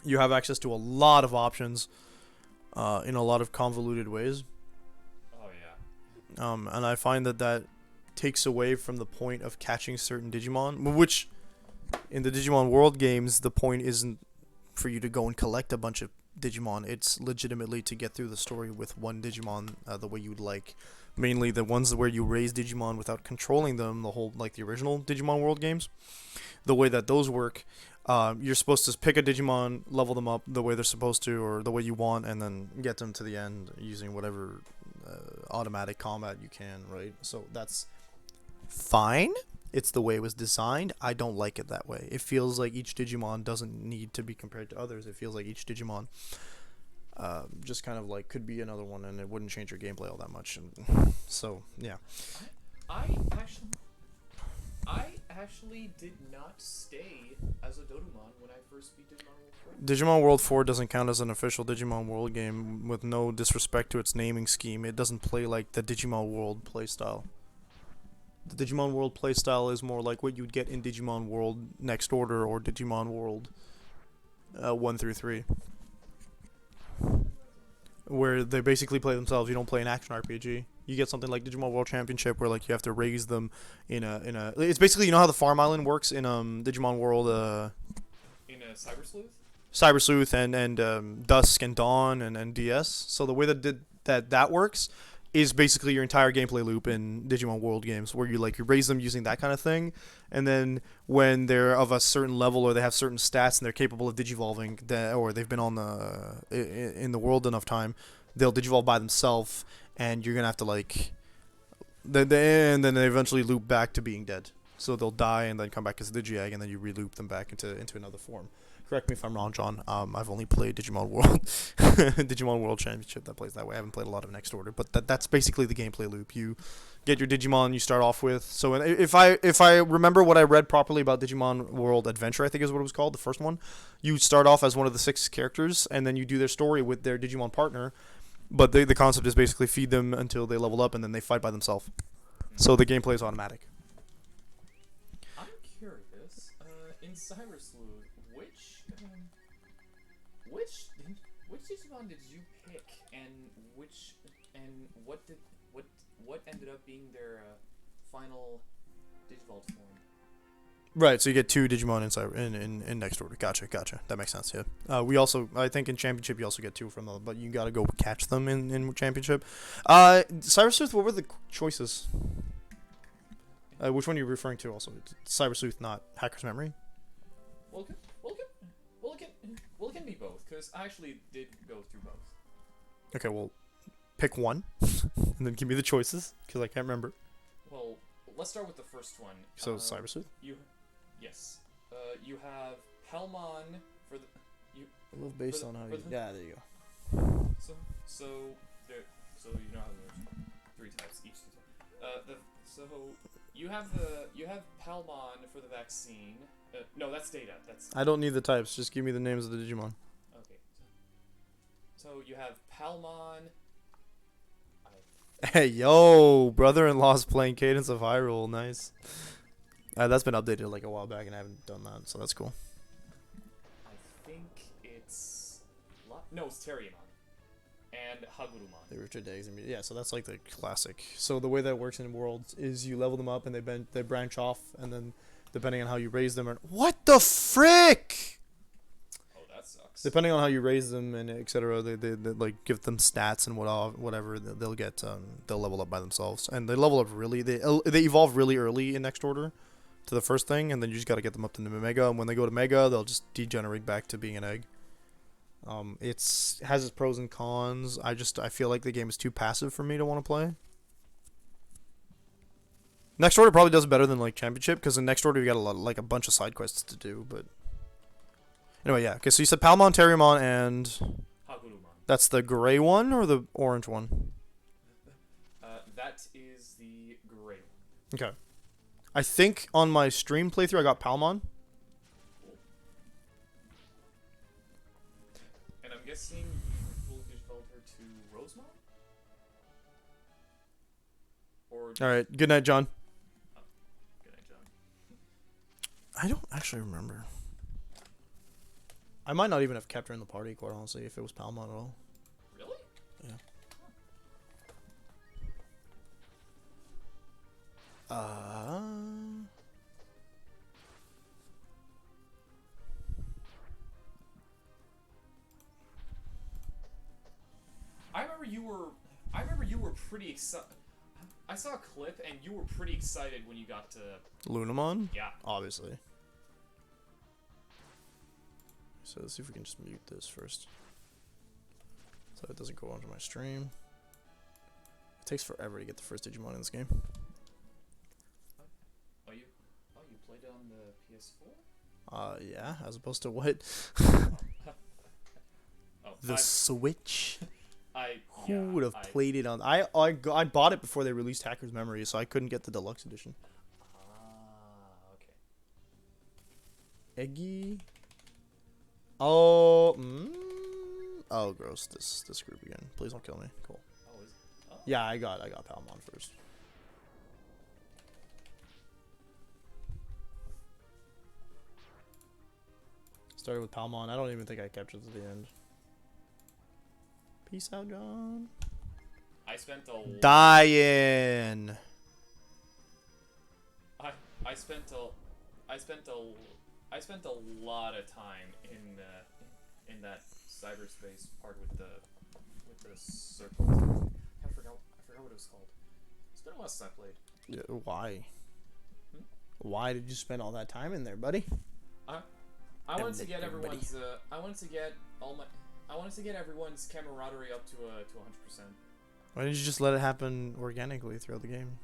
You have access to a lot of options in a lot of convoluted ways. Oh yeah. And I find that takes away from the point of catching certain Digimon, which in the Digimon World games, the point isn't for you to go and collect a bunch of Digimon. It's legitimately to get through the story with one Digimon the way you'd like. Mainly the ones where you raise Digimon without controlling them, the whole, like the original Digimon World games. The way that those work, you're supposed to pick a Digimon, level them up the way they're supposed to, or the way you want, and then get them to the end using whatever automatic combat you can, right? So that's fine. It's the way it was designed. I don't like it that way. It feels like each Digimon doesn't need to be compared to others. It feels like each Digimon just kind of like could be another one, and it wouldn't change your gameplay all that much. And so yeah. I actually did not stay as a Dodemon when I first beat Digimon World 4. Digimon World 4 doesn't count as an official Digimon World game, with no disrespect to its naming scheme. It doesn't play like the Digimon World playstyle. The Digimon World playstyle is more like what you'd get in Digimon World Next Order or Digimon World 1 through 3. Where they basically play themselves. You don't play an action RPG. You get something like Digimon World Championship, where like you have to raise them in a. It's basically, you know how the Farm Island works in Digimon World. In Cyber Sleuth. Cyber Sleuth and Dusk and Dawn and DS. So the way that works is basically your entire gameplay loop in Digimon World games, where you raise them using that kind of thing, and then when they're of a certain level or they have certain stats and they're capable of digivolving, or they've been on in the world enough time, they'll digivolve by themselves, and you're gonna have to and then they eventually loop back to being dead. So they'll die and then come back as a Digi-Egg, and then you re-loop them back into another form. Correct me if I'm wrong, John. I've only played Digimon World, Digimon World Championship that plays that way. I haven't played a lot of Next Order, but that's basically the gameplay loop. You get your Digimon you start off with. So if I remember what I read properly about Digimon World Adventure, I think is what it was called, the first one. You start off as one of the 6 characters, and then you do their story with their Digimon partner. But the concept is basically feed them until they level up, and then they fight by themselves. So the gameplay is automatic. I'm curious. In Cyber Sleuth, which Digimon did you pick, and which And what ended up being their final Digivolve form? Right, so you get 2 Digimon in next order. Gotcha. That makes sense, yeah. We also, I think in Championship you also get 2 from them, but you gotta go catch them in Championship. Cybersleuth, what were the choices? Which one are you referring to also? Cybersleuth, not Hacker's Memory? Well, it can be both, because I actually did go through both. Okay, well, pick one, and then give me the choices, because I can't remember. Well, let's start with the first one. So, Cybersleuth? Yes. You have Palmon for the... A little based For the- on how for you... the- Yeah, there you go. So you know how there's 3 types, each 2 types. So you have Palmon for the vaccine. No, that's Data. That's I don't need the types, just give me the names of the Digimon. okay. So you have Palmon. Hey, yo, brother-in-law's playing Cadence of Hyrule, nice. That's been updated like a while back, and I haven't done that, so that's cool. I think it's no, it's Terriamon and Hagurumon. The Richard Eggs, yeah, so that's like the classic. So the way that works in Worlds is you level them up, and they branch off, and then depending on how you raise them, or what the frick? Oh, that sucks. Depending on how you raise them and etc., they like give them stats and whatever they'll get. They'll level up by themselves, and they level up really. They evolve really early in next order to the first thing, and then you just got to get them up to the Mega. And when they go to Mega, they'll just degenerate back to being an egg. It has its pros and cons. I feel like the game is too passive for me to want to play. Next order probably does better than like Championship, because in next order you got a bunch of side quests to do. But anyway, yeah. Okay, so you said Palmon, Terriermon, and Hagurumon. that's the gray one or the orange one? That is the gray one. Okay. I think on my stream playthrough I got Palmon. And I'm guessing you will develop her to Rosemont? Or All right. Good night, John. Good night, John. I don't actually remember. I might not even have kept her in the party, quite honestly, if it was Palmon at all. Really? Yeah. I remember you were pretty excited. I saw a clip and you were pretty excited when you got to Lunamon? yeah. Obviously. So let's see if we can just mute this first, so it doesn't go onto my stream. It takes forever to get the first Digimon in this game. Oh you played it on the PS4? Yeah, as opposed to what? Oh, The Switch? Who yeah, would have played it on? I bought it before they released Hacker's Memory, so I couldn't get the deluxe edition. Okay. Eggy. Oh, oh, gross. This group again. Please don't kill me. Cool. Oh. Yeah, I got Palmon first. Started with Palmon. I don't even think I kept it to the end. Peace out, John. I spent a Dying. I spent a lot of time in that cyberspace part with the circles. I forgot what it was called. It's been a while since I played. Yeah, why? Why did you spend all that time in there, buddy? I wanted to get everyone's I wanted to get everyone's camaraderie up to 100%. Why didn't you just let it happen organically throughout the game?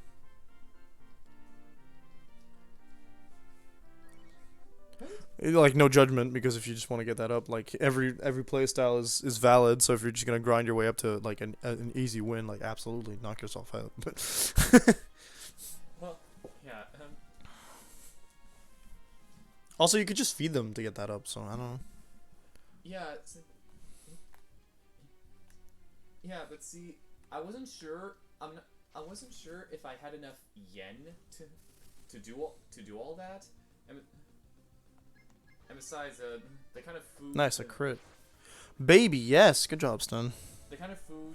Like, no judgment, because if you just want to get that up, like, every play style is valid, so if you're just gonna grind your way up to like an easy win, like, absolutely knock yourself out. But Well, yeah. also, you could just feed them to get that up, so I don't know. Yeah. Yeah, but see, I wasn't sure. I wasn't sure if I had enough yen to do all that. And besides, the kind of food. Nice, a crit. Baby, yes, good job, Stun. The kind of food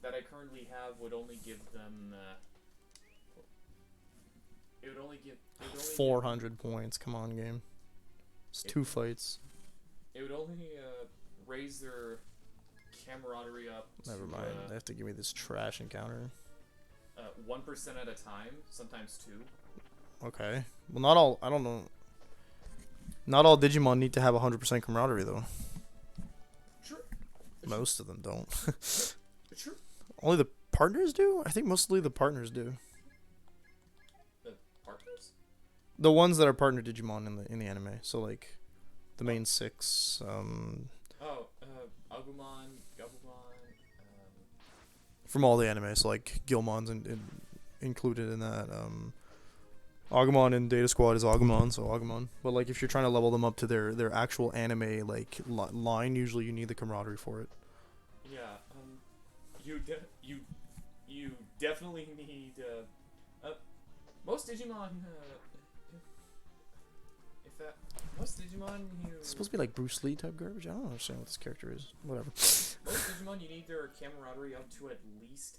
that I currently have would only give them. It would only give. It would only 400 points. Come on, game. It's 2 fights. It would only raise their camaraderie up. Never to, mind. They have to give me this trash encounter. 1% at a time, sometimes 2. Okay. Well, not all. I don't know. Not all Digimon need to have 100% camaraderie, though. Sure. Most of them don't. Sure. Only the partners do? I think mostly the partners do. The partners? The ones that are partner Digimon in the anime. So like, the main 6. Agumon, Gabumon. From all the anime, so like Gilmon's included in that. Agumon in Data Squad is Agumon, so Agumon. But like, if you're trying to level them up to their actual anime like line, usually you need the camaraderie for it. Yeah. You definitely need. Most Digimon. Most Digimon It's supposed to be like Bruce Lee type garbage. I don't understand what this character is. Whatever. Most Digimon, you need their camaraderie up to at least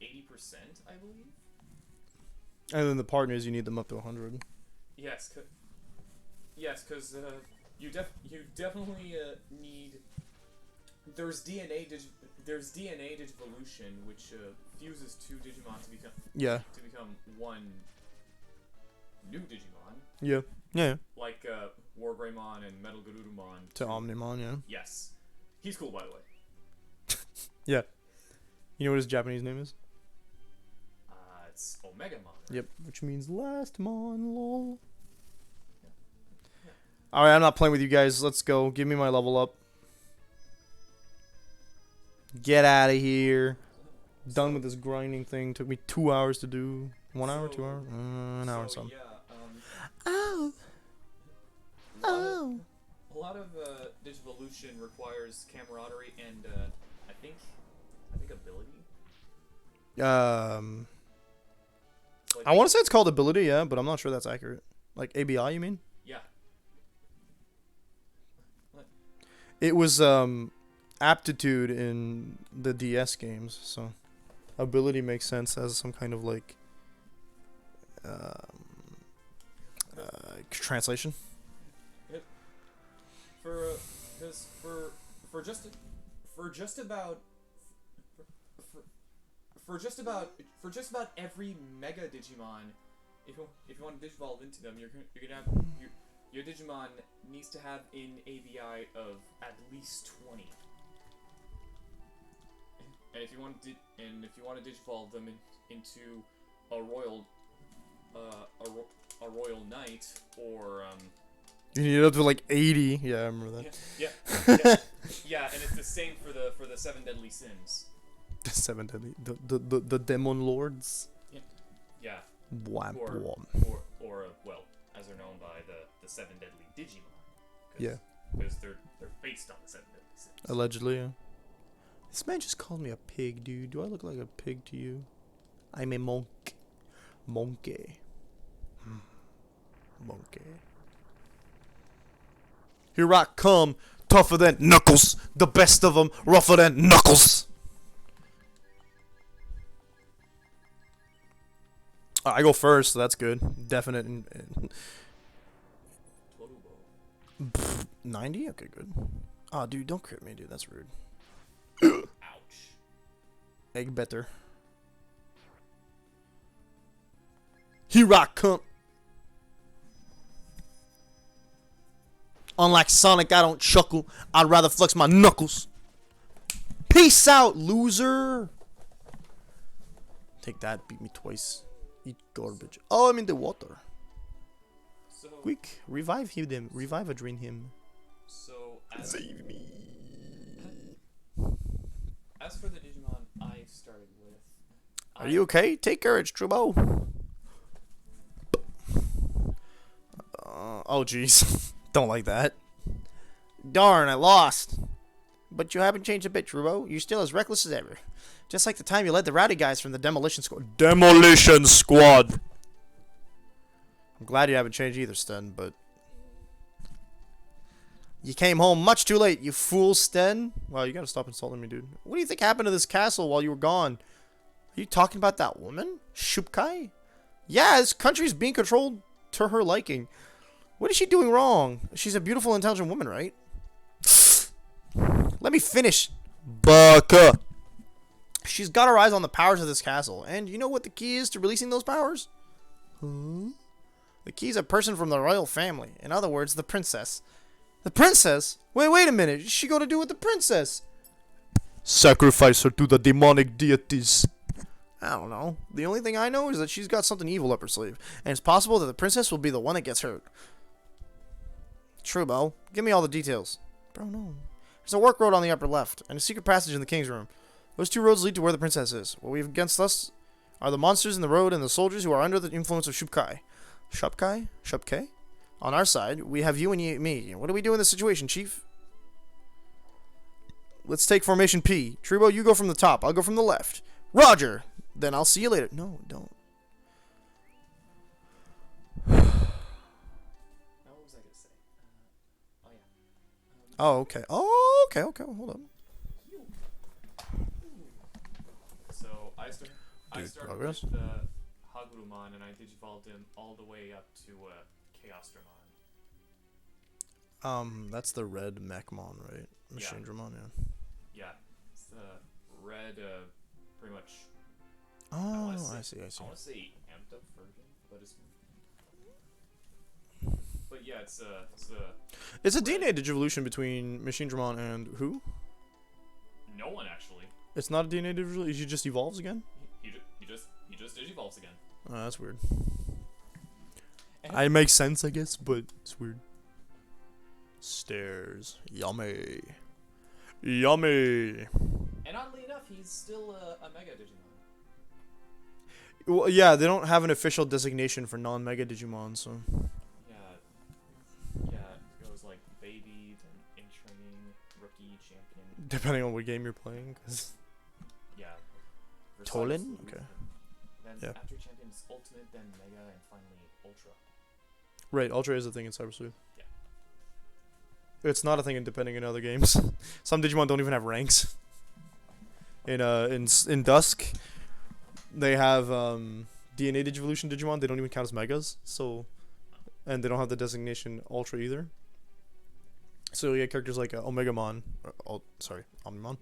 80%, I believe. And then the partners, you need them up to 100. Yes, because you definitely need. There's DNA digivolution, which fuses 2 Digimon to become one new Digimon. Yeah. Yeah. Like War Greymon and Metal Garurumon. To Omnimon, yeah. Yes, he's cool, by the way. Yeah. You know what his Japanese name is? It's Omegamon. Right? Yep. Which means last mon, lol. Alright, I'm not playing with you guys. Let's go. Give me my level up. Get out of here. Done with this grinding thing. Took me 2 hours to do. 1 hour, 2 hours? An hour and something. Yeah, Oh. Oh. A lot of Digivolution requires camaraderie and I think ability. Like, I want to say it's called ability, yeah, but I'm not sure that's accurate. Like ABI, you mean? Yeah. It was aptitude in the DS games, so ability makes sense as some kind of like translation. For just about every Mega Digimon, if you want to digivolve into them, you're gonna have your Digimon needs to have an ABI of at least 20. And if you want to digivolve them into a royal knight or You need it up to like 80. Yeah, I remember that. Yeah, and it's the same for the 7 deadly sins. The 7 deadly, the demon lords. Yeah. Wham, wham. Or well, as they're known by the 7 deadly Digimon. Yeah. Because they're based on the 7 deadly sins. Allegedly, yeah. This man just called me a pig, dude. Do I look like a pig to you? I'm a monk. Monkey. Monkey. Here I come, tougher than Knuckles. The best of them, rougher than Knuckles. I go first, so that's good. Definite. 90? Okay, good. Oh, dude, don't crit me, dude. That's rude. Ouch. Egg better. Here I come. Unlike Sonic, I don't chuckle. I'd rather flex my knuckles. Peace out, loser. Take that. Beat me twice. Eat garbage. Oh, I'm in the water. So Quick, revive him. Revive drain him. So Save me. As for the Digimon I started with, Are you okay? Take courage, Trubo. Oh, jeez. Don't like that. Darn, I lost. But you haven't changed a bit, Trubo. You're still as reckless as ever. Just like the time you led the rowdy guys from the Demolition Squad. Demolition Squad! I'm glad you haven't changed either, Sten, but... You came home much too late, you fool, Sten. Wow, you gotta stop insulting me, dude. What do you think happened to this castle while you were gone? Are you talking about that woman? Shupkai? Yeah, this country's being controlled to her liking. What is she doing wrong? She's a beautiful, intelligent woman, right? Let me finish. Baka. She's got her eyes on the powers of this castle. And you know what the key is to releasing those powers? Huh? The key is a person from the royal family. In other words, the princess. The princess? Wait a minute. What's she got to do with the princess? Sacrifice her to the demonic deities. I don't know. The only thing I know is that she's got something evil up her sleeve. And it's possible that the princess will be the one that gets hurt. True, Bo. Give me all the details. Bro, no. There's a work road on the upper left, and a secret passage in the king's room. Those two roads lead to where the princess is. What we have against us are the monsters in the road and the soldiers who are under the influence of Shupkai. Shupkai? Shupkai? On our side, we have you and me. What do we do in this situation, Chief? Let's take formation P. Tribo, you go from the top. I'll go from the left. Roger! Then I'll see you later. No, don't. Now, what was I gonna say? Oh yeah. Oh, okay. Oh, okay. Hold on. So I started progress? with Hagurumon, and I digivolved him all the way up to Chaosdramon. That's the red Mechmon, right? Machine Dramon, yeah. Yeah, it's the red, pretty much. Oh, I see. I want to say amped up version, but it's. But yeah, it's It's a DNA digivolution between Machine Dramon and who? no one actually. It's not a DNA digivolution. He just evolves again. He just digivolves again. Oh, that's weird. And It makes sense, I guess, but it's weird. Stairs, yummy. And oddly enough, he's still a Mega Digimon. Well, yeah, they don't have an official designation for non-Mega Digimon, so. Yeah, it goes like baby, then in training, rookie, champion. Depending on what game you're playing, 'cause Yeah. Tolen? Sleuth, Okay. Then Yeah. after champion's ultimate, then Mega, and finally Ultra. right, Ultra is a thing in Cyber Sleuth. Yeah. It's not a thing depending on other games. Some Digimon don't even have ranks. In Dusk, they have DNA Digivolution Digimon. They don't even count as Megas, so, and they don't have the designation Ultra either. So you get characters like Omegamon, Omnimon,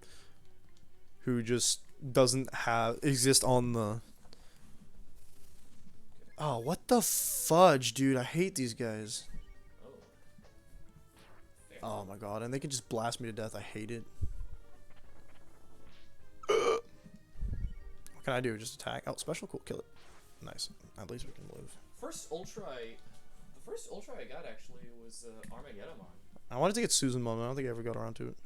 who just doesn't exist on the. Oh, what the fudge, dude! I hate these guys. Oh. Fair. Oh my god, and they can just blast me to death. I hate it. What can I do? Just attack? Oh, special? Cool. Kill it. Nice. At least we can live. The first Ultra I got actually was Armageddon. I wanted to get Susan Mom. I don't think I ever got around to it.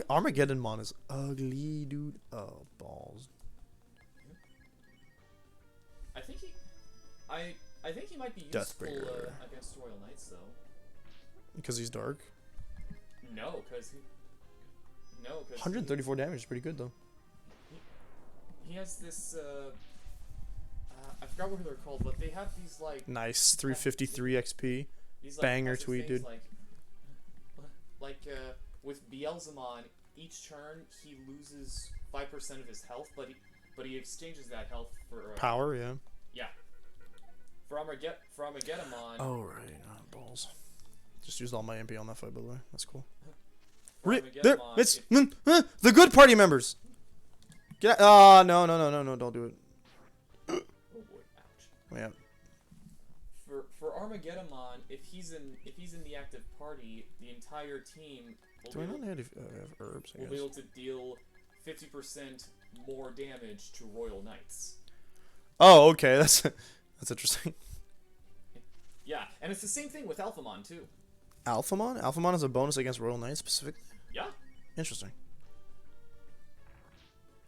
Armageddon Mon is ugly, dude. Oh, balls. I think he might be useful Deathbringer. against Royal Knights though. Because he's dark. No, because 134 damage is pretty good, though. he has this I forgot what they're called, but they have these like Nice. 353 XP. these, like, Banger passive tweet, things, dude. Like with Beelzemon, each turn he loses 5% of his health, but he exchanges that health for Power, yeah. yeah. For Armageddon. Oh, right. Balls. Just used all my MP on that fight, by the way. That's cool. for There, Armageddon, it's the good party members. Get out. No, don't do it. oh boy, ouch. Yeah. For Armageddon, if he's in the active party, the entire team Do I not have herbs? I will be guess. able to deal 50% more damage to Royal Knights. Oh, okay. That's interesting. Yeah, and it's the same thing with Alphamon too. Alphamon? Alphamon is a bonus against Royal Knights specifically? Yeah. Interesting.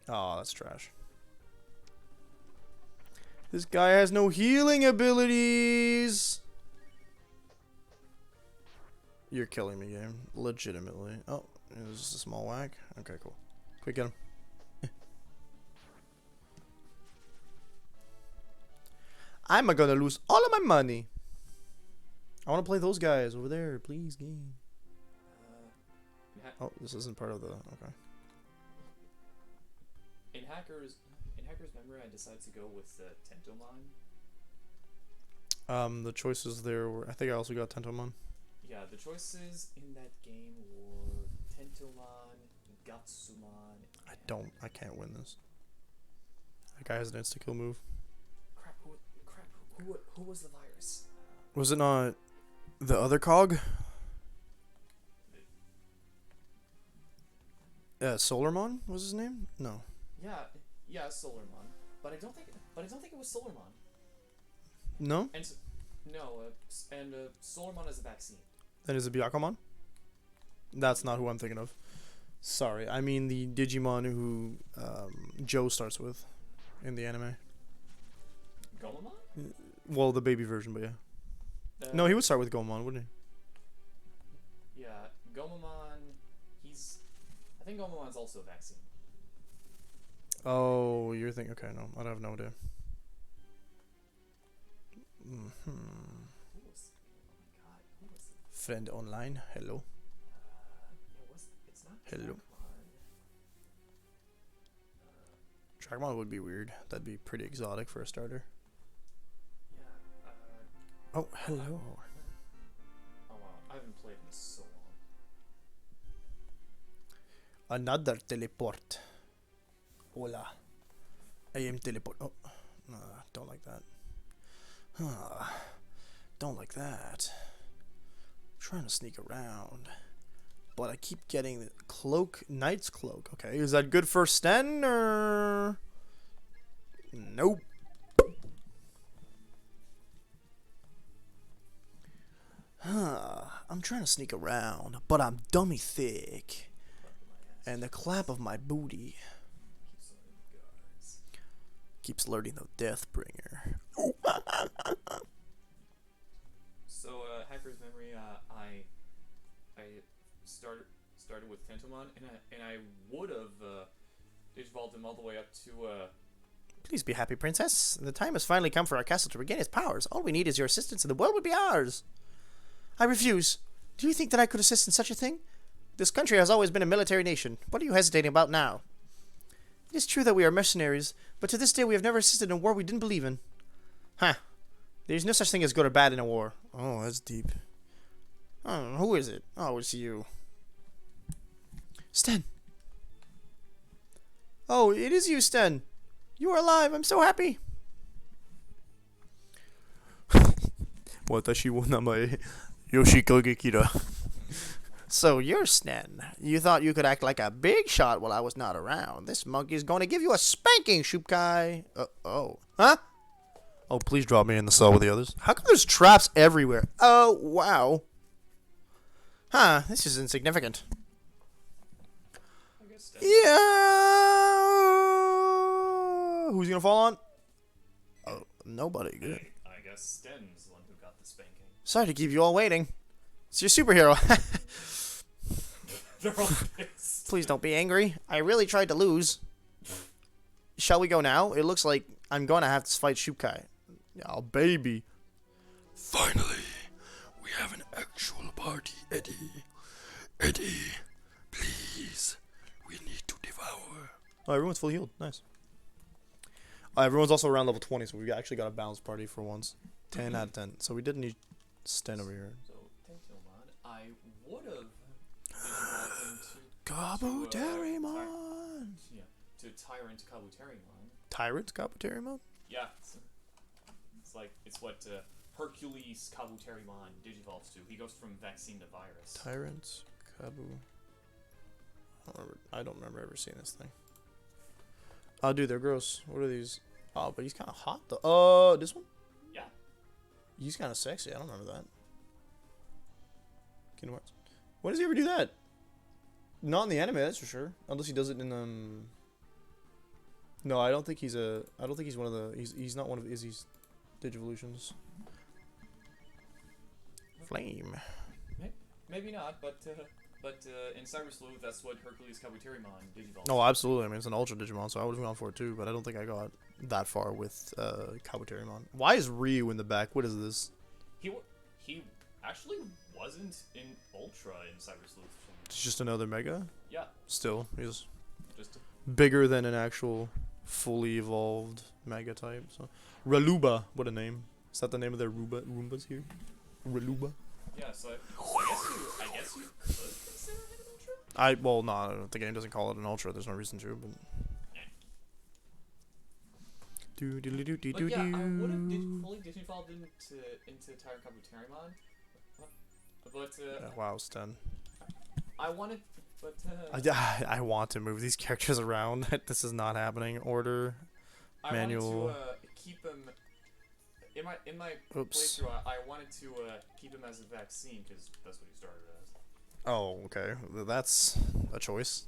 Oh, that's trash. This guy has no healing abilities. You're killing me, game. Legitimately. Oh, it was just a small whack. Okay, cool. Quick, get him. I'm gonna lose all of my money. I want to play those guys over there, please. Game. Ha- Oh, this isn't part of the. Okay. in Hacker's memory, I decided to go with Tentomon. The choices there were. I think I also got Tentomon. Yeah, the choices in that game were Tentomon, Gatsumon. I can't win this. That guy has an insta kill move. Crap! Who was the virus? Was it not the other cog? Solarmon was his name? No. Yeah, Solarmon. But I don't think it was Solarmon. No? And Solarmon is a vaccine. Then is it Byakumon? That's not who I'm thinking of. Sorry, I mean the Digimon who Joe starts with in the anime. Gomamon? Well, the baby version, but yeah. No, he would start with Gomon, wouldn't he? Yeah, Gomamon. I think Gomamon's also a vaccine. Oh, you're thinking. Okay, no, I have no idea. Who was? Oh my god, who was it? Friend online, hello. It's not. Hello. Trackmon. Trackmon would be weird. That'd be pretty exotic for a starter. Yeah. Oh, hello. Oh wow, I haven't played in so long. Another teleport. Hola. I am teleport. Oh, don't like that. Don't like that. Trying to sneak around, but I keep getting the cloak. Knight's cloak. Okay, is that good for Sten or? Nope. I'm trying to sneak around, but I'm dummy thick. And the clap of my booty keeps alerting the Deathbringer. So, Hacker's memory, I started with Tentomon, and I would have digivolved him all the way up to Please be happy, princess. The time has finally come for our castle to regain its powers. All we need is your assistance, and the world would be ours. I refuse. Do you think that I could assist in such a thing? This country has always been a military nation. What are you hesitating about now? It is true that we are mercenaries, but to this day we have never assisted in a war we didn't believe in. Huh. There's no such thing as good or bad in a war. Oh, that's deep. Oh, who is it? Oh, it's you. Sten. Oh, it is you, Sten. You are alive. I'm so happy. Watashi wo namae Yoshikage Kira. So you're Sten. You thought you could act like a big shot while I was not around. This monkey's going to give you a spanking, Shukai. Oh. Huh? Oh, please drop me in the cell with the others. How come there's traps everywhere? Oh, wow. Huh, this is insignificant. I guess Yeah. Who's gonna fall on? Oh, nobody. Good. I guess Sten's the one who got the spanking. Sorry to keep you all waiting. It's your superhero. They're all pissed. Please don't be angry. I really tried to lose. Shall we go now? It looks like I'm gonna have to fight Shukai. Oh, baby. Finally, we have an actual party, Eddie. Eddie, please, we need to devour. Oh, everyone's fully healed. Nice. Everyone's also around level 20, so we actually got a balanced party for once. 10 out of 10. So we didn't need Sten over here. So, Tentomon, I would have Kabuterimon! to Tyrant Kabuterimon. Tyrant Kabuterimon? Yeah, it's what Hercules Kabuterimon digivolves to. He goes from vaccine to virus. Tyrant Kabu. I don't remember ever seeing this thing. Oh, dude, they're gross. What are these? Oh, but he's kind of hot though. Oh, this one? Yeah. He's kind of sexy. I don't remember that. Kingdom Hearts. When does he ever do that? Not in the anime, that's for sure. Unless he does it in No, I don't think he's a. I don't think he's one of the. He's not one of Izzy's Digivolutions. Flame. Maybe not, but in Cyber Sleuth, that's what Hercules Kabuterimon digivolves. No, absolutely. I mean, it's an Ultra Digimon, so I would have gone for it too. But I don't think I got that far with Kabuterimon. Why is Ryu in the back? What is this? He actually wasn't in Ultra in Cyber Sleuth. It's just another Mega. Yeah, Still, he's just bigger than an actual fully evolved Mega type. So, Raluba, what a name! Is that the name of their Roombas here? Raluba. yeah. So I guess you could consider it an Ultra. Well, no, the game doesn't call it an Ultra. There's no reason to. But. Do do do do do But do. yeah, I would have fully digivolved into Tyrant Kabuterimon, but Wow, Sten. I wanted, but I want to move these characters around. This is not happening. Order. I manual. wanted to keep him in my Oops. playthrough. I wanted to keep him as a vaccine because that's what he started as. Oh, okay. That's a choice.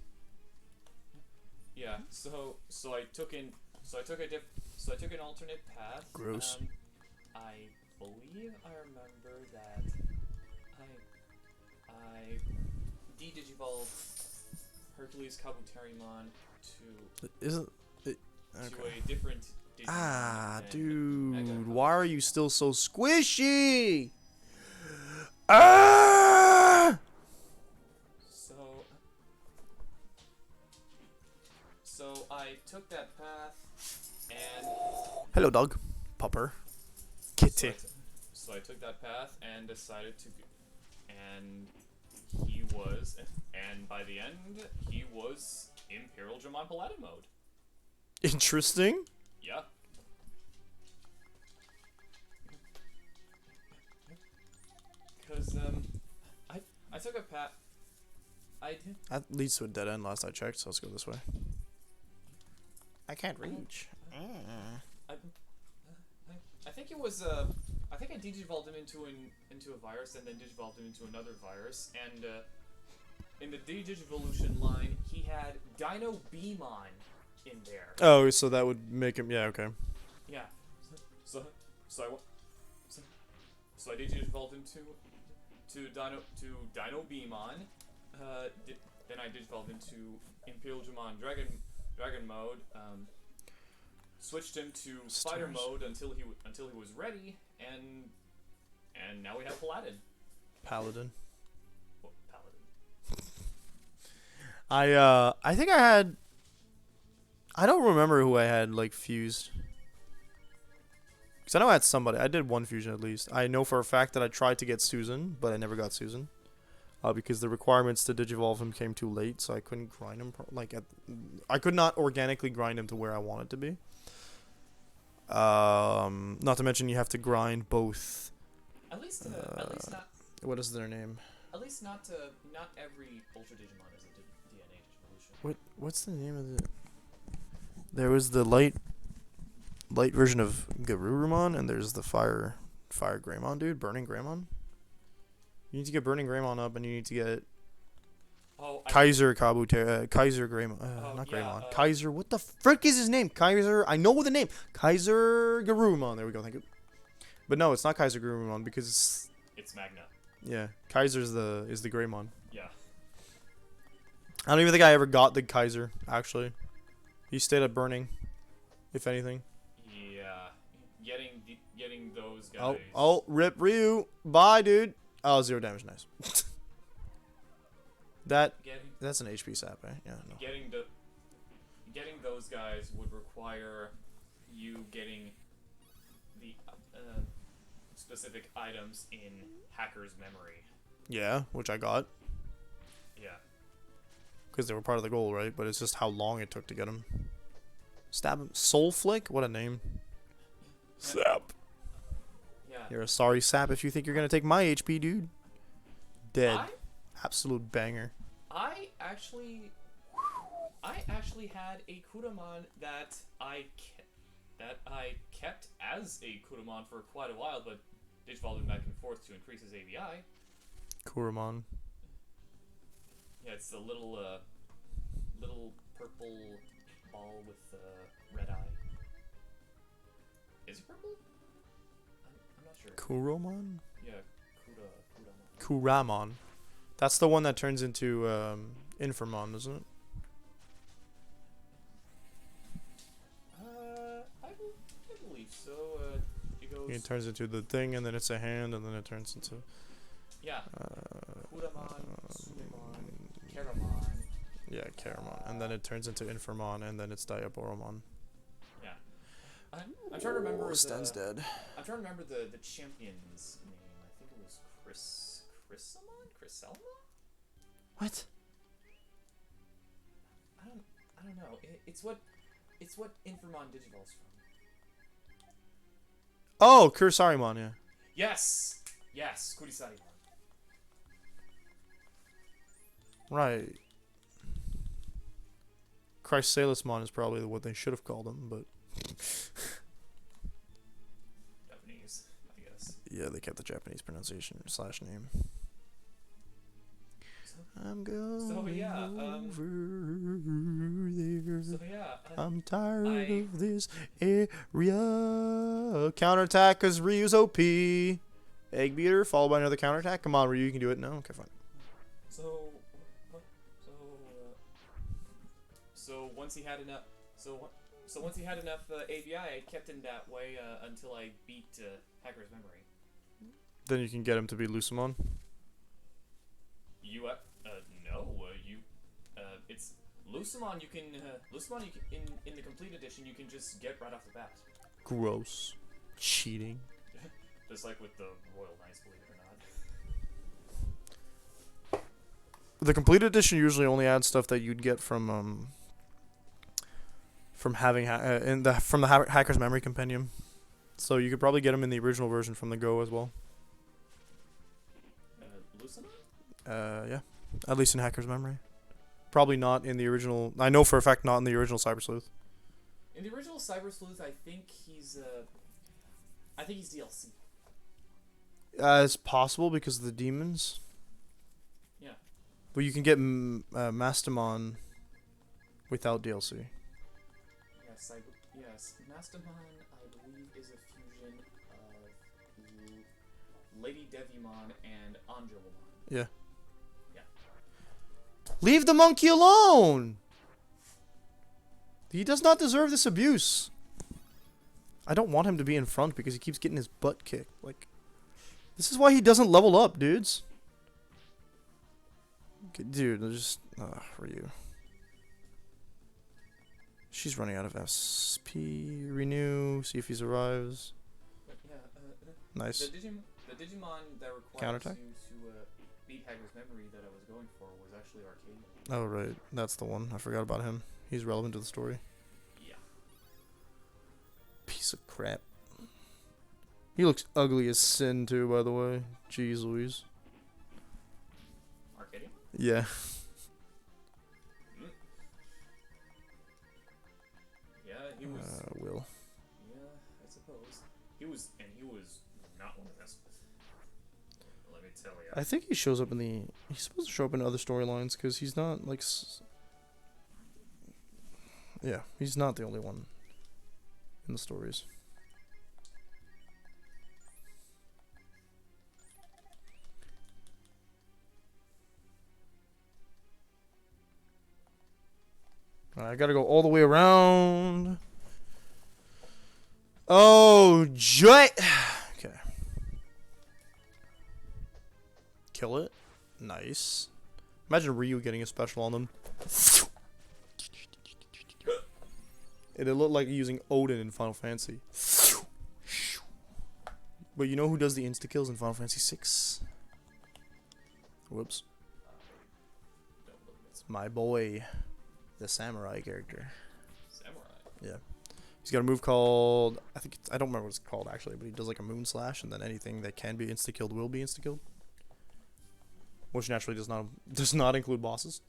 Yeah. So I took an alternate path. Gross. I believe I remember that I de-digivolved Hercules Kabuterimon to Isn't it? Okay. to a different Digimon Ah, than Mega dude, Kabuterimon. why are you still so squishy? Ah! So I took that path and Hello, dog. Pupper. Kitty. so I took that path and decided to and he was and by the end he was Imperial Dramon Paladin mode. Interesting. Yeah. Cause I took a path. I did. That leads to a dead end last I checked, so let's go this way. I can't reach. I think it was I think I digivolved him into a virus and then digivolved him into another virus and in the Digivolution line he had Dino Beamon in there. Oh, so that would make him. Yeah, okay. Yeah. So I digivolved him to Dino Beamon. Then I digivolved into Imperial Dramon Dragon mode. Switched him to Spider Stars. mode until he was ready, and now we have Paladin. Paladin. Well, Paladin. I think I had. I don't remember who I had like fused. Cause I know I had somebody. I did one fusion at least. I know for a fact that I tried to get Susan, but I never got Susan. Because the requirements to digivolve him came too late, so I couldn't grind him. I could not organically grind him to where I wanted to be. Not to mention you have to grind both. At least not. What is their name? At least not every Ultra Digimon is a DNA Digivolution. What's the name of the? There was the light version of Garurumon, and there's the fire Greymon, dude. Burning Greymon. You need to get Burning Greymon up, and you need to get Kaiser Kabute, Kaiser Greymon, not yeah, Greymon. Kaiser, what the frick is his name? Kaiser, I know the name. Kaiser Garurumon. There we go. Thank you. But no, it's not Kaiser Garurumon because It's Magna. yeah, Kaiser's is the Greymon. Yeah. I don't even think I ever got the Kaiser actually. He stayed at Burning, if anything. Yeah. Getting those guys. Oh, rip Ryu. Bye, dude. Oh, 0 damage. Nice. That's an HP sap, eh? Yeah. No. Getting those guys would require you getting the specific items in Hacker's memory. Yeah, which I got Yeah. because they were part of the goal, right? But it's just how long it took to get them. Stab him. Soul Flick? What a name. Sap. Yeah. You're a sorry sap if you think you're gonna take my HP, dude. Dead. I Absolute banger. actually had a Kuramon that I kept as a Kuramon for quite a while, but digivolved him back and forth to increase his ABI. Kurumon. Yeah, it's the little purple ball with red eye. Is it purple? I'm not sure. Kuromon? Yeah, Kuramon. Kuramon. That's the one that turns into Infamon, isn't it? I believe so. It goes. It turns into the thing, and then it's a hand, and then it turns into Yeah. Kuramon, Sunemon, Karamon. Yeah, Caramon. And then it turns into Infamon, and then it's Diaboromon. Yeah. I'm trying to remember. Sten's dead. I'm trying to remember the champion's name. I think it was Chryselma? What? I don't know. It's what Infamon Digivolves from. Oh, Kurisarimon, yeah. Yes, Kurisarimon. Right. Chrysalismon is probably what they should have called him, but Japanese, I guess. yeah, they kept the Japanese pronunciation / name. I'm going So, yeah, over there. So yeah, I'm tired I- of this area. Counterattack because Ryu's OP. Egg beater followed by another counterattack. Come on, Ryu, you can do it. No, okay, fine. so once he had enough, once he had enough ABI, I kept him that way until I beat Hacker's Memory. Then you can get him to be Lucemon. You it's Lucemon. You can in the complete edition you can just get right off the bat. Gross. Cheating. Just like with the Royal Knights, believe it or not. The complete edition usually only adds stuff that you'd get from having from the Hacker's Memory Compendium. So you could probably get them in the original version from the Go as well. Lucemon? Yeah. At least in Hacker's Memory. Probably not in the original. I know for a fact not in the original Cyber Sleuth. In the original Cyber Sleuth, I think he's DLC. It's possible because of the demons. Yeah. But you can get Mastamon without DLC. Yes, Mastamon, I believe, is a fusion of Lady Devimon and Angelomon. Yeah. Yeah. Leave the monkey alone! He does not deserve this abuse. I don't want him to be in front because he keeps getting his butt kicked. Like, this is why he doesn't level up, dudes. Okay, dude, just Ryu. She's running out of SP. Renew. See if he arrives. But yeah, Nice. the Digimon that required Counterattack? to beat Hagrid's Memory that I was going for was actually Arcadian. Oh right, that's the one. I forgot about him. He's relevant to the story. Yeah. Piece of crap. He looks ugly as sin too, by the way. Jeez Louise. Arcadian? Yeah. Yeah, he was. Will. Yeah, I suppose. He was not one to mess with. Let me tell you. I think he shows up in the. He's supposed to show up in other storylines because he's not like. Yeah, he's not the only one in the stories. I gotta go all the way around. Oh, joy. Okay. Kill it. Nice. Imagine Ryu getting a special on them. It'd look like using Odin in Final Fantasy. But you know who does the insta kills in Final Fantasy VI? Whoops. It's my boy, the samurai character. Samurai. Yeah. He's got a move called, I don't remember what it's called actually, but he does like a moon slash, and then anything that can be insta killed will be insta killed. Which naturally does not include bosses.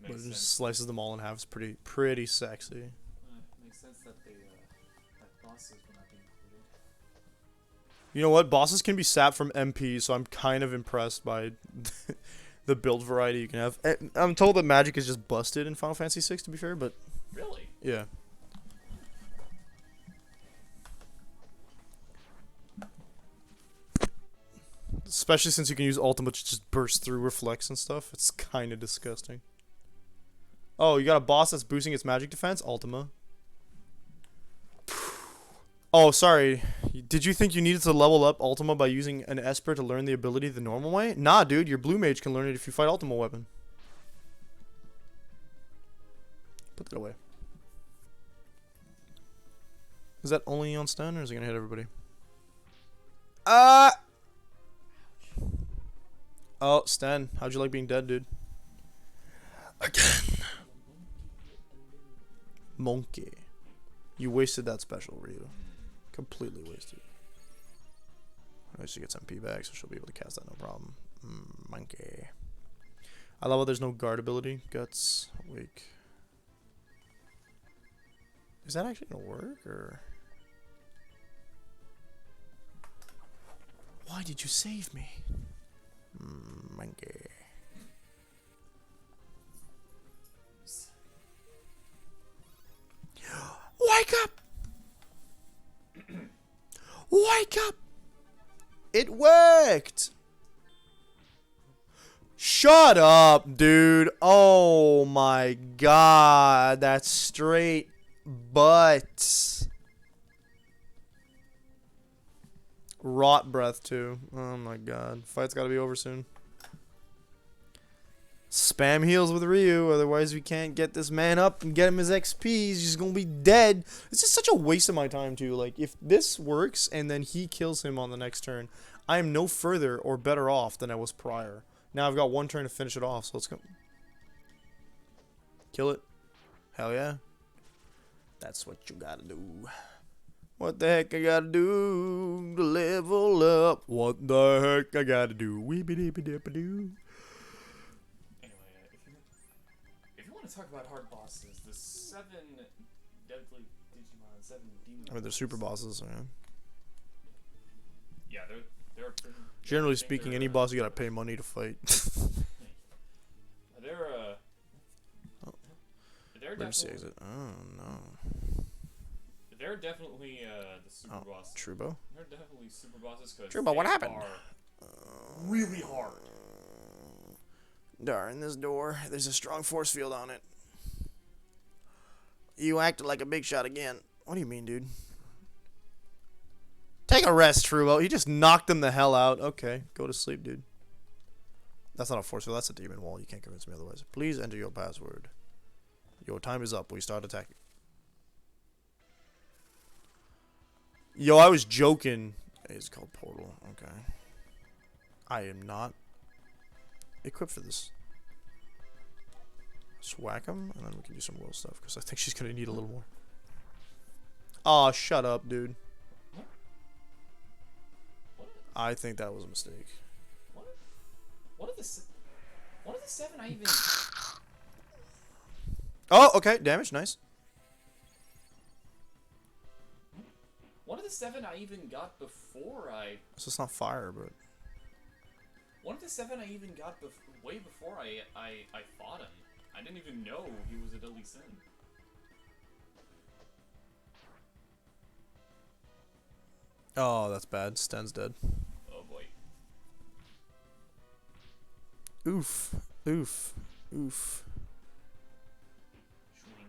But Makes it sense. just slices them all in half. It's pretty sexy. Makes sense that that bosses will not be included. You know what? Bosses can be sapped from MP, so I'm kind of impressed by the build variety you can have. I'm told that magic is just busted in Final Fantasy VI, to be fair, but Really? yeah. Especially since you can use Ultima to just burst through reflex and stuff. It's kind of disgusting. Oh, you got a boss that's boosting its magic defense? Ultima. Oh, sorry. Did you think you needed to level up Ultima by using an Esper to learn the ability the normal way? Nah, dude. Your blue mage can learn it if you fight Ultima weapon. Put that away. Is that only on stun, or is it gonna hit everybody? Oh, Stan, how'd you like being dead, dude? Again. Monkey. You wasted that special, Ryu. Completely wasted. I should get some P back, so she'll be able to cast that no problem. Monkey. I love how there's no guard ability. Guts. Wake. Is that actually gonna work, or? Why did you save me? Monkey. Wake up! Wake up! It worked! Shut up, dude. Oh my god. That's straight butt. Rot breath, too. Oh my god. Fight's gotta be over soon. Spam heals with Ryu, otherwise we can't get this man up and get him his XP. He's just gonna be dead. It's just such a waste of my time, too. Like, if this works and then he kills him on the next turn, I am no further or better off than I was prior. Now I've got one turn to finish it off, so let's go. Kill it. Hell yeah. That's what you gotta do. What the heck I gotta do to level up? What the heck I gotta do? Weebie-dee-dee-dee-dee-doo. If you want to talk about hard bosses, the 7 deadly Digimon, 7 demon. I mean, they're super bosses, man. Yeah, they're pretty, Generally speaking, any boss you gotta pay money to fight. they're Emergency definitely, exit. Oh no. they're definitely the super Oh, boss. Trubo? They're definitely super bosses because Trubo, what happened? Really hard. Darn, this door. There's a strong force field on it. You acted like a big shot again. What do you mean, dude? Take a rest, Trubo. He just knocked him the hell out. Okay, go to sleep, dude. That's not a force field. That's a demon wall. You can't convince me otherwise. Please enter your password. Your time is up. We start attacking. Yo, I was joking. It's called Portal. Okay. I am not equipped for this. Just whack him, and then we can do some will stuff, because I think she's going to need a little more. Aw, shut up, dude. I think that was a mistake. One of the 7 I even. Oh, okay. Damage. Nice. One of the 7 I even got before I. So it's not fire, but... One of the 7 I even got way before I fought him. I didn't even know he was a Deadly Sin. Oh, that's bad. Sten's dead. Oh boy. Oof. Oof. Oof. Swing.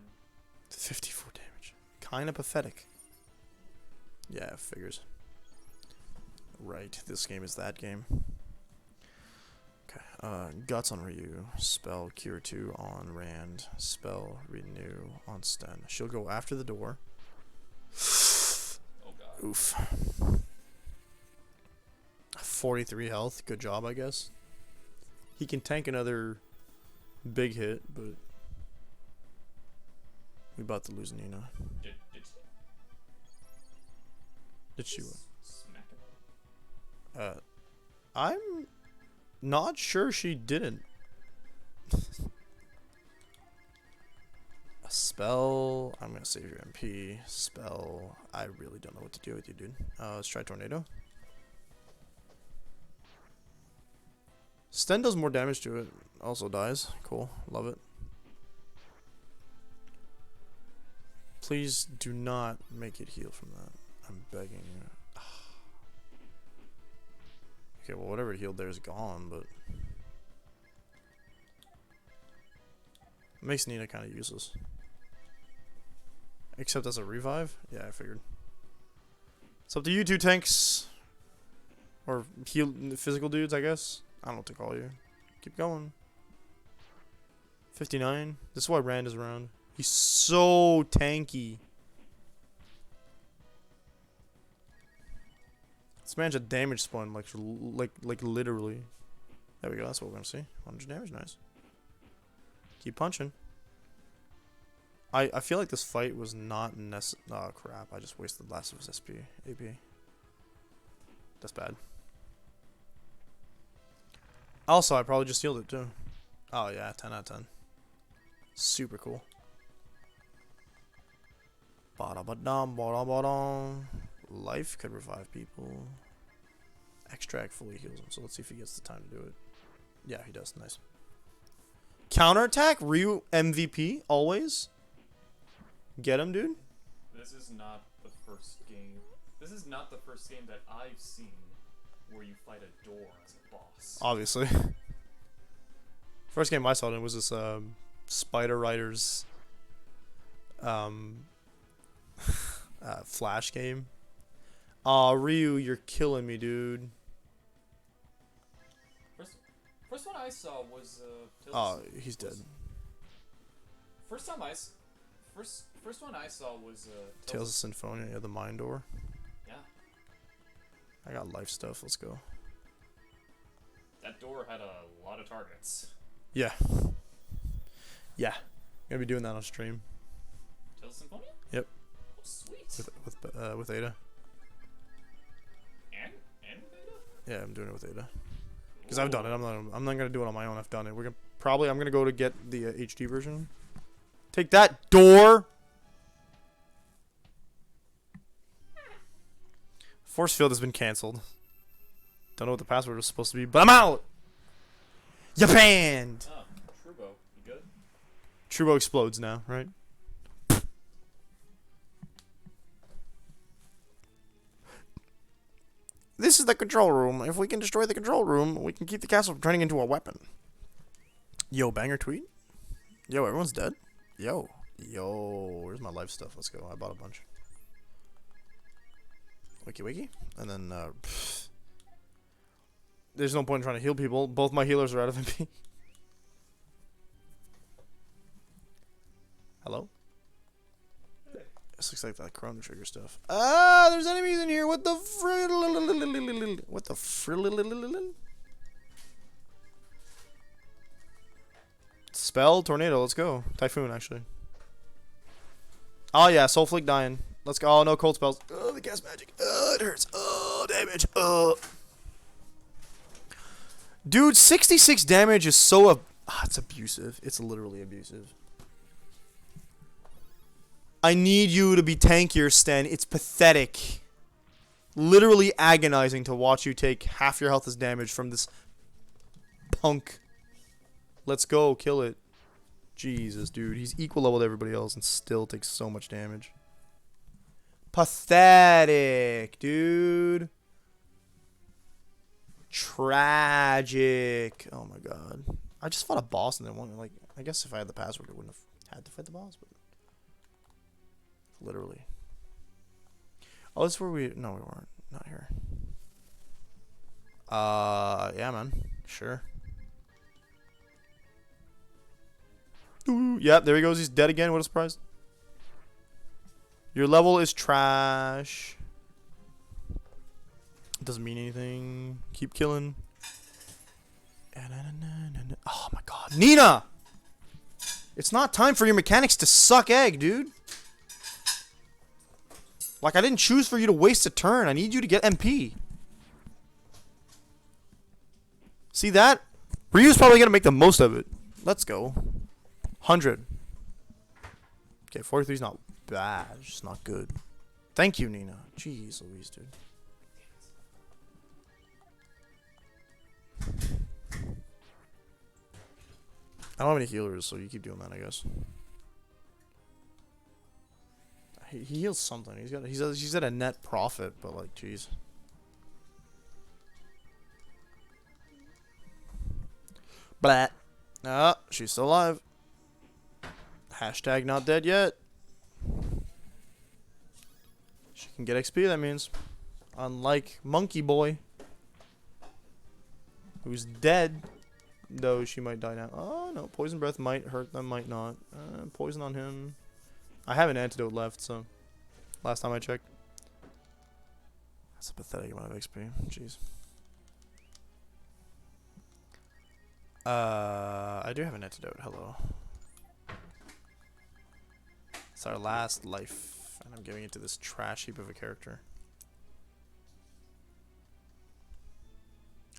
54 damage. Kinda pathetic. Yeah, figures. Right, this game is that game. Okay, Guts on Ryu. Spell Cure 2 on Rand. Spell Renew on Sten. She'll go after the door. Oh god. Oof. 43 health. Good job, I guess. He can tank another big hit, but we about to lose Nina. Did she? Smack him? I'm not sure she didn't. A spell. I'm gonna save your MP. Spell. I really don't know what to do with you, dude. Let's try Tornado. Sten does more damage to it. Also dies. Cool. Love it. Please do not make it heal from that. I'm begging you. Okay, well, whatever it healed there is gone, but... Makes Nina kind of useless. Except as a revive? Yeah, I figured. It's up to you two tanks. Or heal physical dudes, I guess. I don't take all you. Keep going. 59. This is why Rand is around. He's so tanky. This man's a damage spawn, like literally. There we go. That's what we're gonna see. 100 damage, nice. Keep punching. I feel like this fight was not necessary. Oh crap! I just wasted last of his SP AP. That's bad. Also, I probably just healed it too. Oh yeah, 10 out of 10. Super cool. Ba-da-ba-dum, ba-da-ba-dum. Life could revive people. Extract fully heals him, so let's see if he gets the time to do it. Yeah, he does. Nice. Counterattack? Ryu MVP? Always? Get him, dude? This is not the first game. This is not the first game that I've seen where you fight a door as a boss. Obviously. First game I saw it in was this Spider Riders Flash game. Aw, Ryu, you're killing me, dude. First one I saw was Oh, he's dead. First one I saw was Tales of Symphonia, yeah, the mine door. Yeah. I got life stuff, let's go. That door had a lot of targets. Yeah. Yeah. Gonna be doing that on stream. Tales of Symphonia? Yep. Oh, sweet. With Ada. And Ada? Yeah, I'm doing it with Ada. Because I've done it. I'm not gonna do it on my own. I've done it. I'm gonna go to get the HD version. Take that, door. Force field has been canceled. Don't know what the password was supposed to be, but I'm out. You banned. Oh, Trubo, you good? Trubo explodes now, right? This is the control room. If we can destroy the control room, we can keep the castle from turning into a weapon. Yo, banger tweet. Yo, everyone's dead. Yo, where's my life stuff? Let's go. I bought a bunch. Wiki. And then, there's no point in trying to heal people. Both my healers are out of MP. Hello? This looks like that Chrono Trigger stuff. Ah, there's enemies in here. What the What the Spell, tornado, let's go. Typhoon, actually. Oh yeah, Soul Flick dying. Let's go. Oh, no cold spells. Oh, the gas magic. Oh, it hurts. Oh, damage. Oh. Dude, 66 damage is so it's abusive. It's literally abusive. I need you to be tankier, Sten. It's pathetic. Literally agonizing to watch you take half your health as damage from this punk. Let's go, kill it. Jesus, dude. He's equal level to everybody else and still takes so much damage. Pathetic, dude. Tragic. Oh my god. I just fought a boss and then one, like, I guess if I had the password, I wouldn't have had to fight the boss, but literally. Oh, this is where no, we weren't. Not here. Yeah, man. Sure. Ooh, yep, there he goes. He's dead again. What a surprise. Your level is trash. Doesn't mean anything. Keep killing. Oh my god. Nina! It's not time for your mechanics to suck egg, dude. Like, I didn't choose for you to waste a turn. I need you to get MP. See that? Ryu's probably going to make the most of it. Let's go. 100. Okay, 43 is not bad. It's just not good. Thank you, Nina. Jeez Louise, dude. I don't have any healers, so you keep doing that, I guess. He heals something. He's at a net profit, but like, jeez. Blah. Ah, she's still alive. Hashtag not dead yet. She can get XP, that means. Unlike Monkey Boy, who's dead. Though she might die now. Oh, no. Poison breath might hurt them, might not. Poison on him. I have an antidote left, so... Last time I checked. That's a pathetic amount of XP. Jeez. I do have an antidote. Hello. It's our last life. And I'm giving it to this trash heap of a character.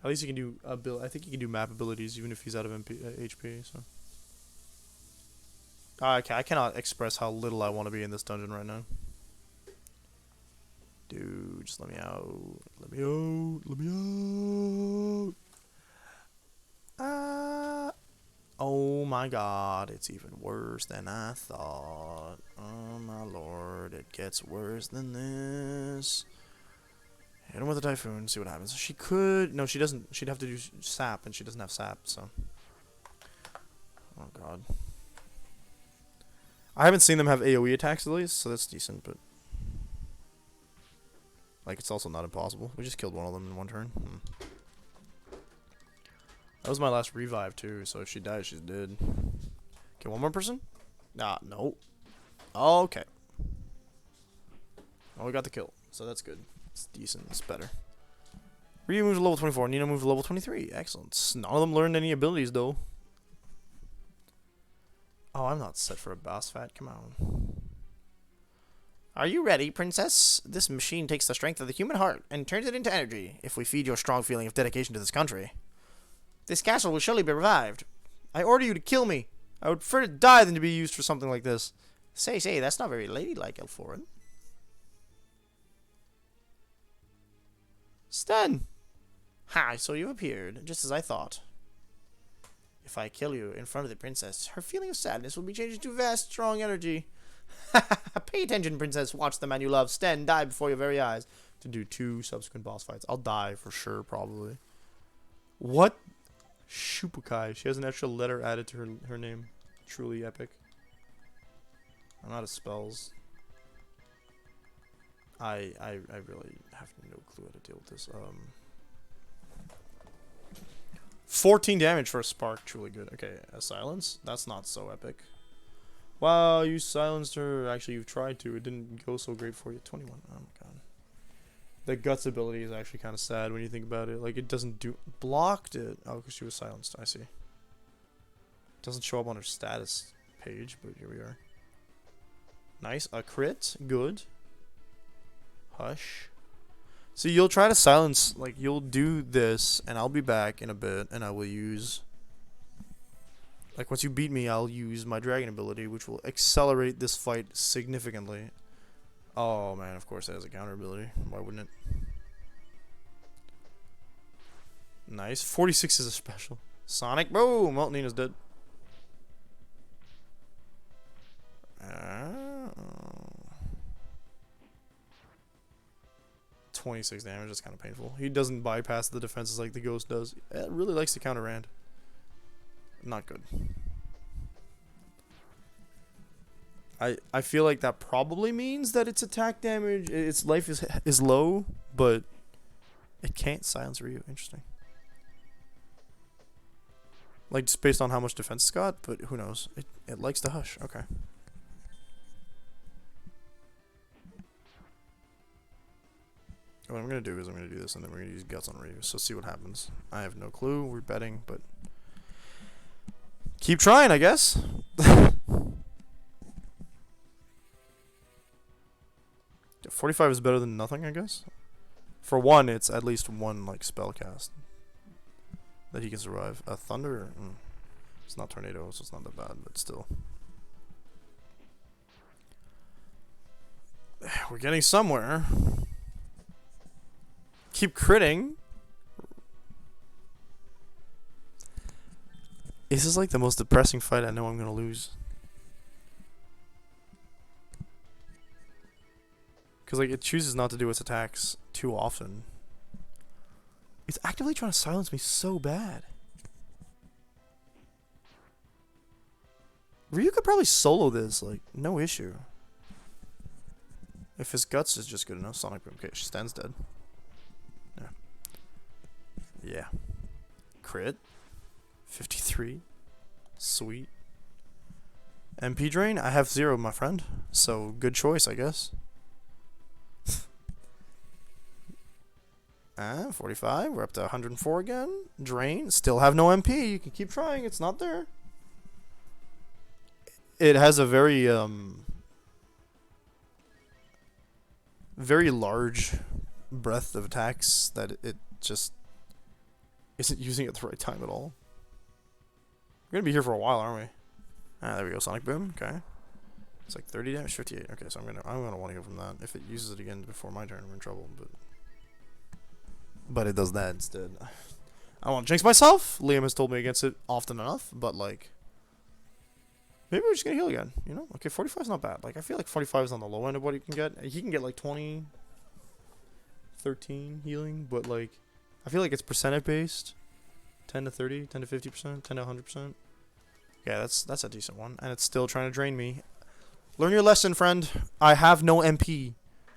At least you can do I think you can do map abilities even if he's out of HP. So okay, I cannot express how little I want to be in this dungeon right now. Dude, just let me out. Let me out. Let me out. Oh my God, it's even worse than I thought. Oh my Lord, it gets worse than this. Hit him with a typhoon, see what happens. She could... No, she doesn't. She'd have to do sap, and she doesn't have sap, so... Oh, God. I haven't seen them have AoE attacks, at least, so that's decent, but... Like, it's also not impossible. We just killed one of them in one turn. That was my last revive, too, so if she dies, she's dead. Okay, one more person? Ah, no. Okay. Oh, we got the kill, so that's good. It's decent. It's better. Ryu moves to level 24. Nina moves to level 23. Excellent. None of them learned any abilities, though. Oh, I'm not set for a boss fight. Come on. Are you ready, princess? This machine takes the strength of the human heart and turns it into energy if we feed your strong feeling of dedication to this country. This castle will surely be revived. I order you to kill me. I would prefer to die than to be used for something like this. Say, that's not very ladylike, Elforin. Sten! Ha, so you've appeared, just as I thought. If I kill you in front of the princess, her feeling of sadness will be changed into vast, strong energy. Pay attention, princess. Watch the man you love, Sten, die before your very eyes. To do 2 subsequent boss fights. I'll die for sure, probably. What? Shupukai. She has an extra letter added to her name. Truly epic. I'm out of spells. I really have no clue how to deal with this. 14 damage for a spark, truly good. Okay, a silence? That's not so epic. Wow, you silenced her. Actually, you've tried to. It didn't go so great for you. 21. Oh my God. The guts ability is actually kind of sad when you think about it. Like, it doesn't do... Blocked it. Oh, because she was silenced. I see. It doesn't show up on her status page, but here we are. Nice. A crit. Good. Hush. So you'll try to silence, like, you'll do this, and I'll be back in a bit, and I will use, like, once you beat me, I'll use my dragon ability, which will accelerate this fight significantly. Oh, man, of course it has a counter ability. Why wouldn't it? Nice. 46 is a special. Sonic boom! Well, Nina's dead. 26 damage, that's kind of painful. He doesn't bypass the defenses like the ghost does. It really likes to counter Rand. Not good. I feel like that probably means that its attack damage, its life is low, but it can't silence Ryu. Interesting. Like, just based on how much defense it's got, but who knows. It likes to hush. Okay. What I'm going to do is I'm going to do this, and then we're going to use Guts on Ryu. So see what happens. I have no clue. We're betting, but... Keep trying, I guess. 45 is better than nothing, I guess. For one, it's at least one, like, spell cast that he can survive. Thunder? It's not Tornado, so it's not that bad, but still. We're getting somewhere. Keep critting. This is like the most depressing fight I know I'm gonna lose. Because, like, it chooses not to do its attacks too often. It's actively trying to silence me so bad. Ryu could probably solo this, like, no issue. If his Guts is just good enough. Sonic Boom. Okay, Sten's dead. Yeah. Crit. 53. Sweet. MP drain? I have 0, my friend. So, good choice, I guess. 45. We're up to 104 again. Drain. Still have no MP. You can keep trying. It's not there. It has a very, very large breadth of attacks that it just isn't using at the right time at all. We're gonna be here for a while, aren't we? Ah, there we go. Sonic Boom. Okay. It's like 30 damage, 58. Okay, so I'm gonna want to go from that. If it uses it again before my turn, we're in trouble. But it does that instead. I don't want to jinx myself. Liam has told me against it often enough, but like, maybe we're just gonna heal again. You know? Okay, 45 is not bad. Like, I feel like 45 is on the low end of what he can get. He can get like 20, 13 healing, but like, I feel like it's percentage based. 10 to 30, 10 to 50%, 10 to 100%. Yeah, that's a decent one, and it's still trying to drain me. Learn your lesson, friend. I have no MP.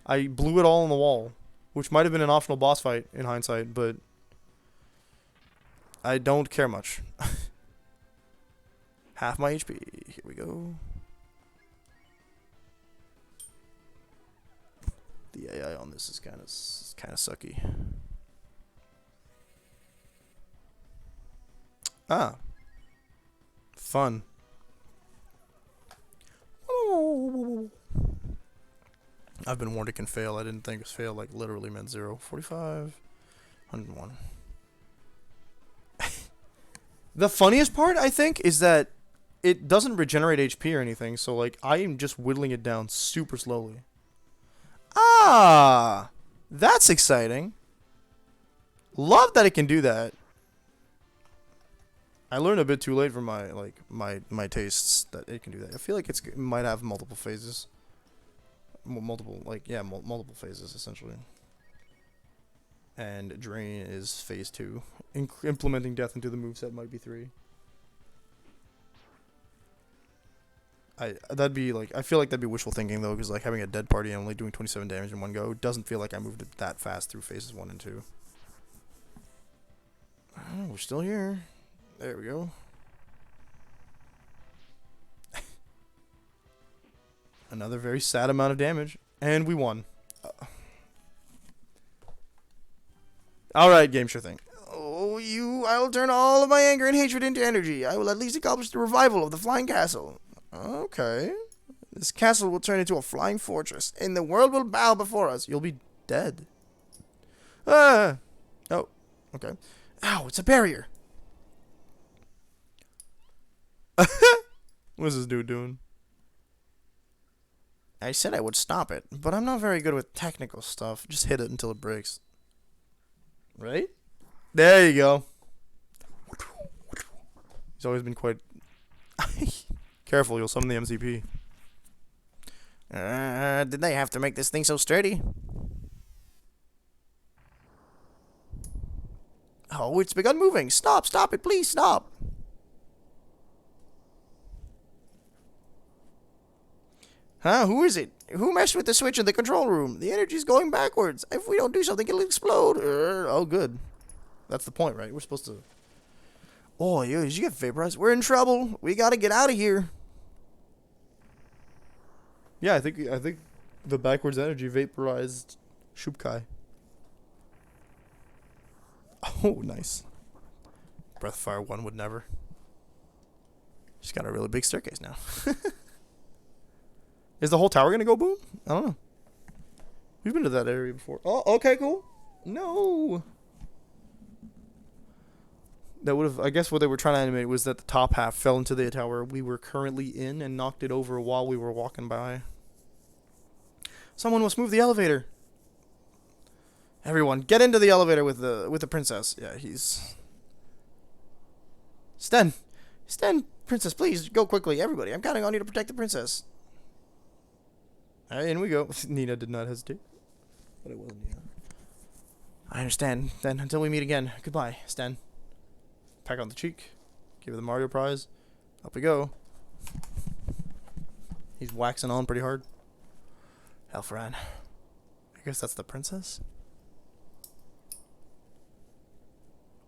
I blew it all on the wall, which might have been an optional boss fight in hindsight, but I don't care much. Half my HP. Here we go. The AI on this is kind of sucky. Ah. Fun. I've been warned it can fail. I didn't think it was fail, like literally meant 0. 45. 101. The funniest part, I think, is that it doesn't regenerate HP or anything, so like I am just whittling it down super slowly. Ah! That's exciting. Love that it can do that. I learned a bit too late for my tastes that it can do that. I feel like it might have multiple phases. Multiple phases essentially. And Drain is phase 2. Implementing Death into the moveset might be 3. I feel like that'd be wishful thinking though, because like having a dead party and only doing 27 damage in one go doesn't feel like I moved it that fast through phases 1 and 2. Oh, we're still here. There we go. Another very sad amount of damage. And we won. Alright, game sure thing. Oh, I will turn all of my anger and hatred into energy. I will at least accomplish the revival of the flying castle. Okay. This castle will turn into a flying fortress, and the world will bow before us. You'll be dead. Ah! Oh, okay. Ow, it's a barrier. What's this dude doing? I said I would stop it, but I'm not very good with technical stuff. Just hit it until it breaks. Right? There you go. He's always been quite... Careful, you'll summon the MCP. Did they have to make this thing so sturdy? Oh, it's begun moving. Stop it, please, stop. Huh? Who is it? Who messed with the switch in the control room? The energy's going backwards. If we don't do something, it'll explode. Oh, good. That's the point, right? We're supposed to... Oh, did you get vaporized? We're in trouble. We gotta get out of here. Yeah, I think the backwards energy vaporized Shubkai. Oh, nice. Breath of Fire 1 would never. She's got a really big staircase now. Is the whole tower gonna go boom? I don't know. We've been to that area before. Oh, okay, cool. No. That would have... I guess what they were trying to animate was that the top half fell into the tower we were currently in and knocked it over while we were walking by. Someone must move the elevator. Everyone, get into the elevator with the princess. Yeah, he's... Sten, princess, please, go quickly. Everybody, I'm counting on you to protect the princess. Alright, in we go. Nina did not hesitate. But it wasn't Nina. I understand. Then, until we meet again, goodbye, Sten. Pack on the cheek. Give her the Mario prize. Up we go. He's waxing on pretty hard. Helfran. I guess that's the princess?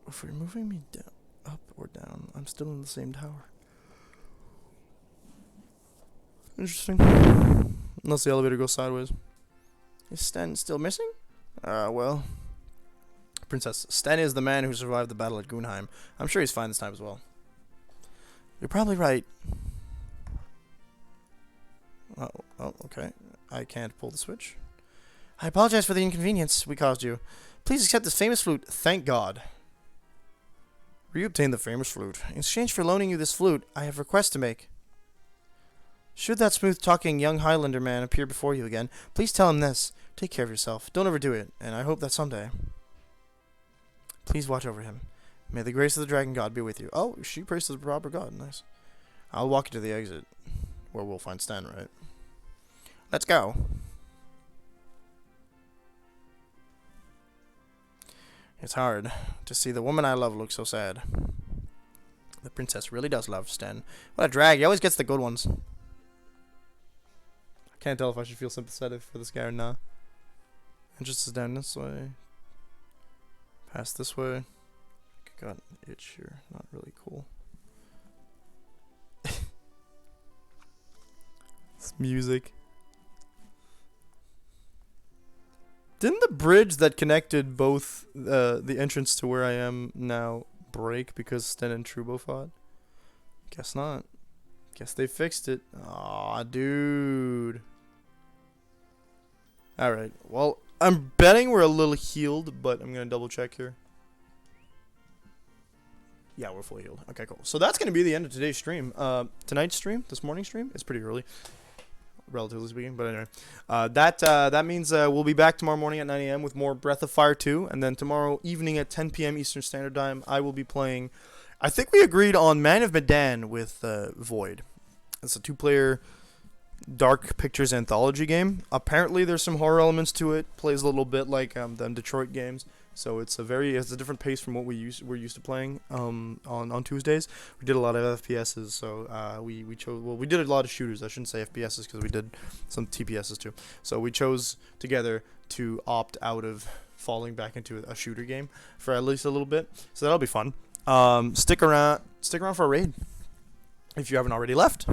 if you're moving me down, up or down, I'm still in the same tower. Interesting. Unless the elevator goes sideways. Is Sten still missing? Well. Princess, Sten is the man who survived the battle at Gunheim. I'm sure he's fine this time as well. You're probably right. Oh, okay. I can't pull the switch. I apologize for the inconvenience we caused you. Please accept this famous flute. Thank God. You obtained the famous flute. In exchange for loaning you this flute, I have a request to make. Should that smooth-talking young Highlander man appear before you again, please tell him this. Take care of yourself. Don't overdo it, and I hope that someday. Please watch over him. May the grace of the dragon god be with you. Oh, she prays to the proper god. Nice. I'll walk you to the exit, where we'll find Sten, right? Let's go. It's hard to see the woman I love look so sad. The princess really does love Sten. What a drag. He always gets the good ones. I can't tell if I should feel sympathetic for this guy or not. Entrance is down this way. Past this way. Got an itch here. Not really cool. This music. Didn't the bridge that connected both the entrance to where I am now break because Sten and Trubo fought? Guess not. Guess they fixed it. Aw, dude. Alright, well, I'm betting we're a little healed, but I'm going to double check here. Yeah, we're fully healed. Okay, cool. So that's going to be the end of today's stream. Tonight's stream, this morning's stream, it's pretty early, relatively speaking. But anyway, that means we'll be back tomorrow morning at 9 a.m. with more Breath of Fire 2. And then tomorrow evening at 10 p.m. Eastern Standard Time, I will be playing, I think we agreed on Man of Medan with Void. It's a 2-player dark pictures anthology game. Apparently there's some horror elements to it. Plays a little bit like the Detroit games. So it's a different pace from what we're used to playing on Tuesdays. We did a lot of FPSs, so we did a lot of shooters. I shouldn't say FPSs because we did some TPSs too. So we chose together to opt out of falling back into a shooter game for at least a little bit. So that'll be fun. Stick around for a raid if you haven't already left.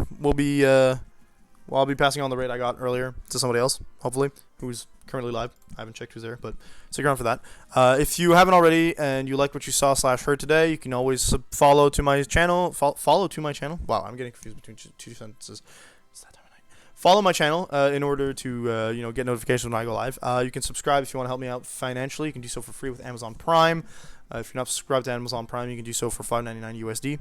I'll be passing on the raid I got earlier to somebody else, hopefully, who's currently live. I haven't checked who's there, but stick around for that. If you haven't already and you liked what you saw / heard today, you can always follow to my channel. Follow to my channel. Wow, I'm getting confused between two sentences. It's that time of night. Follow my channel in order to get notifications when I go live. You can subscribe if you want to help me out financially. You can do so for free with Amazon Prime. If you're not subscribed to Amazon Prime, you can do so for $5.99 USD.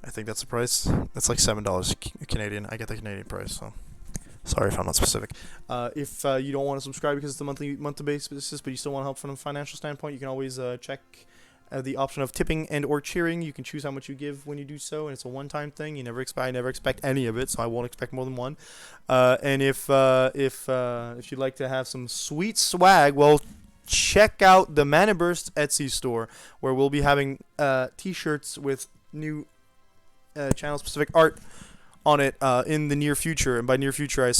I think that's the price. That's like $7 Canadian. I get the Canadian price, so sorry if I'm not specific. If you don't want to subscribe because it's a monthly basis, but you still want help from a financial standpoint, you can always check the option of tipping and or cheering. You can choose how much you give when you do so, and it's a one-time thing. I never expect any of it, so I won't expect more than one. And if you'd like to have some sweet swag, well, check out the Mana Burst Etsy store, where we'll be having t-shirts with new channel-specific art on it in the near future. And by near future,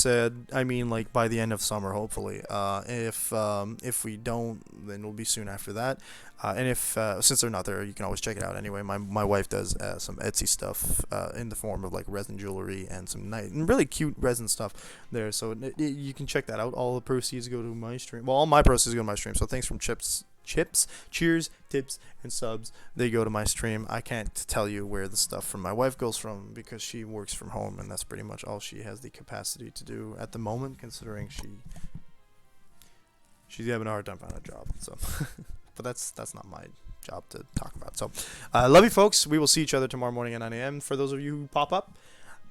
I mean like by the end of summer, hopefully. If we don't, then it'll be soon after that. And if since they're not there, you can always check it out anyway. My wife does some Etsy stuff in the form of like resin jewelry and some really cute resin stuff there. So you can check that out. All the proceeds go to my stream. Well, all my proceeds go to my stream. So thanks from Chips, cheers, tips, and subs. They go to my stream. I can't tell you where the stuff from my wife goes from because she works from home, and that's pretty much all she has the capacity to do at the moment, considering she's having a hard time finding a job. So, but that's not my job to talk about. So, love you folks. We will see each other tomorrow morning at 9 a.m. for those of you who pop up,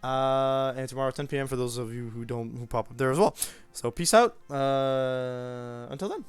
and tomorrow at 10 p.m. for those of you who pop up there as well. So, peace out. Until then.